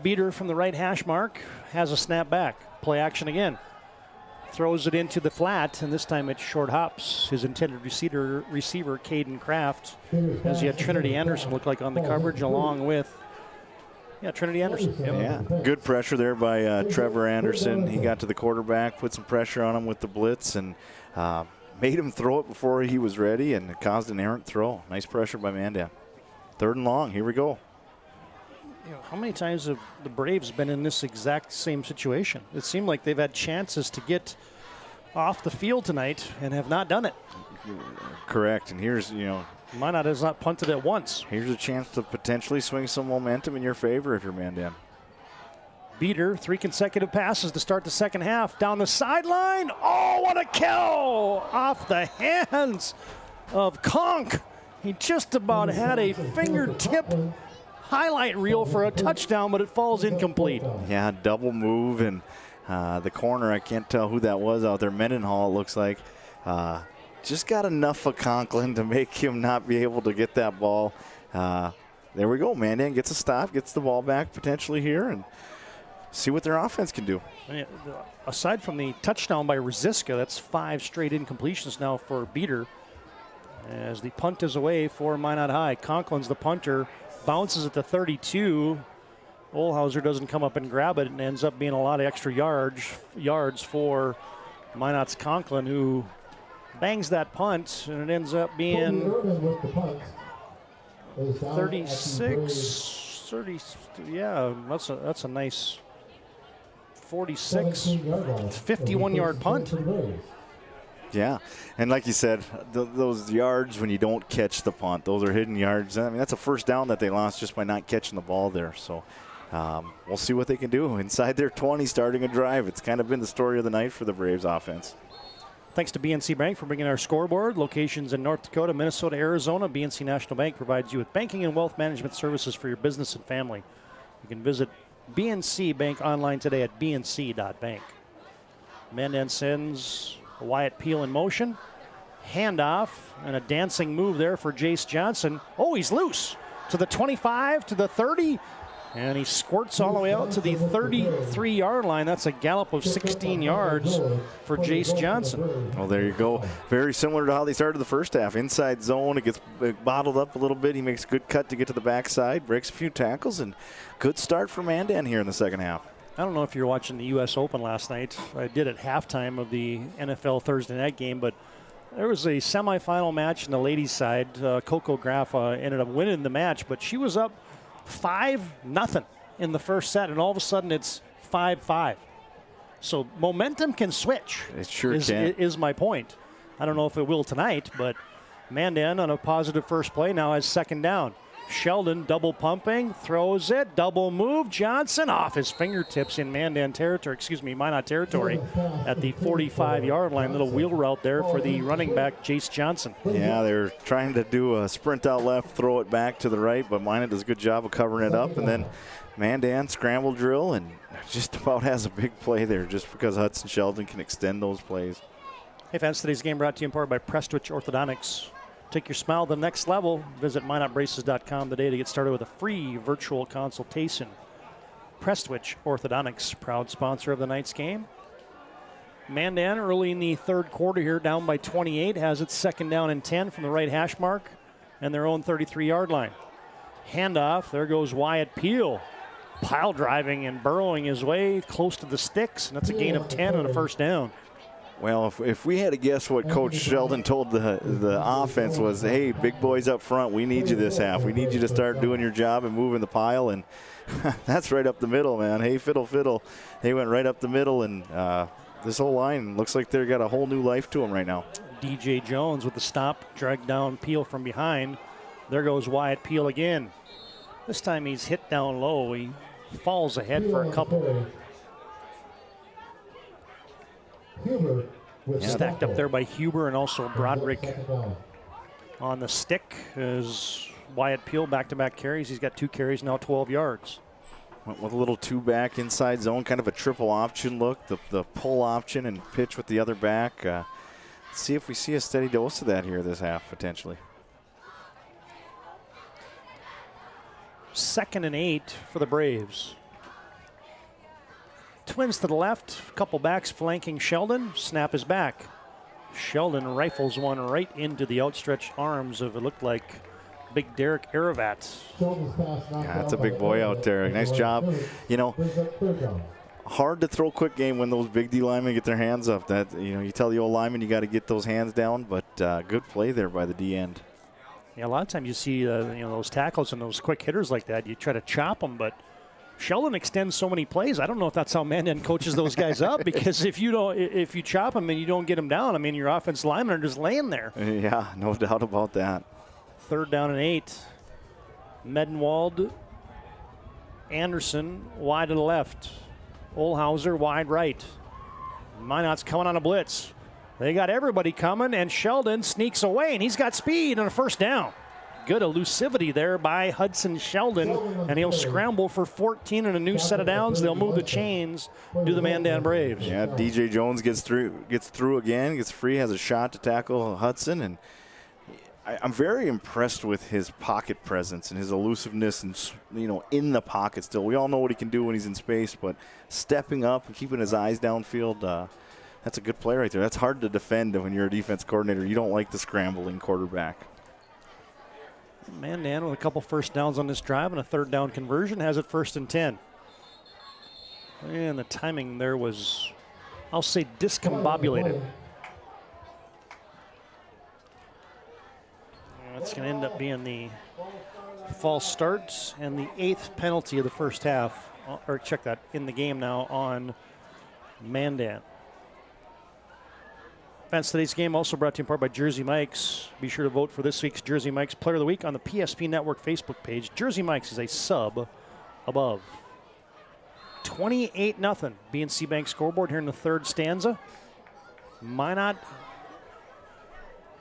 Beater from the right hash mark has a snap back. Play action again. Throws it into the flat, and this time it's short hops. His intended receiver Caden Kraft, as he had Trinity Anderson look like on the coverage, along with Trinity Anderson. Yep. Yeah, good pressure there by Trevor Anderson. He got to the quarterback, put some pressure on him with the blitz, and made him throw it before he was ready, and it caused an errant throw. Nice pressure by Mandan. 3rd and long. Here we go. How many times have the Braves been in this exact same situation? It seemed like they've had chances to get off the field tonight and have not done it. Correct. And here's, Minot has not punted it once. Here's a chance to potentially swing some momentum in your favor if you're Mandan. Beater, 3 consecutive passes to start the second half. Down the sideline. Oh, what a kill! Off the hands of Conk. He just about had a fingertip highlight reel for a touchdown, but it falls incomplete. Yeah, double move, and the corner, I can't tell who that was out there. Mendenhall, it looks like. Just got enough of Conklin to make him not be able to get that ball. There we go. Mandan gets a stop, gets the ball back potentially here, and see what their offense can do. Aside from the touchdown by Rosiska, that's 5 straight incompletions now for Beater. As the punt is away for Minot High. Conklin's the punter. Bounces at the 32. Olhauser doesn't come up and grab it, and ends up being a lot of extra yards for Minot's Conklin, who bangs that punt, and it ends up being 36, 30. Yeah, that's a nice 46, 51-yard punt. Yeah, and like you said, those yards when you don't catch the punt, those are hidden yards. I mean, that's a first down that they lost just by not catching the ball there. So we'll see what they can do inside their 20 starting a drive. It's kind of been the story of the night for the Braves offense. Thanks to BNC Bank for bringing our scoreboard. Locations in North Dakota, Minnesota, Arizona. BNC National Bank provides you with banking and wealth management services for your business and family. You can visit BNC Bank online today at bnc.bank. Mandan sends Wyatt Peel in motion. Handoff and a dancing move there for Jace Johnson. Oh, he's loose to the 25, to the 30, and he squirts all the way out to the 33-yard line. That's a gallop of 16 yards for Jace Johnson. Well, there you go. Very similar to how they started the first half. Inside zone, it gets bottled up a little bit. He makes a good cut to get to the backside, breaks a few tackles, and good start for Mandan here in the second half. I don't know if you were watching the U.S. Open last night. I did at halftime of the NFL Thursday night game, but there was a semifinal match on the ladies' side. Coco Graf ended up winning the match, but she was up 5-0 in the first set, and all of a sudden it's 5-5. So momentum can switch. It sure is my point. I don't know if it will tonight, but Mandan on a positive first play now has second down. Sheldon double pumping, throws it, double move. Johnson off his fingertips in Minot territory at the 45-yard line. Little wheel route there for the running back, Jace Johnson. Yeah, they're trying to do a sprint out left, throw it back to the right, but Minot does a good job of covering it up. And then Mandan scramble drill and just about has a big play there just because Hudson Sheldon can extend those plays. Hey fans, today's game brought to you in part by Prestwich Orthodontics. Take your smile to the next level. Visit minotbraces.com today to get started with a free virtual consultation. Prestwich Orthodontics, proud sponsor of the night's game. Mandan early in the third quarter here, down by 28, has its second down and 10 from the right hash mark and their own 33-yard line. Handoff, there goes Wyatt Peel, pile driving and burrowing his way close to the sticks, and that's a gain of 10 on a first down. Well, if we had to guess what Coach Sheldon told the offense was, hey, big boys up front, we need you this half. We need you to start doing your job and moving the pile, and that's right up the middle, man. Hey, fiddle, fiddle. They went right up the middle, and this whole line looks like they've got a whole new life to them right now. DJ Jones with the stop, dragged down Peel from behind. There goes Wyatt Peel again. This time he's hit down low. He falls ahead for a couple. Stacked up there by Huber and also Broderick on the stick as Wyatt Peel back-to-back carries. He's got 2 carries, now 12 yards. Went with a little 2-back inside zone, kind of a triple option look, the pull option and pitch with the other back. Let's see if we see a steady dose of that here this half, potentially. 2nd and 8 for the Braves. Twins to the left, a couple backs flanking Sheldon. Snap is back. Sheldon rifles one right into the outstretched arms of, it looked like, big Derek Aravat. Yeah, that's a big boy out there. Nice job. You know, hard to throw quick game when those big D linemen get their hands up. That, you know, you tell the old lineman you got to get those hands down, but good play there by the D end. Yeah, a lot of times you see those tackles and those quick hitters like that. You try to chop them, but Sheldon extends so many plays. I don't know if that's how Mandan coaches those guys up, because if you chop them and you don't get them down, I mean, your offensive linemen are just laying there. Yeah, no doubt about that. 3rd down and 8. Medenwald, Anderson wide to the left. Olhauser wide right. Minot's coming on a blitz. They got everybody coming, and Sheldon sneaks away, and he's got speed and a first down. Good elusivity there by Hudson Sheldon, and he'll scramble for 14 and a new set of downs. They'll move the chains, do the Mandan Braves. Yeah, DJ Jones gets through again, gets free, has a shot to tackle Hudson, and I'm very impressed with his pocket presence and his elusiveness and, in the pocket still. We all know what he can do when he's in space, but stepping up and keeping his eyes downfield, that's a good play right there. That's hard to defend when you're a defense coordinator. You don't like the scrambling quarterback. Mandan with a couple first downs on this drive and a 3rd down conversion has it 1st and 10. And the timing there was, I'll say, discombobulated. That's going to end up being the false start and the 8th penalty of the first half, or check that, in the game now on Mandan. Fans, today's game also brought to you in part by Jersey Mike's. Be sure to vote for this week's Jersey Mike's Player of the Week on the PSP Network Facebook page. Jersey Mike's is a sub above. 28-0 BNC Bank scoreboard here in the 3rd stanza. Minot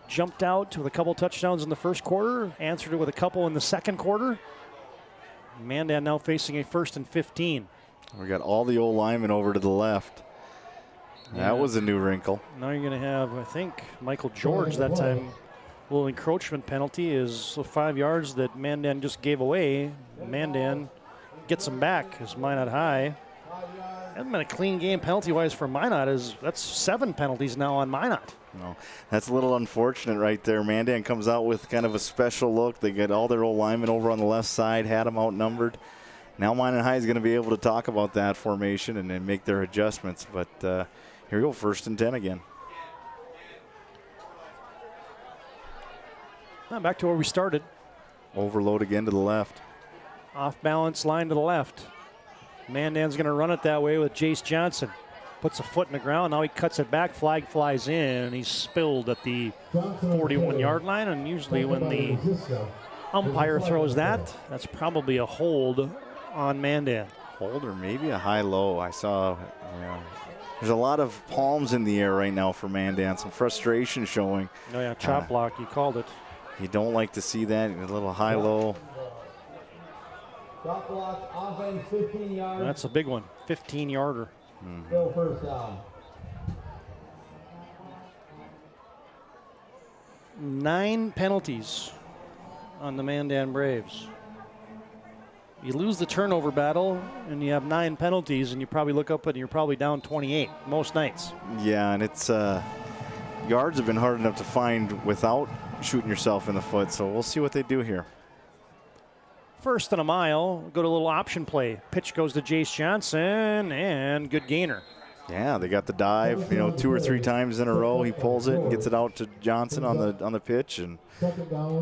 jumped out with a couple touchdowns in the first quarter, answered it with a couple in the second quarter. Mandan now facing a 1st and 15. We got all the old linemen over to the left. Yeah. That was a new wrinkle. Now you're going to have, I think, Michael George that time. Little encroachment penalty is the 5 yards that Mandan just gave away. Mandan gets them back as Minot High. Hasn't been a clean game penalty-wise for Minot. That's 7 penalties now on Minot. No, that's a little unfortunate right there. Mandan comes out with kind of a special look. They get all their old linemen over on the left side, had them outnumbered. Now Minot High is going to be able to talk about that formation and then make their adjustments. But here we go, 1st and 10 again. Back to where we started. Overload again to the left. Off balance line to the left. Mandan's going to run it that way with Jace Johnson. Puts a foot in the ground. Now he cuts it back. Flag flies in, and he's spilled at the 41-yard line. And usually when the umpire throws that, that's probably a hold on Mandan. Hold or maybe a high-low. I saw, there's a lot of palms in the air right now for Mandan. Some frustration showing. Oh, yeah, chop block. You called it. You don't like to see that. A little high-low. Chop block, offense, 15 yards. That's a big one. 15-yarder. Still 1st down. 9 penalties on the Mandan Braves. You lose the turnover battle, and you have 9 penalties, and you probably look up and you're probably down 28 most nights. Yeah, and it's yards have been hard enough to find without shooting yourself in the foot, so we'll see what they do here. 1st and a mile, go to a little option play. Pitch goes to Jace Johnson, and good gainer. Yeah, they got the dive, 2 or 3 times in a row. He pulls it and gets it out to Johnson on the pitch, and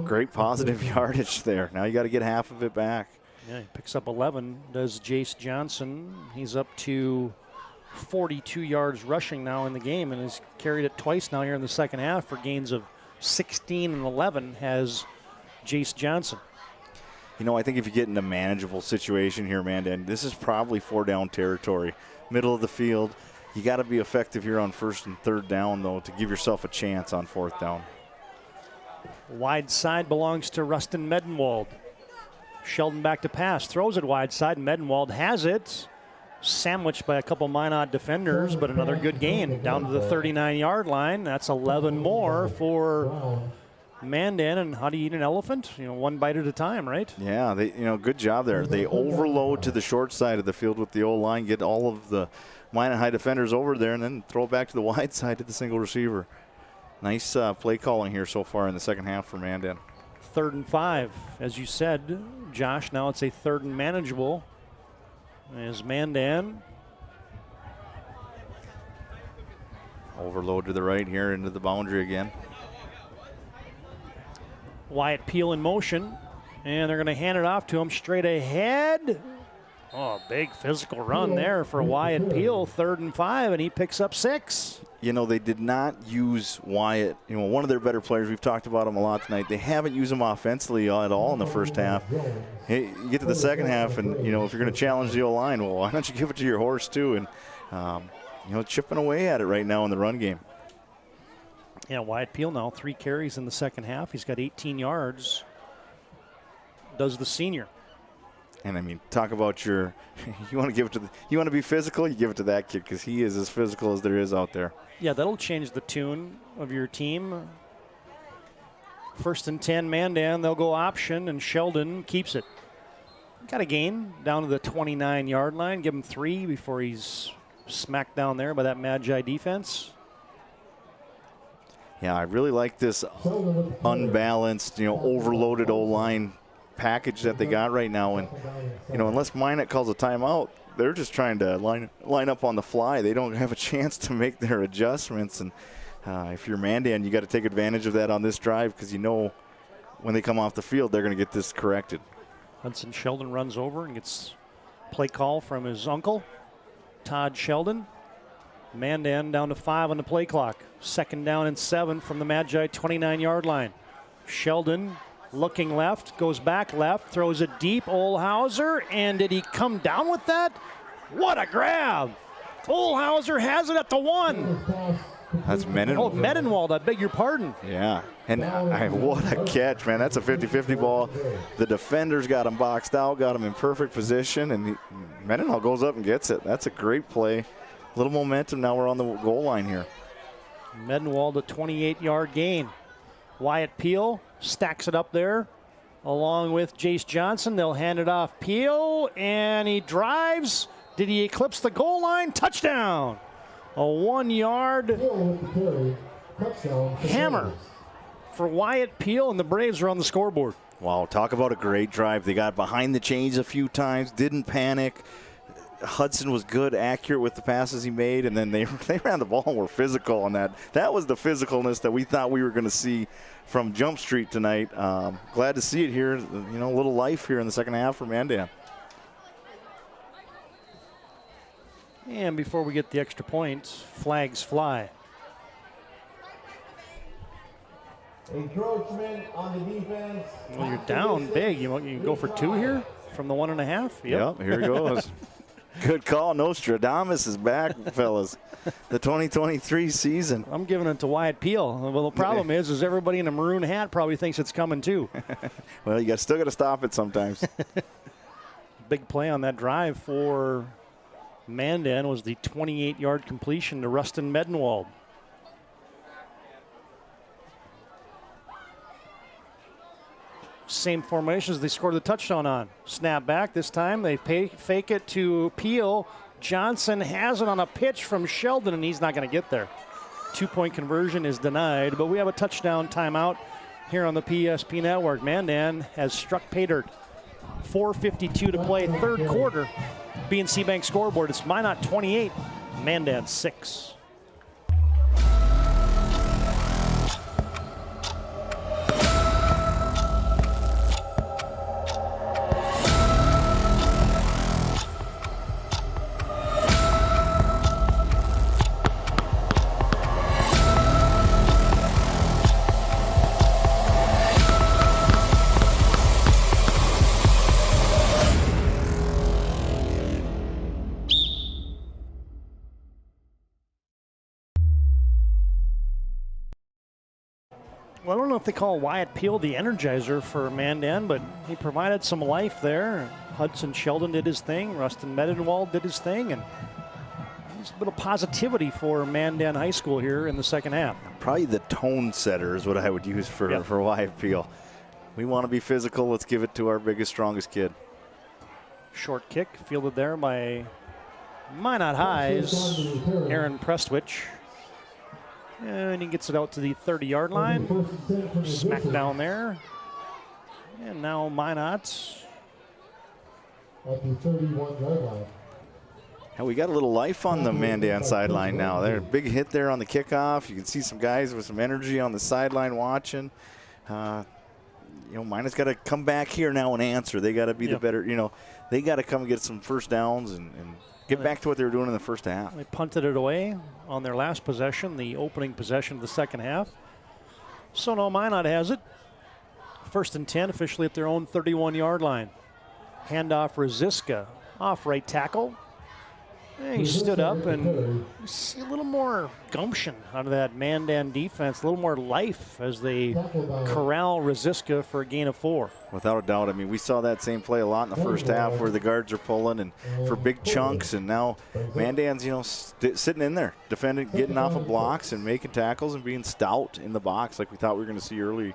great positive yardage there. Now you got to get half of it back. Yeah, he picks up 11, does Jace Johnson. He's up to 42 yards rushing now in the game, and has carried it twice now here in the second half for gains of 16 and 11 has Jace Johnson. I think if you get in a manageable situation here, Mandan, this is probably 4-down territory. Middle of the field. You got to be effective here on 1st and 3rd down, though, to give yourself a chance on 4th down. Wide side belongs to Rustin Medenwald. Sheldon back to pass. Throws it wide side. Medenwald has it. Sandwiched by a couple Minot defenders, but another good gain. Down to the 39-yard line. That's 11 more for Mandan. And how do you eat an elephant? 1 bite at a time, right? Yeah, they good job there. They overload to the short side of the field with the O-line, get all of the Minot High defenders over there, and then throw it back to the wide side to the single receiver. Nice play calling here so far in the second half for Mandan. 3rd and 5. As you said, Josh, now it's a 3rd and manageable. As Mandan. Overload to the right here into the boundary again. Wyatt Peel in motion, and they're going to hand it off to him straight ahead. Oh, big physical run there for Wyatt Peel. 3rd and 5, and he picks up 6. They did not use Wyatt, one of their better players. We've talked about him a lot tonight. They haven't used him offensively at all in the first half. Hey, you get to the second half, and, if you're going to challenge the O-line, well, why don't you give it to your horse, too? And, chipping away at it right now in the run game. Yeah, Wyatt Peel now, 3 carries in the second half. He's got 18 yards. Does the senior. And talk about you want to give it to you want to be physical, you give it to that kid because he is as physical as there is out there. Yeah, that'll change the tune of your team. 1st and 10, Mandan, they'll go option, and Sheldon keeps it. Got a gain down to the 29-yard line. Give him 3 before he's smacked down there by that Magi defense. Yeah, I really like this unbalanced, overloaded O-line package that they got right now, and unless Minot calls a timeout, they're just trying to line up on the fly. They don't have a chance to make their adjustments, and if you're Mandan, you got to take advantage of that on this drive because when they come off the field, they're going to get this corrected. Hudson Sheldon runs over and gets play call from his uncle, Todd Sheldon. Mandan down to 5 on the play clock. 2nd down and 7 from the Magi 29-yard line. Sheldon looking left, goes back left, throws it deep. Olhauser, and did he come down with that? What a grab! Olhauser has it at the 1. That's Mendenwald. Oh, Mendenwald, I beg your pardon. Yeah, and what a catch, man. That's a 50-50 ball. The defenders got him boxed out, got him in perfect position, and Mendenwald goes up and gets it. That's a great play. A little momentum. Now we're on the goal line here. Mendenwald, a 28-yard gain. Wyatt Peel stacks it up there along with Jace Johnson. They'll hand it off. Peel, and he drives. Did he eclipse the goal line? Touchdown. A 1-yard hammer for Wyatt Peel, and the Braves are on the scoreboard. Wow, talk about a great drive. They got behind the chains a few times, didn't panic. Hudson was good, accurate with the passes he made, and then they ran the ball and were physical on that. That was the physicalness that we thought we were going to see from Jump Street tonight. Glad to see it here. You know, a little life here in the second half for Mandan. And before we get the extra points, flags fly. Encroachment on the defense. Well, you're down big. You can go for 2 here from the 1.5? Yep, here it goes. Good call. Nostradamus is back, fellas. The 2023 season. I'm giving it to Wyatt Peel. Well, the problem is everybody in a maroon hat probably thinks it's coming too. Well, you still got to stop it sometimes. Big play on that drive for Mandan was the 28-yard completion to Rustin Mendenwald. Same formations they scored the touchdown on. Snap back this time. They fake it to Peel. Johnson has it on a pitch from Sheldon, and he's not going to get there. 2-point conversion is denied, but we have a touchdown timeout here on the PSP Network. Mandan has struck pay dirt. 4:52 to play, third quarter. BNC Bank scoreboard. It's Minot 28, Mandan 6. Well, I don't know if they call Wyatt Peel the energizer for Mandan, but he provided some life there. Hudson Sheldon did his thing. Rustin Mendenwald did his thing. And there's a bit of positivity for Mandan High School here in the second half. Probably the tone setter is what I would use for Wyatt Peel. We want to be physical. Let's give it to our biggest, strongest kid. Short kick fielded there by Minot High's Aaron Prestwich. And he gets it out to the 30-yard line. Smack down there. And now Minot at the 31-yard line. And we got a little life on the Mandan sideline now. There, big hit there on the kickoff. You can see some guys with some energy on the sideline watching. You know, Minot's got to come back here now and answer. They got to be the better, you know, they got to come and get some first downs and get back to what they were doing in the first half. They punted it away on their last possession, the opening possession of the second half. So now Minot has it. 1st and 10, officially at their own 31-yard line. Handoff Rosiska, off right tackle. And he stood up, and you see a little more gumption out of that Mandan defense, a little more life as they corral Rosiska for a gain of 4. Without a doubt. I mean, we saw that same play a lot in the first half where the guards are pulling and for big chunks, and now Mandan's, you know, sitting in there, defending, getting off of blocks and making tackles and being stout in the box like we thought we were going to see early.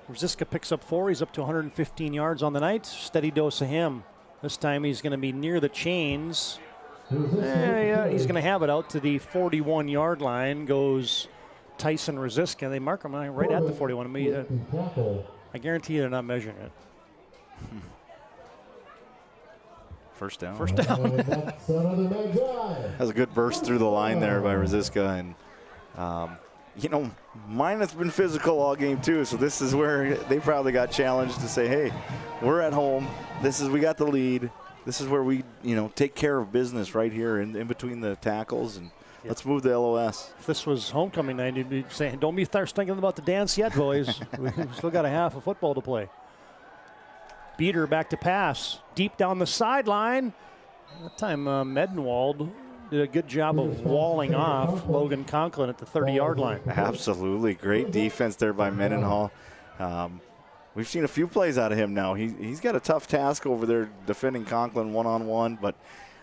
Rosiska picks up 4. He's up to 115 yards on the night. Steady dose of him. This time he's going to be near the chains. He's going to have it out to the 41-yard line. Goes Tyson Rosiska. They mark him right at the 41. I guarantee you they're not measuring it. First down. First down. That was a good burst through the line there by Rosiska. And, you know, Minot's been physical all game too, so this is where they probably got challenged to say, hey, we're at home. We got the lead. This is where we, you know, take care of business right here in between the tackles, and let's move the LOS. If this was homecoming night, you'd be saying, don't be thinking about the dance yet, boys. We've still got a half of football to play. Beater back to pass. Deep down the sideline. That time Mendenwald did a good job of walling off Logan Conklin at the 30-yard line. Absolutely. Great defense there by Mendenhall. We've seen a few plays out of him now. He's got a tough task over there defending Conklin one-on-one, but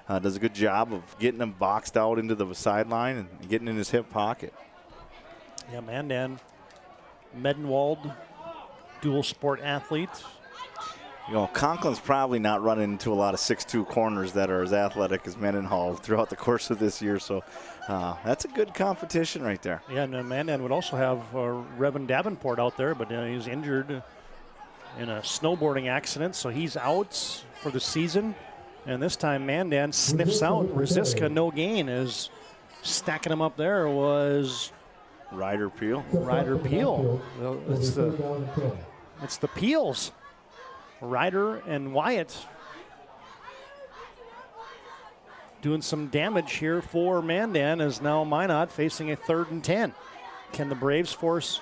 does a good job of getting him boxed out into the sideline and getting in his hip pocket. Yeah, Mandan, Medenwald, dual sport athlete. You know, Conklin's probably not running into a lot of 6'2" corners that are as athletic as Mendenhall throughout the course of this year, so that's a good competition right there. Yeah, and Mandan would also have Revan Davenport out there, but he's injured in a snowboarding accident, so he's out for the season. And this time Mandan sniffs out Rosiska, no gain, as stacking him up there was Ryder Peel. Ryder Peel. Well, it's the Peels. Ryder and Wyatt doing some damage here for Mandan, as now Minot facing a 3rd and 10. Can the Braves force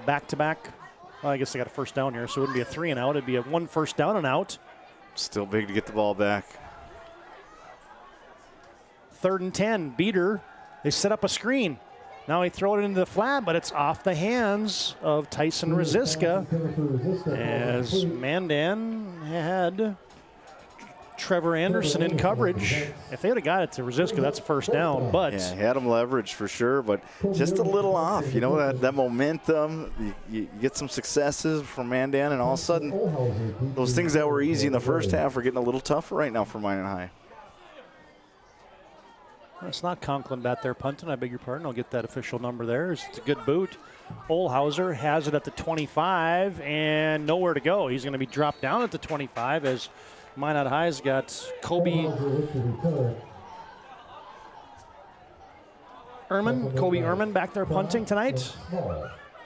back-to-back? Well, I guess they got a first down here, so it wouldn't be a 3 and out. It'd be a 1 first down and out. Still big to get the ball back. 3rd and 10. Beater. They set up a screen. Now he throw it into the flat, but it's off the hands of Tyson Rosiska, as Mandan had Trevor Anderson in coverage. If they would have got it to Rosiska, that's a first down. But yeah, he had him leveraged for sure, but just a little off. You know, that momentum, you get some successes from Mandan, and all of a sudden, those things that were easy in the first half are getting a little tougher right now for Minot High. It's not Conklin back there punting. I beg your pardon. I'll get that official number there. It's a good boot. Olhauser has it at the 25 and nowhere to go. He's going to be dropped down at the 25 as Minot High's got Kobe Ehrman back there punting tonight,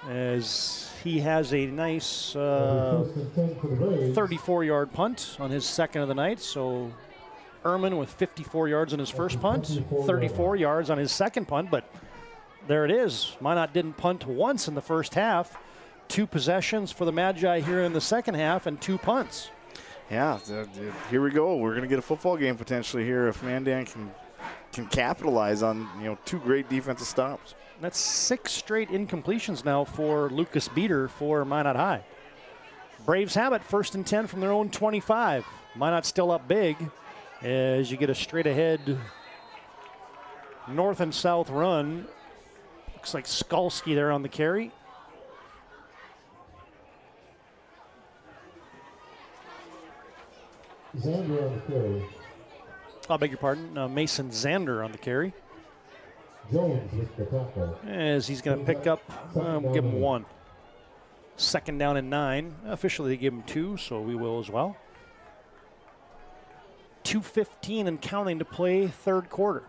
as he has a nice 34-yard punt on his second of the night. So Ehrman with 54 yards on his first punt, 34 yards on his second punt, but there it is. Minot didn't punt once in the first half. 2 possessions for the Magi here in the second half and 2 punts. Yeah, here we go. We're going to get a football game potentially here if Mandan can capitalize on 2 great defensive stops. That's 6 straight incompletions now for Lucas Beater for Minot High. Braves have it, 1st and 10 from their own 25. Minot still up big, as you get a straight ahead north and south run. Looks like Skalski there on the carry. Zander on the carry. I beg your pardon, Mason Zander on the carry. Jones with the tackle. As he's going to pick up, we'll give him 1. 2nd down and 9. Officially they give him 2, so we will as well. 2:15 and counting to play, 3rd quarter.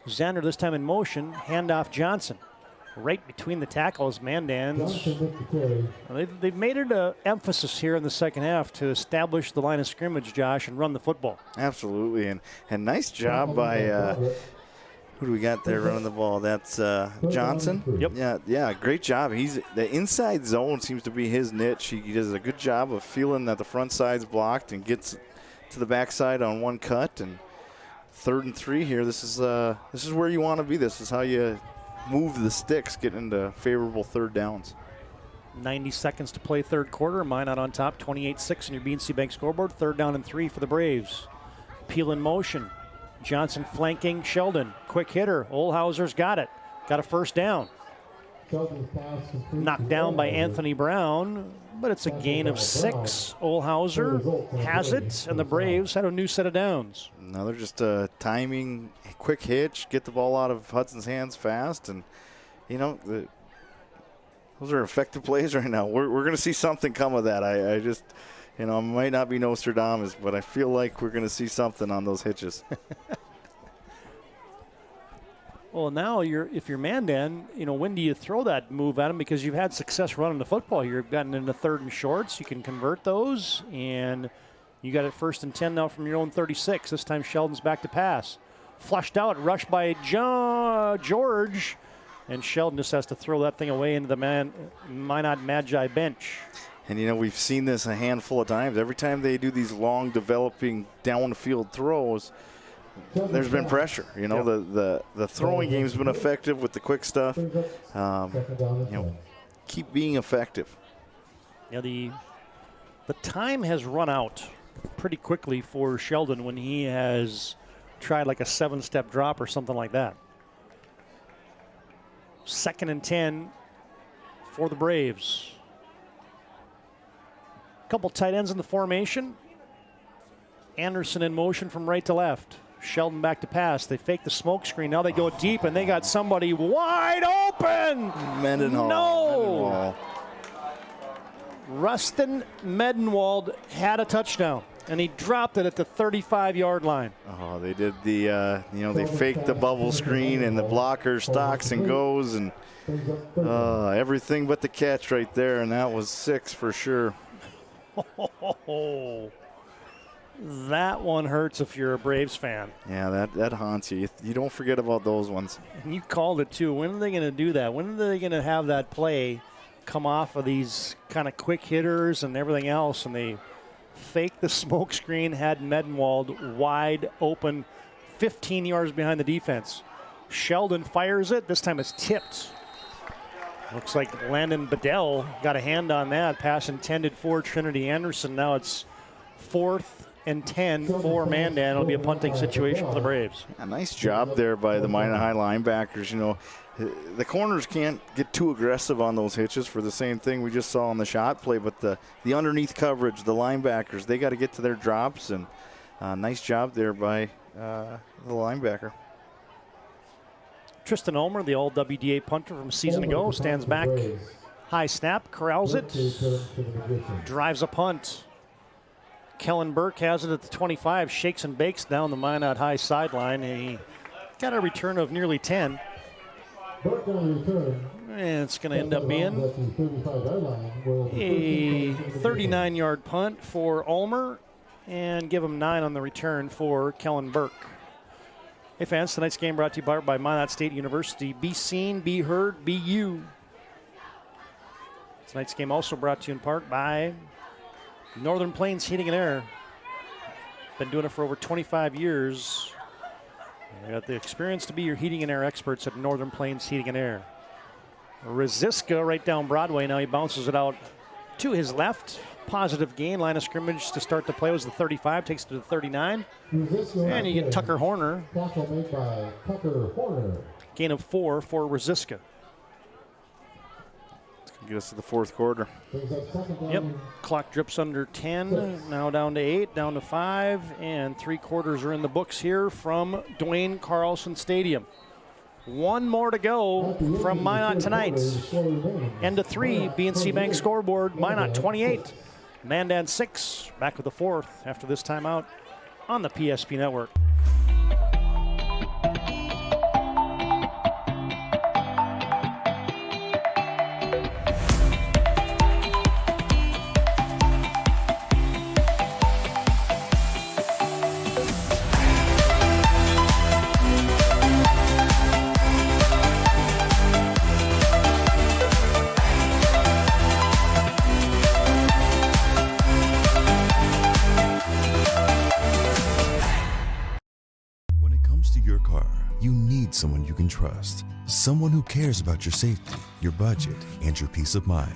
Zander this time in motion, handoff Johnson. Right between the tackles, Mandan's. They've made it an emphasis here in the second half to establish the line of scrimmage, Josh, and run the football. Absolutely, and nice job by, who do we got there running the ball? That's Johnson? Yep. Yeah, great job. The inside zone seems to be his niche. He does a good job of feeling that the front side's blocked and gets to the backside on 1 cut. And 3rd and 3 here. This is where you want to be. This is how you move the sticks, get into favorable 3rd downs. 90 seconds to play 3rd quarter. Minot on top, 28-6 on your BNC Bank scoreboard. 3rd down and 3 for the Braves. Peel in motion. Johnson flanking Sheldon. Quick hitter. Olhauser's got it. Got a first down. Knocked down by Anthony Brown, but it's a gain of 6. Olhauser has it, and the Braves had a new set of downs. Now they're just timing, quick hitch, get the ball out of Hudson's hands fast, and those are effective plays right now. We're going to see something come of that. I just, I might not be Nostradamus, but I feel like we're going to see something on those hitches. Well, now if you're Mandan, when do you throw that move at him? Because you've had success running the football. You've gotten into 3rd and shorts. You can convert those, and you got it 1st and 10 now from your own 36. This time Sheldon's back to pass. Flushed out, rushed by George, and Sheldon just has to throw that thing away into the Minot Magi bench. And, we've seen this a handful of times. Every time they do these long developing downfield throws, there's been pressure. You know, the throwing game's been effective with the quick stuff. Keep being effective. Yeah, the time has run out pretty quickly for Sheldon when he has tried like a 7-step drop or something like that. 2nd and 10 for the Braves. Couple tight ends in the formation. Anderson in motion from right to left. Sheldon back to pass. They fake the smoke screen. Now they go deep, and they got somebody wide open. Mendenhall. No. Rustin Medenwald had a touchdown, and he dropped it at the 35-yard line. Oh, they did the, they faked the bubble screen, and the blocker stocks and goes, and everything but the catch right there, and that was 6 for sure. That one hurts if you're a Braves fan. Yeah, that haunts you. You don't forget about those ones. And you called it too. When are they going to do that? When are they going to have that play come off of these kind of quick hitters and everything else? And they faked the smoke screen, had Medenwald wide open, 15 yards behind the defense. Sheldon fires it. This time it's tipped. Looks like Landon Bedell got a hand on that. Pass intended for Trinity Anderson. Now it's 4th and 10 for Mandan. It'll be a punting situation for the Braves. A nice job there by the Minot High linebackers. The corners can't get too aggressive on those hitches for the same thing we just saw on the shot play, but the underneath coverage, the linebackers, they got to get to their drops, and nice job there by the linebacker. Tristan Ulmer, the all-WDA punter from a season ago, stands back. High snap, corrals it, drives a punt. Kellen Burke has it at the 25, shakes and bakes down the Minot High sideline. And he got a return of nearly 10. And it's going to end up being a 39-yard punt for Ulmer and give him 9 on the return for Kellen Burke. Hey fans, tonight's game brought to you by Minot State University. Be seen, be heard, be you. Tonight's game also brought to you in part by Northern Plains Heating and Air. Been doing it for over 25 years. We got the experience to be your heating and air experts at Northern Plains Heating and Air. Rosiska right down Broadway. Now he bounces it out to his left. Positive gain. Line of scrimmage to start the play was the 35. Takes it to the 39. And you get Tucker Horner. Gain of 4 for Rosiska. Get us to the 4th quarter. Yep. Clock drips under 10. Now down to 8, down to 5, and 3 quarters are in the books here from Duane Carlson Stadium. 1 more to go from Minot tonight. End of 3, BNC Bank scoreboard. Minot 28, Mandan 6. Back with the 4th after this timeout on the PSP Network. Someone you can trust. Someone who cares about your safety, your budget, and your peace of mind.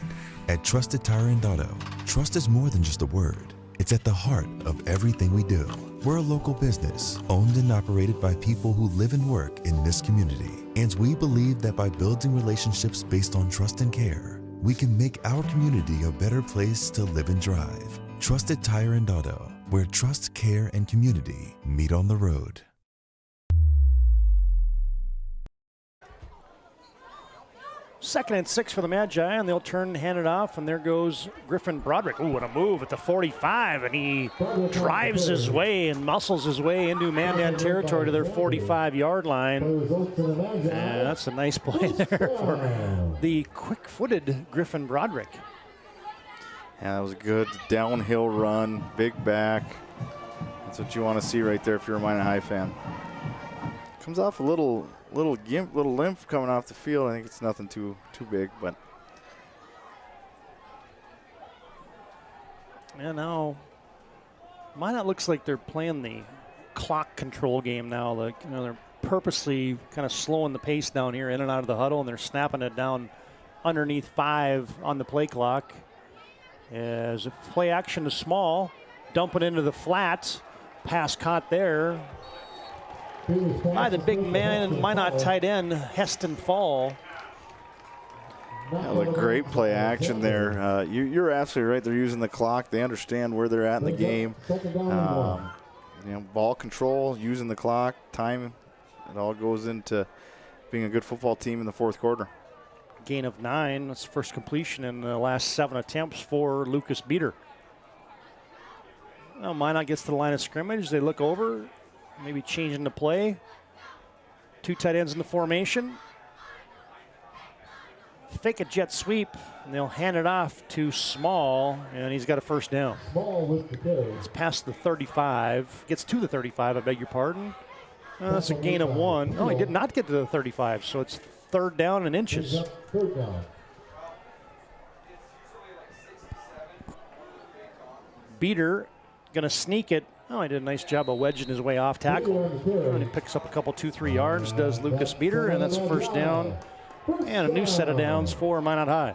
At Trusted Tire and Auto, trust is more than just a word. It's at the heart of everything we do. We're a local business owned and operated by people who live and work in this community. And we believe that by building relationships based on trust and care, we can make our community a better place to live and drive. Trusted Tire and Auto, where trust, care, and community meet on the road. Second and 6 for the Magi, and they'll turn and hand it off, and there goes Griffin Broderick. Ooh, what a move at the 45, and he drives his way and muscles his way into Mandan territory to their 45-yard line. And that's a nice play there for the quick-footed Griffin Broderick. Yeah, that was a good downhill run, big back. That's what you want to see right there if you're a Minot High fan. Comes off a little limp coming off the field. I think it's nothing too big, but. Yeah, now Minot looks like they're playing the clock control game now. They're purposely kind of slowing the pace down here in and out of the huddle, and they're snapping it down underneath 5 on the play clock. As play action to small, dumping into the flats. Pass caught there by the big man, Minot tight end, Heston Fall. That was a great play action there. You're absolutely right. They're using the clock. They understand where they're at in the game. Ball control, using the clock, time. It all goes into being a good football team in the fourth quarter. Gain of 9. That's first completion in the last 7 attempts for Lucas Beater. Well, Minot gets to the line of scrimmage. They look over, maybe changing the play. 2 tight ends in the formation. Fake a jet sweep, and they'll hand it off to Small, and he's got a first down. It's past the 35. Gets to the 35, I beg your pardon. That's a gain of 1. Oh, he did not get to the 35, so it's third down and inches. Beater going to sneak it. Oh, he did a nice job of wedging his way off tackle. And he picks up a couple, 2-3 yards, does Lucas Beater, and that's a first down. And a new set of downs for Minot High.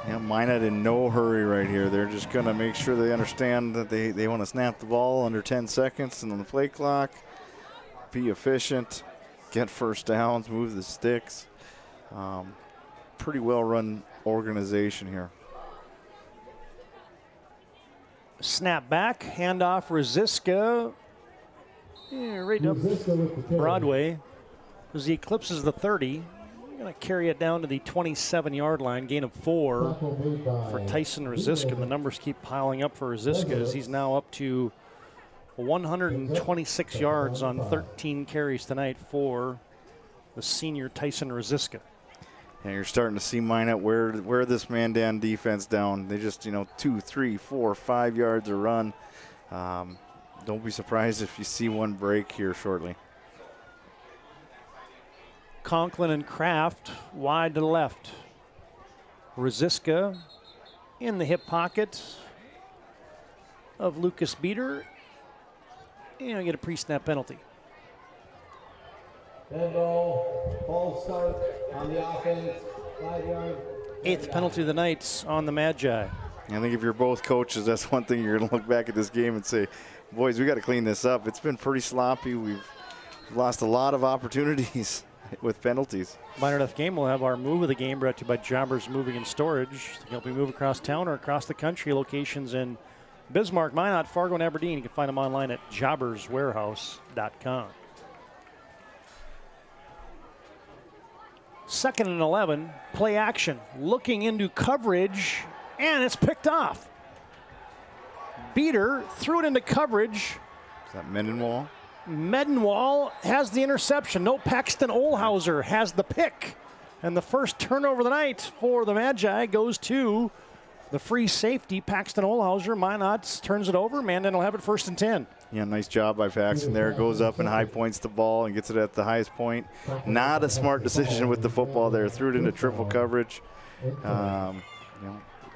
Yeah, Minot in no hurry right here. They're just going to make sure they understand that they want to snap the ball under 10 seconds and on the play clock. Be efficient, get first downs, move the sticks. Pretty well-run organization here. Snap back, handoff, Rosiska. Yeah, right up Broadway. As he eclipses the 30, going to carry it down to the 27-yard line. Gain of 4 for Tyson Rosiska. The numbers keep piling up for Rosiska as he's now up to 126 yards on 13 carries tonight for the senior Tyson Rosiska. And you're starting to see Minot wear this Mandan defense down. They just, 2, 3, 4, 5 yards a run. Don't be surprised if you see one break here shortly. Conklin and Kraft wide to the left. Rosiska in the hip pocket of Lucas Beater. And get a pre-snap penalty. False start on the offense, 5 yards. 8th penalty of the night on the Magi. I think if you're both coaches, that's one thing you're going to look back at this game and say, boys, we got to clean this up. It's been pretty sloppy. We've lost a lot of opportunities with penalties. Minor Enough Game will have our move of the game brought to you by Jobbers Moving and Storage. To help you move across town or across the country. Locations in Bismarck, Minot, Fargo, and Aberdeen. You can find them online at jobberswarehouse.com. 2nd and 11, play action, looking into coverage, and it's picked off. Beater threw it into coverage. Is that Mendenwall? Mendenwall has the interception. No, Paxton Olhauser has the pick. And the first turnover of the night for the Magi goes to the free safety, Paxton Olhauser. Minot turns it over. Mandan will have it 1st and 10. Yeah, nice job by Paxton there. Goes up and high points the ball and gets it at the highest point. Not a smart decision with the football there. Threw it into triple coverage.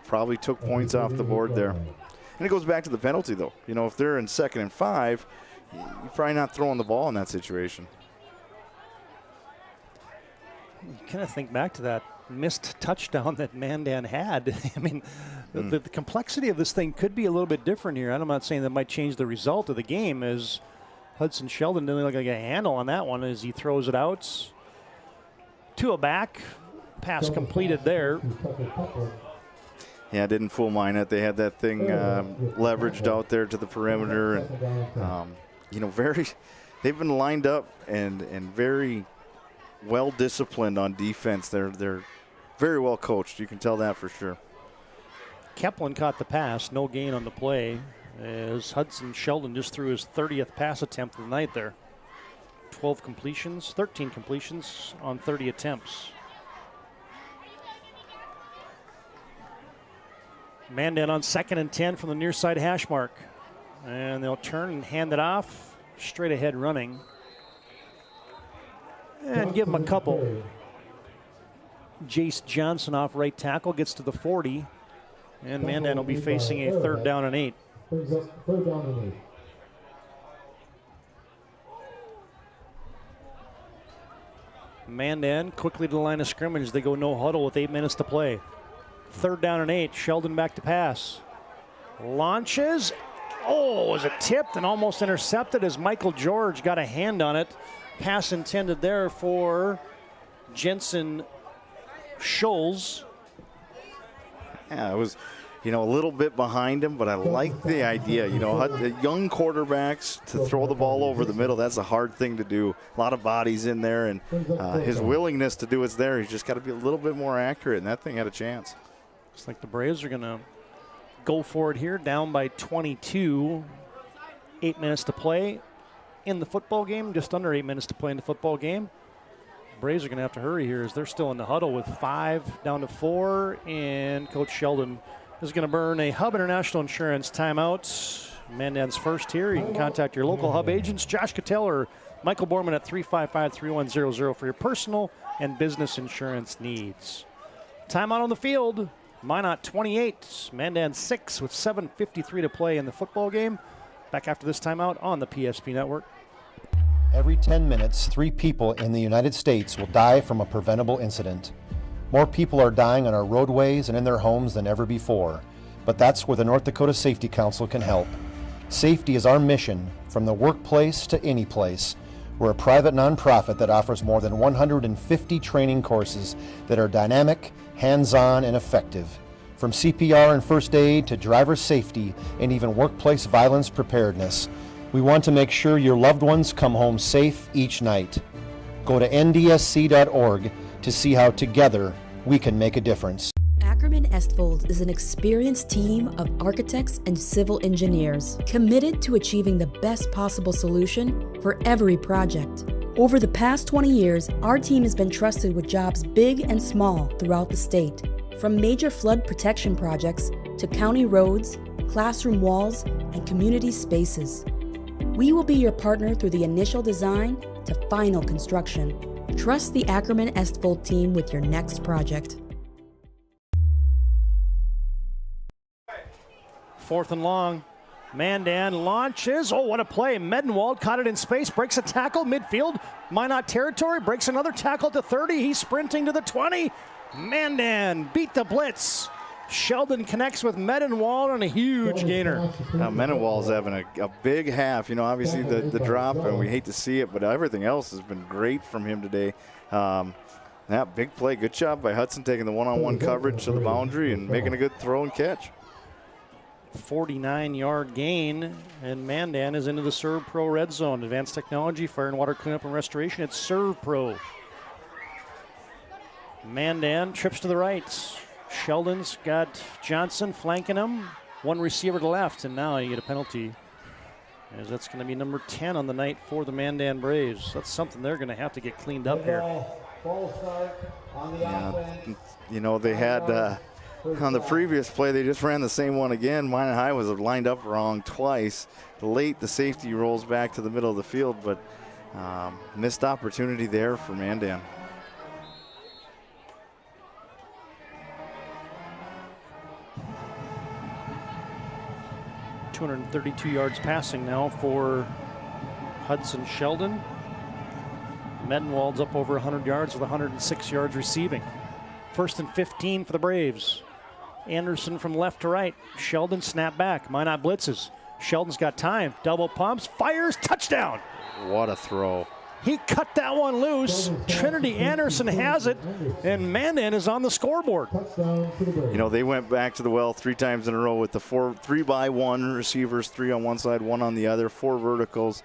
Probably took points off the board there. And it goes back to the penalty, though. If they're in 2nd and 5, you're probably not throwing the ball in that situation. You kind of think back to that missed touchdown that Mandan had. I mean, the complexity of this thing could be a little bit different here. I'm not saying that might change the result of the game, as Hudson Sheldon didn't look like a handle on that one as he throws it out to a back. Pass completed there. Yeah, it didn't fool Minot. They had that thing leveraged out there to the perimeter, and they've been lined up and very well disciplined on defense. They're very well coached. You can tell that for sure. Keplin caught the pass, no gain on the play, as Hudson Sheldon just threw his 30th pass attempt of the night there. 13 completions on 30 attempts. Mandan on 2nd and 10 from the near side hash mark. And they'll turn and hand it off. Straight ahead running. And give him a couple. Jace Johnson off right tackle, gets to the 40. And Mandan will be facing a 3rd down and 8. Brings up 3rd down and 8. Mandan quickly to the line of scrimmage. They go no huddle with 8 minutes to play. 3rd down and 8. Sheldon back to pass. Launches. Oh, was it tipped and almost intercepted as Michael George got a hand on it. Pass intended there for Jensen Scholes. Yeah, it was, a little bit behind him, but I like the idea. The young quarterbacks to throw the ball over the middle, that's a hard thing to do. A lot of bodies in there, and his willingness to do it's there. He's just got to be a little bit more accurate, and that thing had a chance. Looks like the Braves are going to go for it here, down by 22. 8 minutes to play in the football game, just under 8 minutes to play in the football game. Braves are going to have to hurry here as they're still in the huddle with 5 down to 4, and Coach Sheldon is going to burn a Hub International Insurance timeout. Mandan's first here. You can contact your local Hub agents, Josh Cattell or Michael Borman at 355-3100 for your personal and business insurance needs. Timeout on the field. Minot 28, Mandan 6 with 7:53 to play in the football game. Back after this timeout on the PSP Network. Every 10 minutes, 3 people in the United States will die from a preventable incident. More people are dying on our roadways and in their homes than ever before, but that's where the North Dakota Safety Council can help. Safety is our mission, from the workplace to any place. We're a private nonprofit that offers more than 150 training courses that are dynamic, hands-on, and effective. From CPR and first aid to driver safety and even workplace violence preparedness, we want to make sure your loved ones come home safe each night. Go to ndsc.org to see how together we can make a difference. Ackerman Estfold is an experienced team of architects and civil engineers committed to achieving the best possible solution for every project. Over the past 20 years, our team has been trusted with jobs big and small throughout the state, from major flood protection projects to county roads, classroom walls, and community spaces. We will be your partner through the initial design to final construction. Trust the Ackerman Estfold team with your next project. 4th and long. Mandan launches. Oh, what a play. Medenwald caught it in space, breaks a tackle, midfield, Minot territory, breaks another tackle to 30. He's sprinting to the 20. Mandan beat the blitz. Sheldon connects with Medenwald on a huge gainer. Now, Medenwald's having a big half. Obviously the drop, and we hate to see it, but everything else has been great from him today. Big play. Good job by Hudson taking the one-on-one coverage to the boundary and making a good throw and catch. 49-yard gain, and Mandan is into the Serve Pro red zone. Advanced technology, fire and water cleanup and restoration. It's Serve Pro. Mandan trips to the right. Sheldon's got Johnson flanking him. One receiver to the left, and now you get a penalty. As that's going to be number 10 on the night for the Mandan Braves. That's something they're going to have to get cleaned up here. Ball start on the offense. They had on the previous play, they just ran the same one again. Minot High was lined up wrong twice. Late, the safety rolls back to the middle of the field, but missed opportunity there for Mandan. .232 yards passing now for Hudson Sheldon. Medenwald's up over 100 yards with 106 yards receiving. 1st and 15 for the Braves. Anderson from left to right. Sheldon snap back. Minot blitzes. Sheldon's got time. Double pumps. Fires. Touchdown. What a throw. He cut that one loose. Trinity Anderson has it, and Mandan is on the scoreboard. They went back to the well 3 times in a row with the 3-by-1 receivers, 3 on one side, 1 on the other, 4 verticals.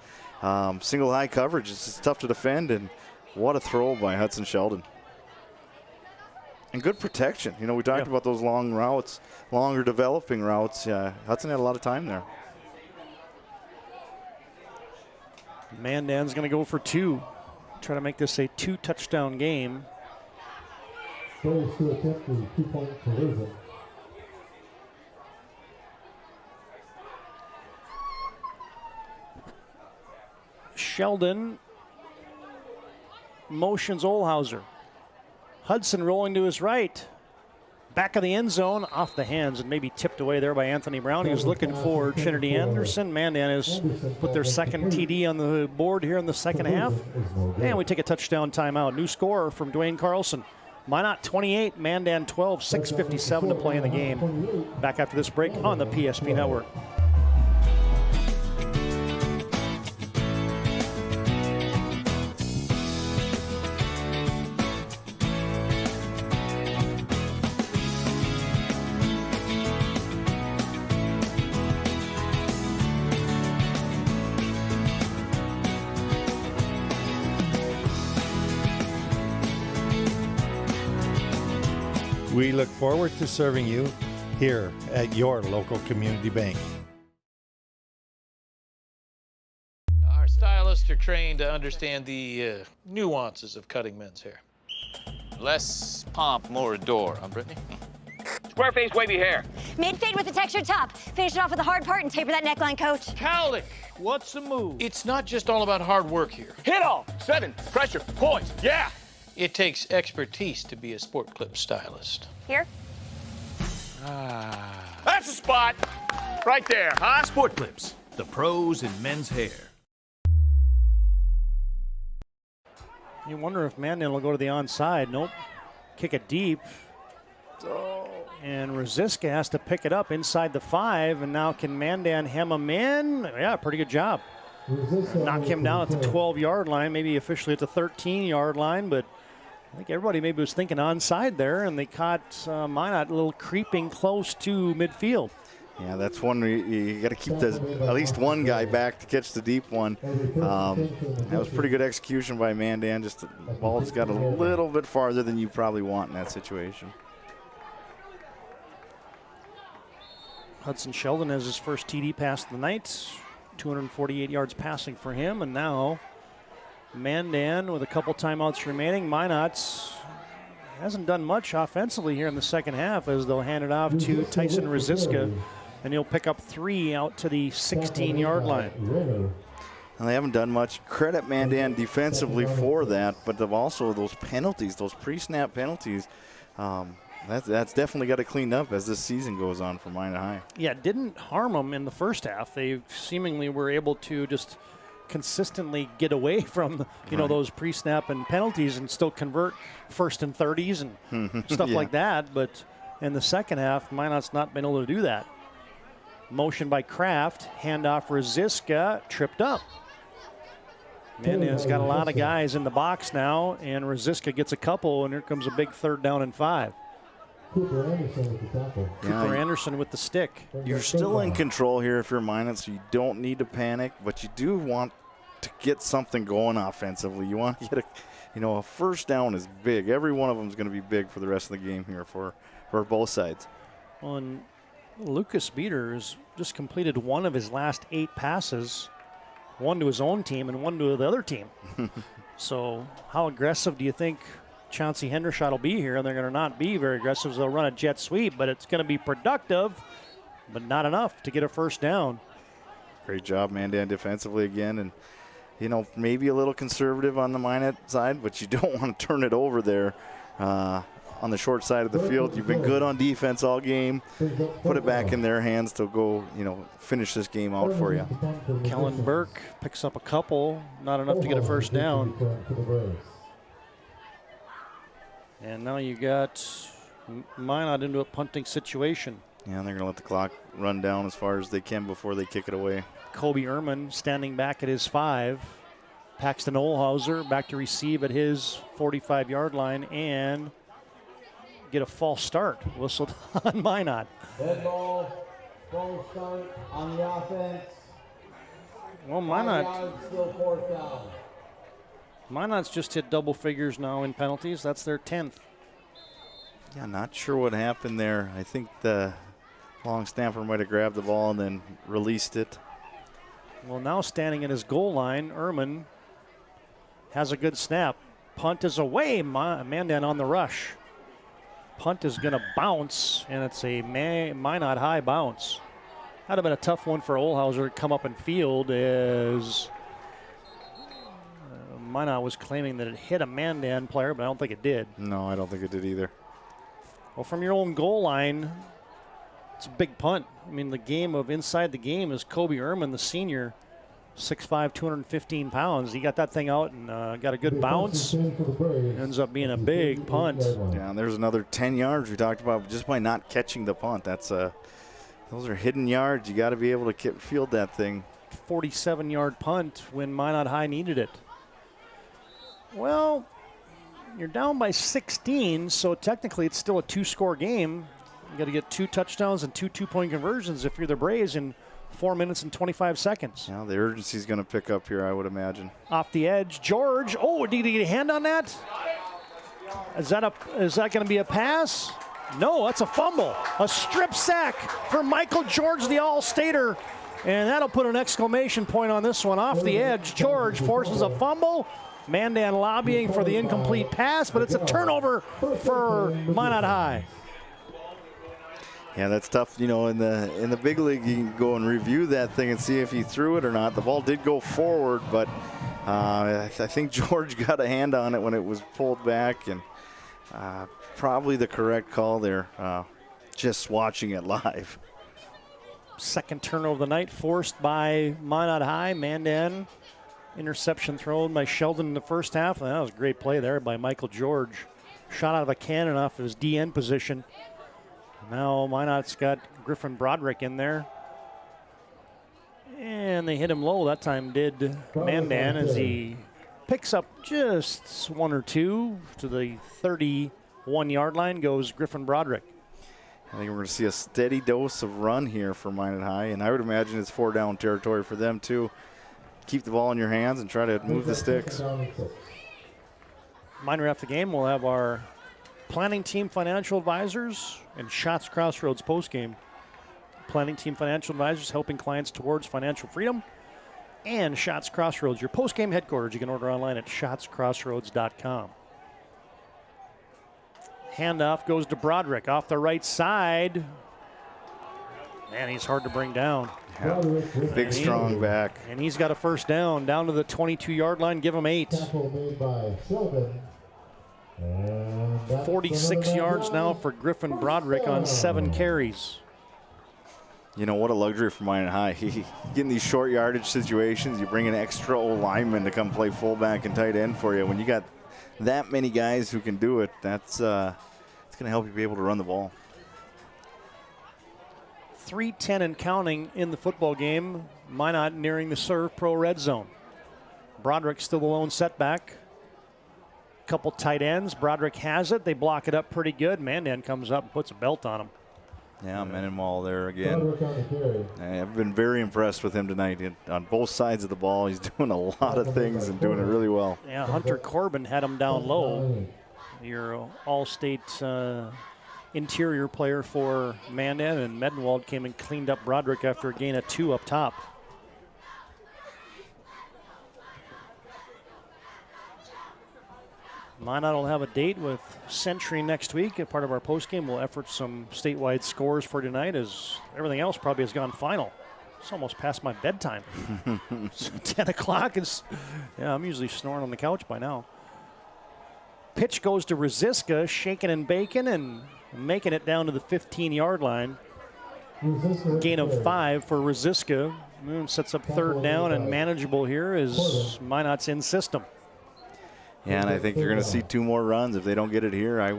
Single high coverage. It's just tough to defend, and what a throw by Hudson Sheldon. And good protection. We talked about those long routes, longer developing routes. Hudson had a lot of time there. Mandan's going to go for 2. Try to make this a 2-touchdown game. Goes to attempt the 2-point conversion. Sheldon motions Olhauser. Hudson rolling to his right. Back of the end zone, off the hands, and maybe tipped away there by Anthony Brown. He was looking for Trinity Anderson. Mandan has put their second TD on the board here in the second half. And we take a touchdown timeout. New score from Duane Carlson. Minot 28, Mandan 12, 6:57 to play in the game. Back after this break on the PSP Network. We look forward to serving you here at your local community bank. Our stylists are trained to understand the nuances of cutting men's hair. Less pomp, more adore, huh, Brittany? Square face, wavy hair. Mid-fade with a textured top. Finish it off with the hard part and taper that neckline, coach. Cowlick, what's the move? It's not just all about hard work here. Hit all. 7, pressure, points, yeah. It takes expertise to be a sport clip stylist. Here. That's the spot. Right there, huh? Sport Clips, the pros in men's hair. You wonder if Mandan will go to the onside. Nope. Kick it deep. And Rosiska has to pick it up inside the 5. And now can Mandan hem him in? Yeah, pretty good job. Knock him down at the 12-yard line, maybe officially at the 13-yard line, but I think everybody maybe was thinking onside there, and they caught Minot a little creeping close to midfield. Yeah, that's one you got to keep at least one guy back to catch the deep one. That was pretty good execution by Mandan. Just the ball just got a little bit farther than you probably want in that situation. Hudson Sheldon has his first TD pass of the night. 248 yards passing for him, and now Mandan with a couple timeouts remaining. Minot hasn't done much offensively here in the second half as they'll hand it off to Tyson Rosiska, and he'll pick up 3 out to the 16-yard line. And they haven't done much. Credit Mandan defensively for that, but also those penalties, those pre-snap penalties, that's definitely got to clean up as this season goes on for Minot High. Yeah, it didn't harm them in the first half. They seemingly were able to just consistently get away from those pre-snap and penalties and still convert 1st and 30s and stuff like that. But in the second half, Minot's not been able to do that. Motion by Kraft, handoff Rosiska, tripped up. Mandan's got a lot of guys in the box now, and Rosiska gets a couple, and here comes a big 3rd down and 5. Cooper Anderson with the tackle. Cooper Anderson with the stick. You're still in control here if you're Minot, so you don't need to panic, but you do want to get something going offensively. You want to get a first down is big. Every one of them is going to be big for the rest of the game here for both sides. Well, and Lucas Beaters just completed 1 of his last 8 passes, 1 to his own team and 1 to the other team. So how aggressive do you think Chauncey Hendershot will be here? And they're going to not be very aggressive. So they'll run a jet sweep, but it's going to be productive, but not enough to get a first down. Great job, Mandan, defensively again. And, maybe a little conservative on the Minot side, but you don't want to turn it over there on the short side of the field. You've been good on defense all game. Put it back in their hands to go, finish this game out for you. Kellen Burke picks up a couple, not enough to get a first down. And now you got Minot into a punting situation. Yeah, and they're going to let the clock run down as far as they can before they kick it away. Kobe Ehrman standing back at his 5. Paxton Olhauser back to receive at his 45-yard line and get a false start whistled on Minot. Dead ball, false start on the offense. Well, Still 4th down. Minot's just hit double figures now in penalties. That's their 10th. Yeah, not sure what happened there. I think the long snapper might have grabbed the ball and then released it. Well, now standing at his goal line, Ehrman has a good snap. Punt is away. Mandan on the rush. Punt is going to bounce, and it's a Minot High bounce. That would have been a tough one for Olhauser to come up and field as Minot was claiming that it hit a Mandan player, but I don't think it did. No, I don't think it did either. Well, from your own goal line, it's a big punt. I mean, the game of inside the game is Kobe Ehrman, the senior, 6'5", 215 pounds. He got that thing out and got a good bounce. Ends up being a big punt. Yeah, and there's another 10 yards we talked about just by not catching the punt. That's those are hidden yards. You got to be able to field that thing. 47-yard punt when Minot High needed it. Well, you're down by 16, so technically it's still a 2-score game. You got to get 2 touchdowns and 2 two-point conversions if you're the Braves in 4 minutes and 25 seconds. Yeah, the urgency's going to pick up here, I would imagine. Off the edge, George. Oh, did he get a hand on that? Is that going to be a pass? No, that's a fumble. A strip sack for Michael George, the All-Stater. And that'll put an exclamation point on this one. Off the edge, George forces a fumble. Mandan lobbying for the incomplete pass, but it's a turnover for Minot High. Yeah, that's tough. You know, in the big league, you can go and review that thing and see if he threw it or not. The ball did go forward, but I think George got a hand on it when it was pulled back, and probably the correct call there, just watching it live. Second turnover of the night forced by Minot High. Mandan, interception thrown by Sheldon in the first half. That was a great play there by Michael George. Shot out of a cannon off his DN position. Now Minot's got Griffin Broderick in there. And they hit him low. That time did Mandan as he picks up just 1 or 2 to the 31-yard line goes Griffin Broderick. I think we're going to see a steady dose of run here for Minot High, and I would imagine it's 4-down territory for them too. Keep the ball in your hands and try to move the sticks. Minor after the game, we'll have our planning team financial advisors and Shots Crossroads postgame. Planning team financial advisors helping clients towards financial freedom. And Shots Crossroads, your postgame headquarters. You can order online at shotscrossroads.com. Handoff goes to Broderick off the right side. Man, he's hard to bring down. Yeah. Big, strong back. And he's got a first down to the 22-yard line. Give him 8. 46 yards now for Griffin Broderick on 7 carries. You know, what a luxury for Minot High. Getting these short yardage situations, you bring an extra old lineman to come play fullback and tight end for you. When you got that many guys who can do it, it's going to help you be able to run the ball. 3:10 and counting in the football game. Minot nearing the Serve Pro red zone. Broderick still the lone setback. Couple tight ends. Broderick has it. They block it up pretty good. Mandan comes up and puts a belt on him. Yeah, Mendenwall there again. I've been very impressed with him tonight. On both sides of the ball, he's doing a lot of things and doing it really well. Yeah, Hunter Corbin had him down low. Your all-state interior player for Mandan, and Mendenwald came and cleaned up Broderick after a gain of 2 up top. Minot will have a date with Century next week. A part of our postgame, we'll effort some statewide scores for tonight, as everything else probably has gone final. It's almost past my bedtime. 10 o'clock is, yeah, I'm usually snoring on the couch by now. Pitch goes to Rosiska, shaking and baking and making it down to the 15-yard line. Gain of 5 for Rosiska. Moon sets up 3rd down and manageable here as Minot's in system. Yeah, and I think you're going to see 2 more runs if they don't get it here. I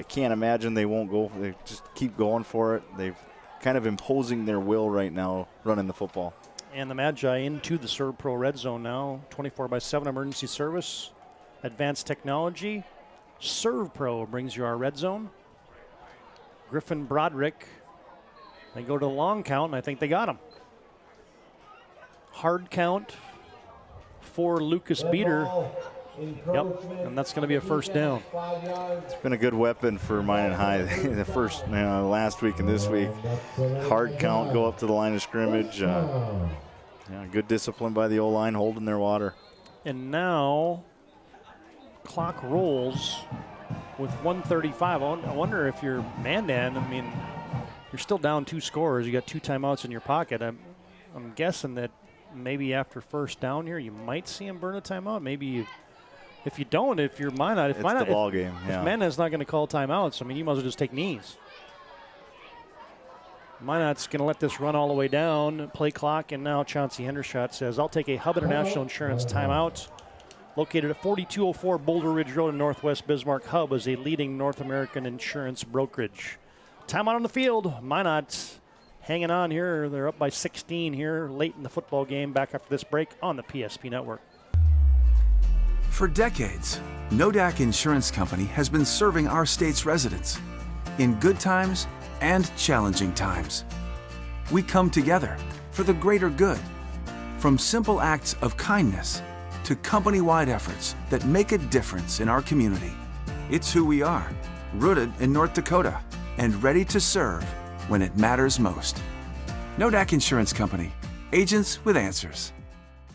can't imagine they won't go. They just keep going for it. They've kind of imposing their will right now, running the football. And the Magi into the Serve Pro red zone now. 24/7 emergency service, advanced technology. Serve Pro brings you our red zone. Griffin Broderick. They go to the long count, and I think they got him. Hard count for Lucas Beater. Yep, and that's going to be a first down. It's been a good weapon for Minot High the first, last week and this week. Hard count, go up to the line of scrimmage. Good discipline by the O-line, holding their water. And now clock rolls with 1:35. I wonder if you're Mandan. I mean, you're still down 2 scores. You got 2 timeouts in your pocket. I'm guessing that maybe after first down here, you might see him burn a timeout. Maybe you If you don't, if you're Minot, it's the ball game. Yeah. If Mandan's not going to call timeouts, I mean, you might as well just take knees. Minot's going to let this run all the way down. Play clock, and now Chauncey Hendershot says, I'll take a Hub International Insurance timeout. Located at 4204 Boulder Ridge Road in Northwest Bismarck, Hub is a leading North American insurance brokerage. Timeout on the field. Minot hanging on here. They're up by 16 here late in the football game. Back after this break on the PSP Network. For decades, Nodak Insurance Company has been serving our state's residents in good times and challenging times. We come together for the greater good, from simple acts of kindness to company-wide efforts that make a difference in our community. It's who we are, rooted in North Dakota and ready to serve when it matters most. Nodak Insurance Company, agents with answers.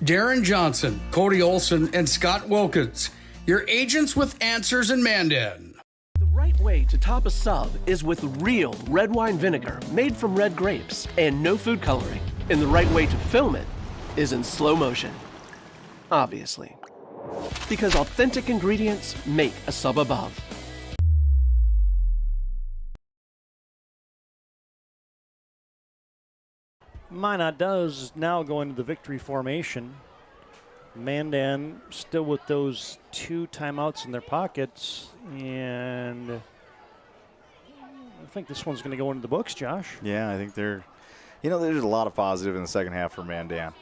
Darren Johnson, Cody Olson, and Scott Wilkins, your agents with answers in Mandan. The right way to top a sub is with real red wine vinegar made from red grapes and no food coloring. And the right way to film it is in slow motion. Obviously. Because authentic ingredients make a sub above. Minot does now go into the victory formation. Mandan still with those 2 timeouts in their pockets, and I think this one's going to go into the books, Josh. Yeah, I think there's a lot of positive in the second half for Mandan.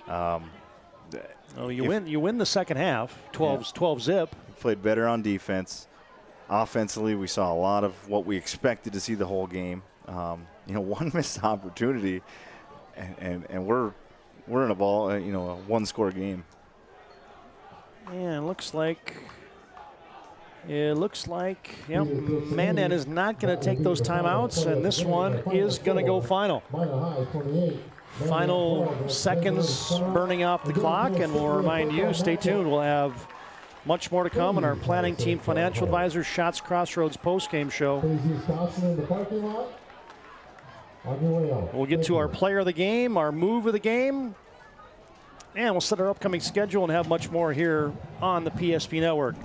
You win the second half, 12 zip. Played better on defense. Offensively, we saw a lot of what we expected to see the whole game. One missed opportunity, and we're in a ball, a 1-score game. Yeah, it looks like Mandan is not going to take those timeouts, and this one is going to go final. Final seconds burning off the clock, and we'll remind you, stay tuned. We'll have much more to come in our planning team financial advisors Shots Crossroads postgame show. We'll get to our player of the game, our move of the game, and we'll set our upcoming schedule and have much more here on the PSP Network.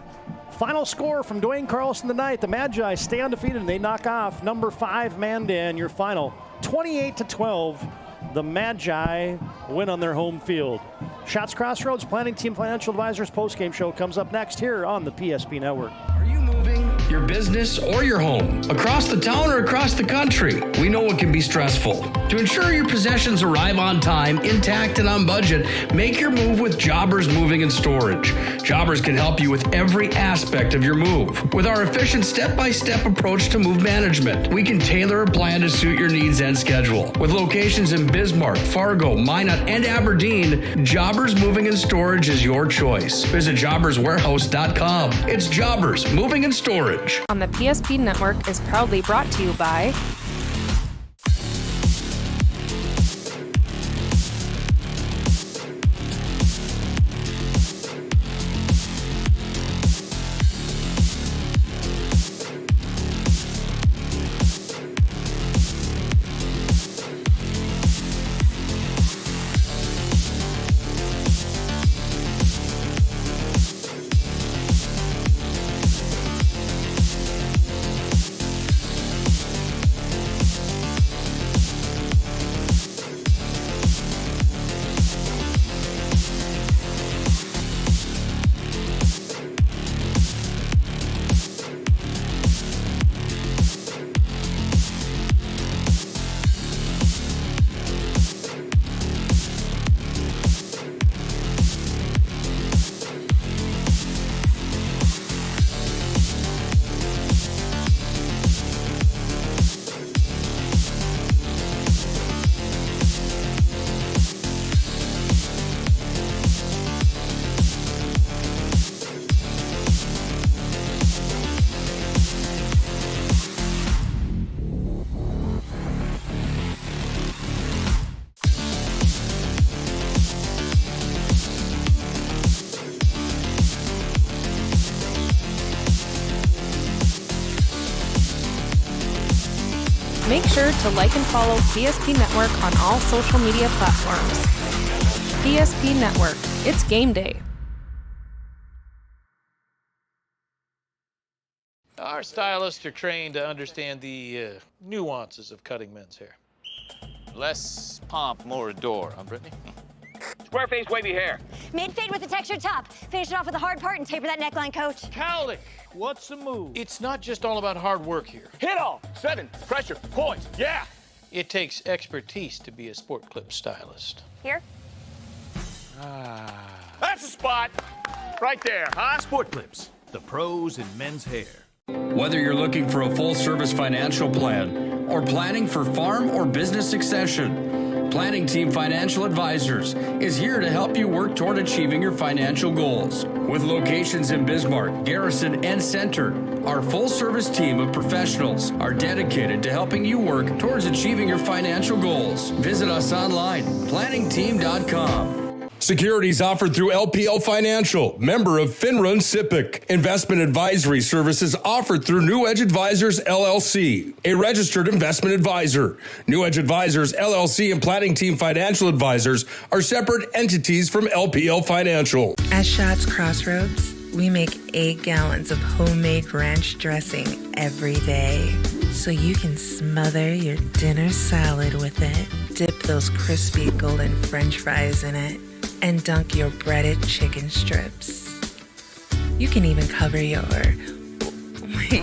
Final score from Duane Carlson tonight. The Magi stay undefeated and they knock off number 5 Mandan. Your final 28-12. The Magi win on their home field. Shots Crossroads Planning Team Financial Advisors postgame show comes up next here on the PSP Network. Are you moving your business or your home across the town or across the country? We know it can be stressful. To ensure your possessions arrive on time, intact, and on budget, make your move with Jobbers Moving and Storage. Jobbers can help you with every aspect of your move. With our efficient step-by-step approach to move management, we can tailor a plan to suit your needs and schedule. With locations in Bismarck, Fargo, Minot, and Aberdeen, Jobbers Moving and Storage is your choice. Visit jobberswarehouse.com. It's Jobbers Moving and Storage. On the PSP Network is proudly brought to you by Make sure to like and follow PSP Network on all social media platforms. PSP Network, it's game day. Our stylists are trained to understand the nuances of cutting men's hair. Less pomp, more adore, huh, Brittany? Square face, wavy hair. Mid-fade with a textured top. Finish it off with a hard part and taper that neckline, coach. Cowlick, what's the move? It's not just all about hard work here. Hit all. 7. Pressure. Point. Yeah. It takes expertise to be a sport clip stylist. Here. That's the spot. Right there, huh? Sport Clips, the pros in men's hair. Whether you're looking for a full-service financial plan or planning for farm or business succession, Planning Team Financial Advisors is here to help you work toward achieving your financial goals. With locations in Bismarck, Garrison, and Center, our full-service team of professionals are dedicated to helping you work towards achieving your financial goals. Visit us online, planningteam.com. Securities offered through LPL Financial, member of FINRA and SIPC. Investment advisory services offered through New Edge Advisors, LLC, a registered investment advisor. New Edge Advisors, LLC, and Planning Team Financial Advisors are separate entities from LPL Financial. At Schatz Crossroads, we make 8 gallons of homemade ranch dressing every day, so you can smother your dinner salad with it, dip those crispy golden French fries in it, and dunk your breaded chicken strips. You can even cover your... Wait,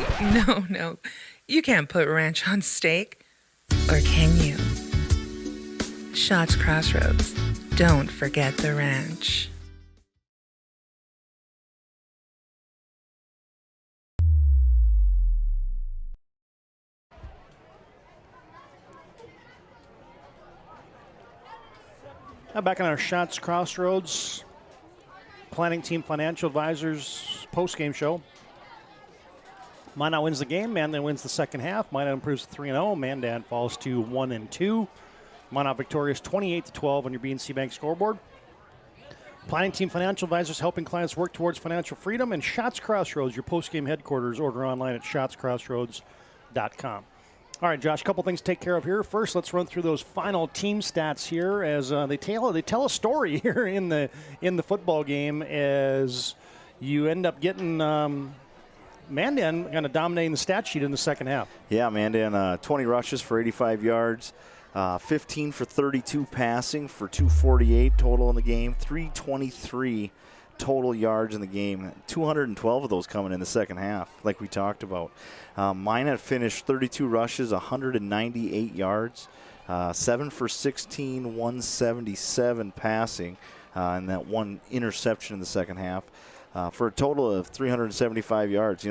no. You can't put ranch on steak. Or can you? Schatz Crossroads. Don't forget the ranch. Now back on our Schatz Crossroads Planning Team Financial Advisors post-game show. Minot wins the game. Mandan wins the second half. Minot improves to 3-0. Mandan falls to 1-2. Minot victorious 28-12 on your BNC Bank scoreboard. Planning Team Financial Advisors helping clients work towards financial freedom. And Schatz Crossroads, your post-game headquarters. Order online at schatzcrossroads.com. All right, Josh, a couple things to take care of here. First, let's run through those final team stats here as they tell a story here in the football game as you end up getting Mandan kind of dominating the stat sheet in the second half. Yeah, Mandan, 20 rushes for 85 yards, 15 for 32 passing for 248 total in the game, 323 total yards in the game, 212 of those coming in the second half, like we talked about. Minot finished 32 rushes, 198 yards, 7 for 16, 177 passing, and that one interception in the second half, for a total of 375 yards.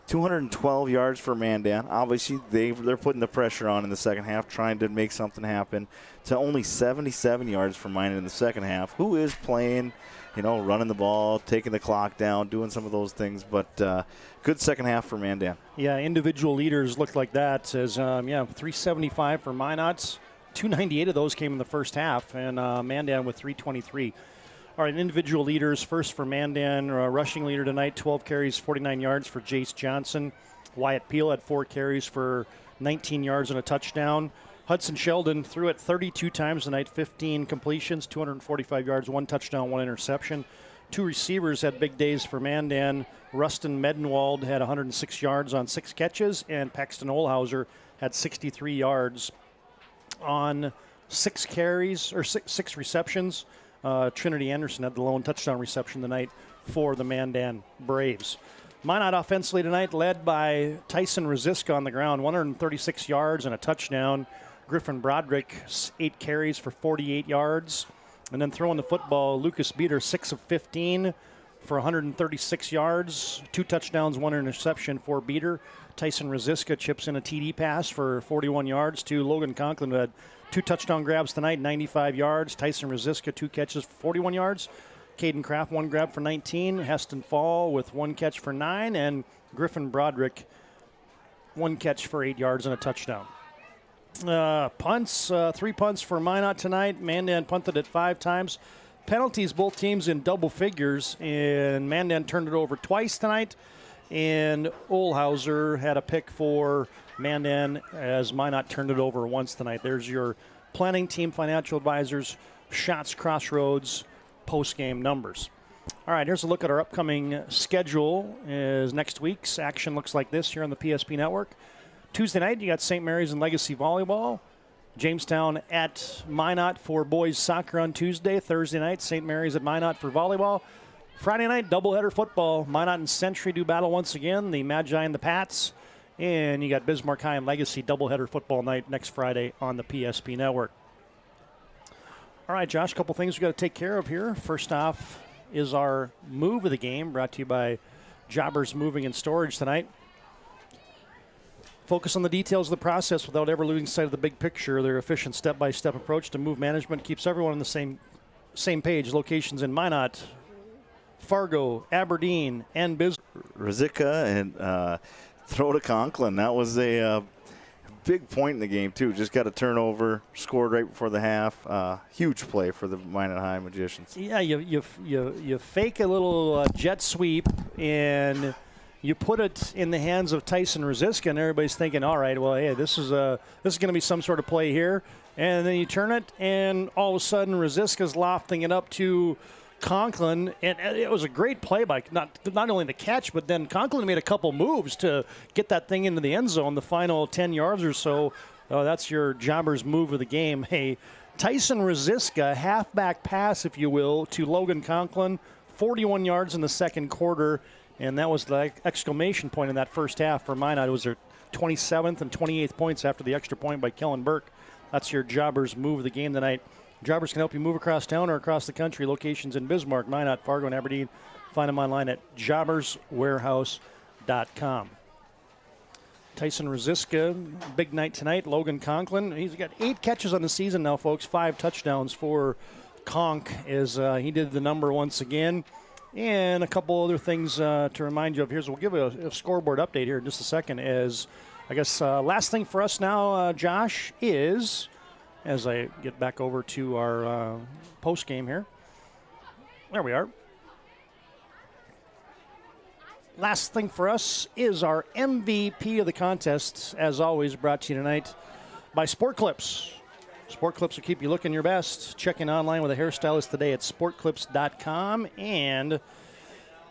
212 yards for Mandan. Obviously, they're putting the pressure on in the second half, trying to make something happen, to only 77 yards for Minot in the second half, who is playing, running the ball, taking the clock down, doing some of those things. But good second half for Mandan. Yeah, individual leaders looked like that. As 375 for Minot. 298 of those came in the first half, and Mandan with 323. All right, individual leaders. First for Mandan, rushing leader tonight, 12 carries, 49 yards for Jace Johnson. Wyatt Peel had 4 carries for 19 yards and a touchdown. Hudson Sheldon threw it 32 times tonight, 15 completions, 245 yards, 1 touchdown, 1 interception. 2 receivers had big days for Mandan. Rustin Medenwald had 106 yards on 6 catches, and Paxton Olhauser had 63 yards on 6 carries, or 6 receptions. Trinity Anderson had the lone touchdown reception tonight for the Mandan Braves. Minot offensively tonight led by Tyson Rosiska on the ground, 136 yards and a touchdown. Griffin Broderick, 8 carries for 48 yards. And then throwing the football, Lucas Beater, 6 of 15 for 136 yards. 2 touchdowns, 1 interception for Beater. Tyson Rosiska chips in a TD pass for 41 yards to Logan Conklin, who had 2 touchdown grabs tonight, 95 yards. Tyson Rosiska, 2 catches for 41 yards. Caden Kraft, 1 grab for 19. Heston Fall with 1 catch for 9. And Griffin Broderick, 1 catch for 8 yards and a touchdown. Punts, 3 punts for Minot tonight. Mandan punted it 5 times. Penalties, both teams in double figures. And Mandan turned it over twice tonight. And Olhauser had a pick for Mandan as Minot turned it over once tonight. There's your Planning Team Financial Advisors, Schatz Crossroads post-game numbers. All right, here's a look at our upcoming schedule. Is next week's action looks like this here on the PSP Network. Tuesday night, you got St. Mary's and Legacy Volleyball. Jamestown at Minot for boys soccer on Tuesday. Thursday night, St. Mary's at Minot for volleyball. Friday night, doubleheader football. Minot and Century do battle once again. The Magi and the Pats. And you got Bismarck High and Legacy doubleheader football night next Friday on the PSP Network. All right, Josh, a couple things we got to take care of here. First off is our move of the game, brought to you by Jobbers Moving and Storage tonight. Focus on the details of the process without ever losing sight of the big picture. Their efficient step-by-step approach to move management keeps everyone on the same page. Locations in Minot, Fargo, Aberdeen, and Bismarck. Ruzicka and throw to Conklin. That was a big point in the game, too. Just got a turnover, scored right before the half. Huge play for the Minot High Magicians. Yeah, you fake a little jet sweep, and you put it in the hands of Tyson Ruzicka, and everybody's thinking, all right, well, hey, this is going to be some sort of play here. And then you turn it, and all of a sudden Ruzicka's lofting it up to Conklin, and it was a great play by not only the catch, but then Conklin made a couple moves to get that thing into the end zone, the final 10 yards or so. That's your Jobbers move of the game. Hey, Tyson Ruzicka, halfback pass, if you will, to Logan Conklin, 41 yards in the second quarter, and that was the exclamation point in that first half for Minot. It was their 27th and 28th points after the extra point by Kellen Burke. That's your Jobbers move of the game tonight. Jobbers can help you move across town or across the country. Locations in Bismarck, Minot, Fargo, and Aberdeen. Find them online at jobberswarehouse.com. Tyson Ruzicka, big night tonight. Logan Conklin, he's got 8 catches on the season now, folks. 5 touchdowns for Conk as he did the number once again. And a couple other things to remind you of. We'll give a scoreboard update here in just a second. As I guess last thing for us now, Josh, is, as I get back over to our post game here. There we are. Last thing for us is our MVP of the contest, as always, brought to you tonight by Sport Clips. Sport Clips will keep you looking your best. Check in online with a hairstylist today at sportclips.com. And,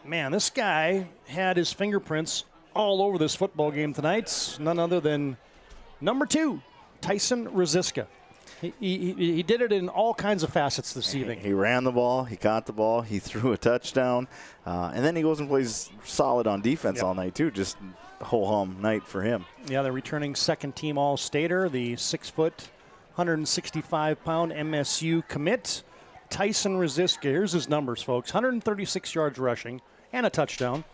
man, this guy had his fingerprints all over this football game tonight. None other than number 2, Tyson Ruzicka. He did it in all kinds of facets this evening. He ran the ball. He caught the ball. He threw a touchdown. And then he goes and plays solid on defense all night, too. Just a ho-hum night for him. Yeah, the returning second-team All-Stater, the 6-foot, 165-pound MSU commit, Tyson Ruzicka. Here's his numbers, folks. 136 yards rushing and a touchdown.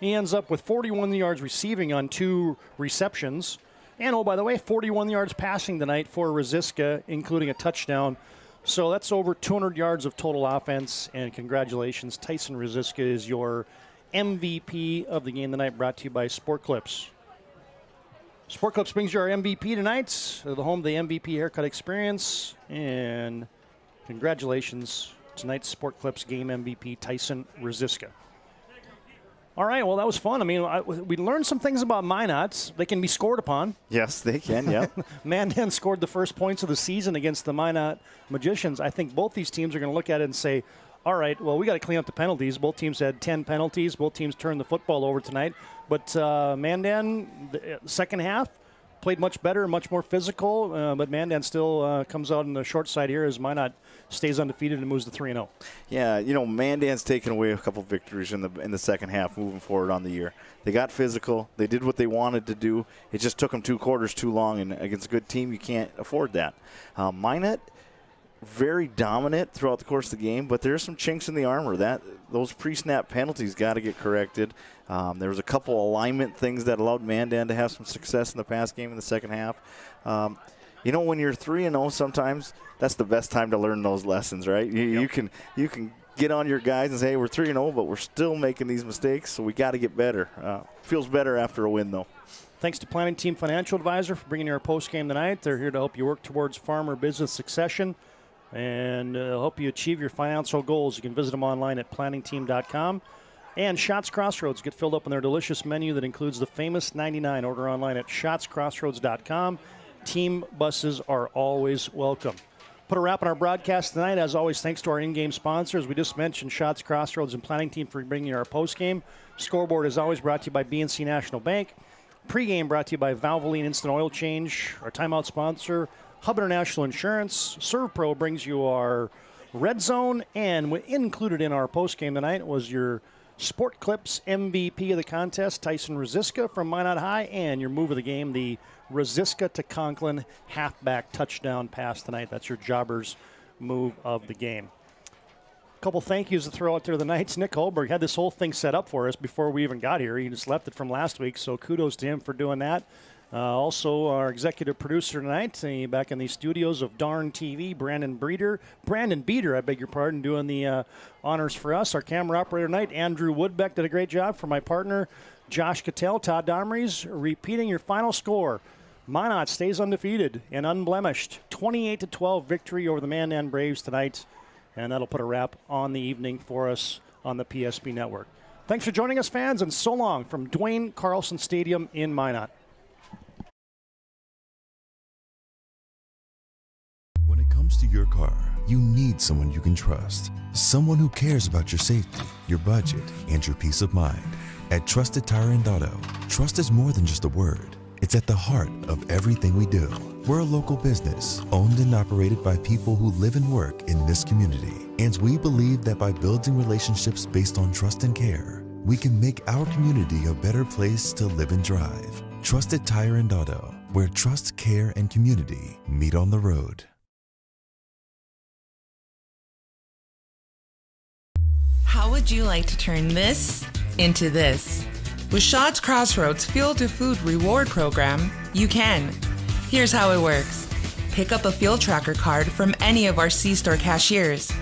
He ends up with 41 yards receiving on 2 receptions. And, oh, by the way, 41 yards passing tonight for Ruzicka, including a touchdown. So that's over 200 yards of total offense. And congratulations, Tyson Ruzicka is your MVP of the game tonight, brought to you by Sport Clips. Sport Clips brings you our MVP tonight, the home of the MVP haircut experience. And congratulations, tonight's Sport Clips game MVP, Tyson Ruzicka. All right, well, that was fun. I mean, we learned some things about Minot. They can be scored upon. Yes, they can, yeah. Mandan scored the first points of the season against the Minot Magicians. I think both these teams are going to look at it and say, all right, well, we got to clean up the penalties. Both teams had 10 penalties. Both teams turned the football over tonight. But Mandan, the second half, played much better, much more physical. But Mandan still comes out on the short side here as Minot stays undefeated and moves to 3-0. Yeah, Mandan's taken away a couple victories in the second half moving forward on the year. They got physical. They did what they wanted to do. It just took them 2 quarters too long, and against a good team, you can't afford that. Minot, very dominant throughout the course of the game, but there's some chinks in the armor. Those pre-snap penalties got to get corrected. There was a couple alignment things that allowed Mandan to have some success in the pass game in the second half. When you're 3-0, sometimes that's the best time to learn those lessons, right? You can get on your guys and say, hey, we're 3-0, but we're still making these mistakes, so we got to get better. Feels better after a win, though. Thanks to Planning Team Financial Advisor for bringing you our post game tonight. They're here to help you work towards farm or business succession and help you achieve your financial goals. You can visit them online at planningteam.com. And Shots Crossroads, get filled up on their delicious menu that includes the famous 99. Order online at shotscrossroads.com. Team buses are always welcome. Put a wrap on our broadcast tonight. As always, thanks to our in-game sponsors. We just mentioned Shots Crossroads and Planning Team for bringing you our postgame. Scoreboard is always brought to you by BNC National Bank. Pregame brought to you by Valvoline Instant Oil Change. Our timeout sponsor, Hub International Insurance. ServPro brings you our Red Zone. And included in our postgame tonight was your Sport Clips MVP of the contest, Tyson Rosiska from Minot High, and your move of the game, the Rosiska to Conklin halfback touchdown pass tonight. That's your Jobbers move of the game. A couple thank yous to throw out there the Knights. Nick Holberg had this whole thing set up for us before we even got here. He just left it from last week, so kudos to him for doing that. Also, our executive producer tonight, back in the studios of Darn TV, Brandon Beater, I beg your pardon, doing the honors for us. Our camera operator tonight, Andrew Woodbeck, did a great job. For my partner, Josh Cattell, Todd Domrys, repeating your final score. Minot stays undefeated and unblemished. 28-12 victory over the Mandan Braves tonight, and that'll put a wrap on the evening for us on the PSP Network. Thanks for joining us, fans, and so long from Duane Carlson Stadium in Minot. To your car, you need someone you can trust. Someone who cares about your safety, your budget, and your peace of mind. At Trusted Tire and Auto, trust is more than just a word. It's at the heart of everything we do. We're a local business, owned and operated by people who live and work in this community. And we believe that by building relationships based on trust and care, we can make our community a better place to live and drive. Trusted Tire and Auto, where trust, care, and community meet on the road. How would you like to turn this into this? With Shots Crossroads Fuel to Food Reward Program, you can. Here's how it works. Pick up a fuel tracker card from any of our C-store cashiers.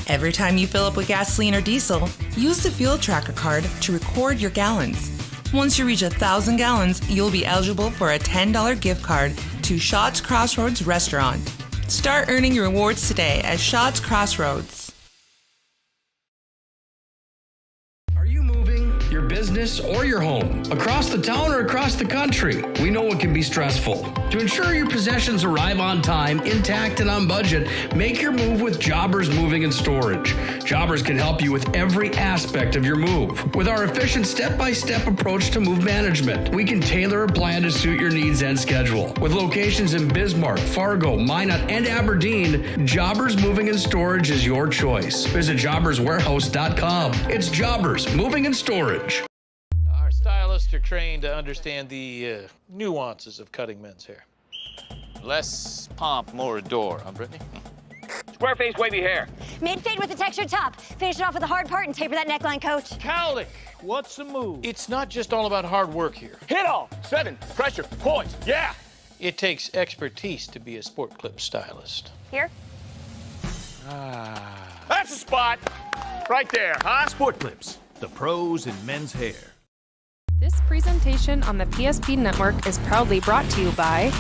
Every time you fill up with gasoline or diesel, use the fuel tracker card to record your gallons. Once you reach 1,000 gallons, you'll be eligible for a $10 gift card to Shots Crossroads Restaurant. Start earning your rewards today at Shots Crossroads. Your business or your home, across the town or across the country. We know it can be stressful. To ensure your possessions arrive on time, intact, and on budget, make your move with Jobbers Moving and Storage. Jobbers can help you with every aspect of your move. With our efficient step-by-step approach to move management, we can tailor a plan to suit your needs and schedule. With locations in Bismarck, Fargo, Minot, and Aberdeen, Jobbers Moving and Storage is your choice. Visit jobberswarehouse.com. It's Jobbers Moving and Storage. Our stylists are trained to understand the nuances of cutting men's hair. Less pomp, more adore, huh, Brittany? Square face, wavy hair. Mid-fade with a textured top. Finish it off with the hard part and taper that neckline, coach. Cowlick, what's the move? It's not just all about hard work here. Hit all. 7. Pressure. Points. Yeah. It takes expertise to be a sport clip stylist. Here? That's a spot. Right there, huh? Sport Clips, the pros in men's hair. This presentation on the PSP Network is proudly brought to you by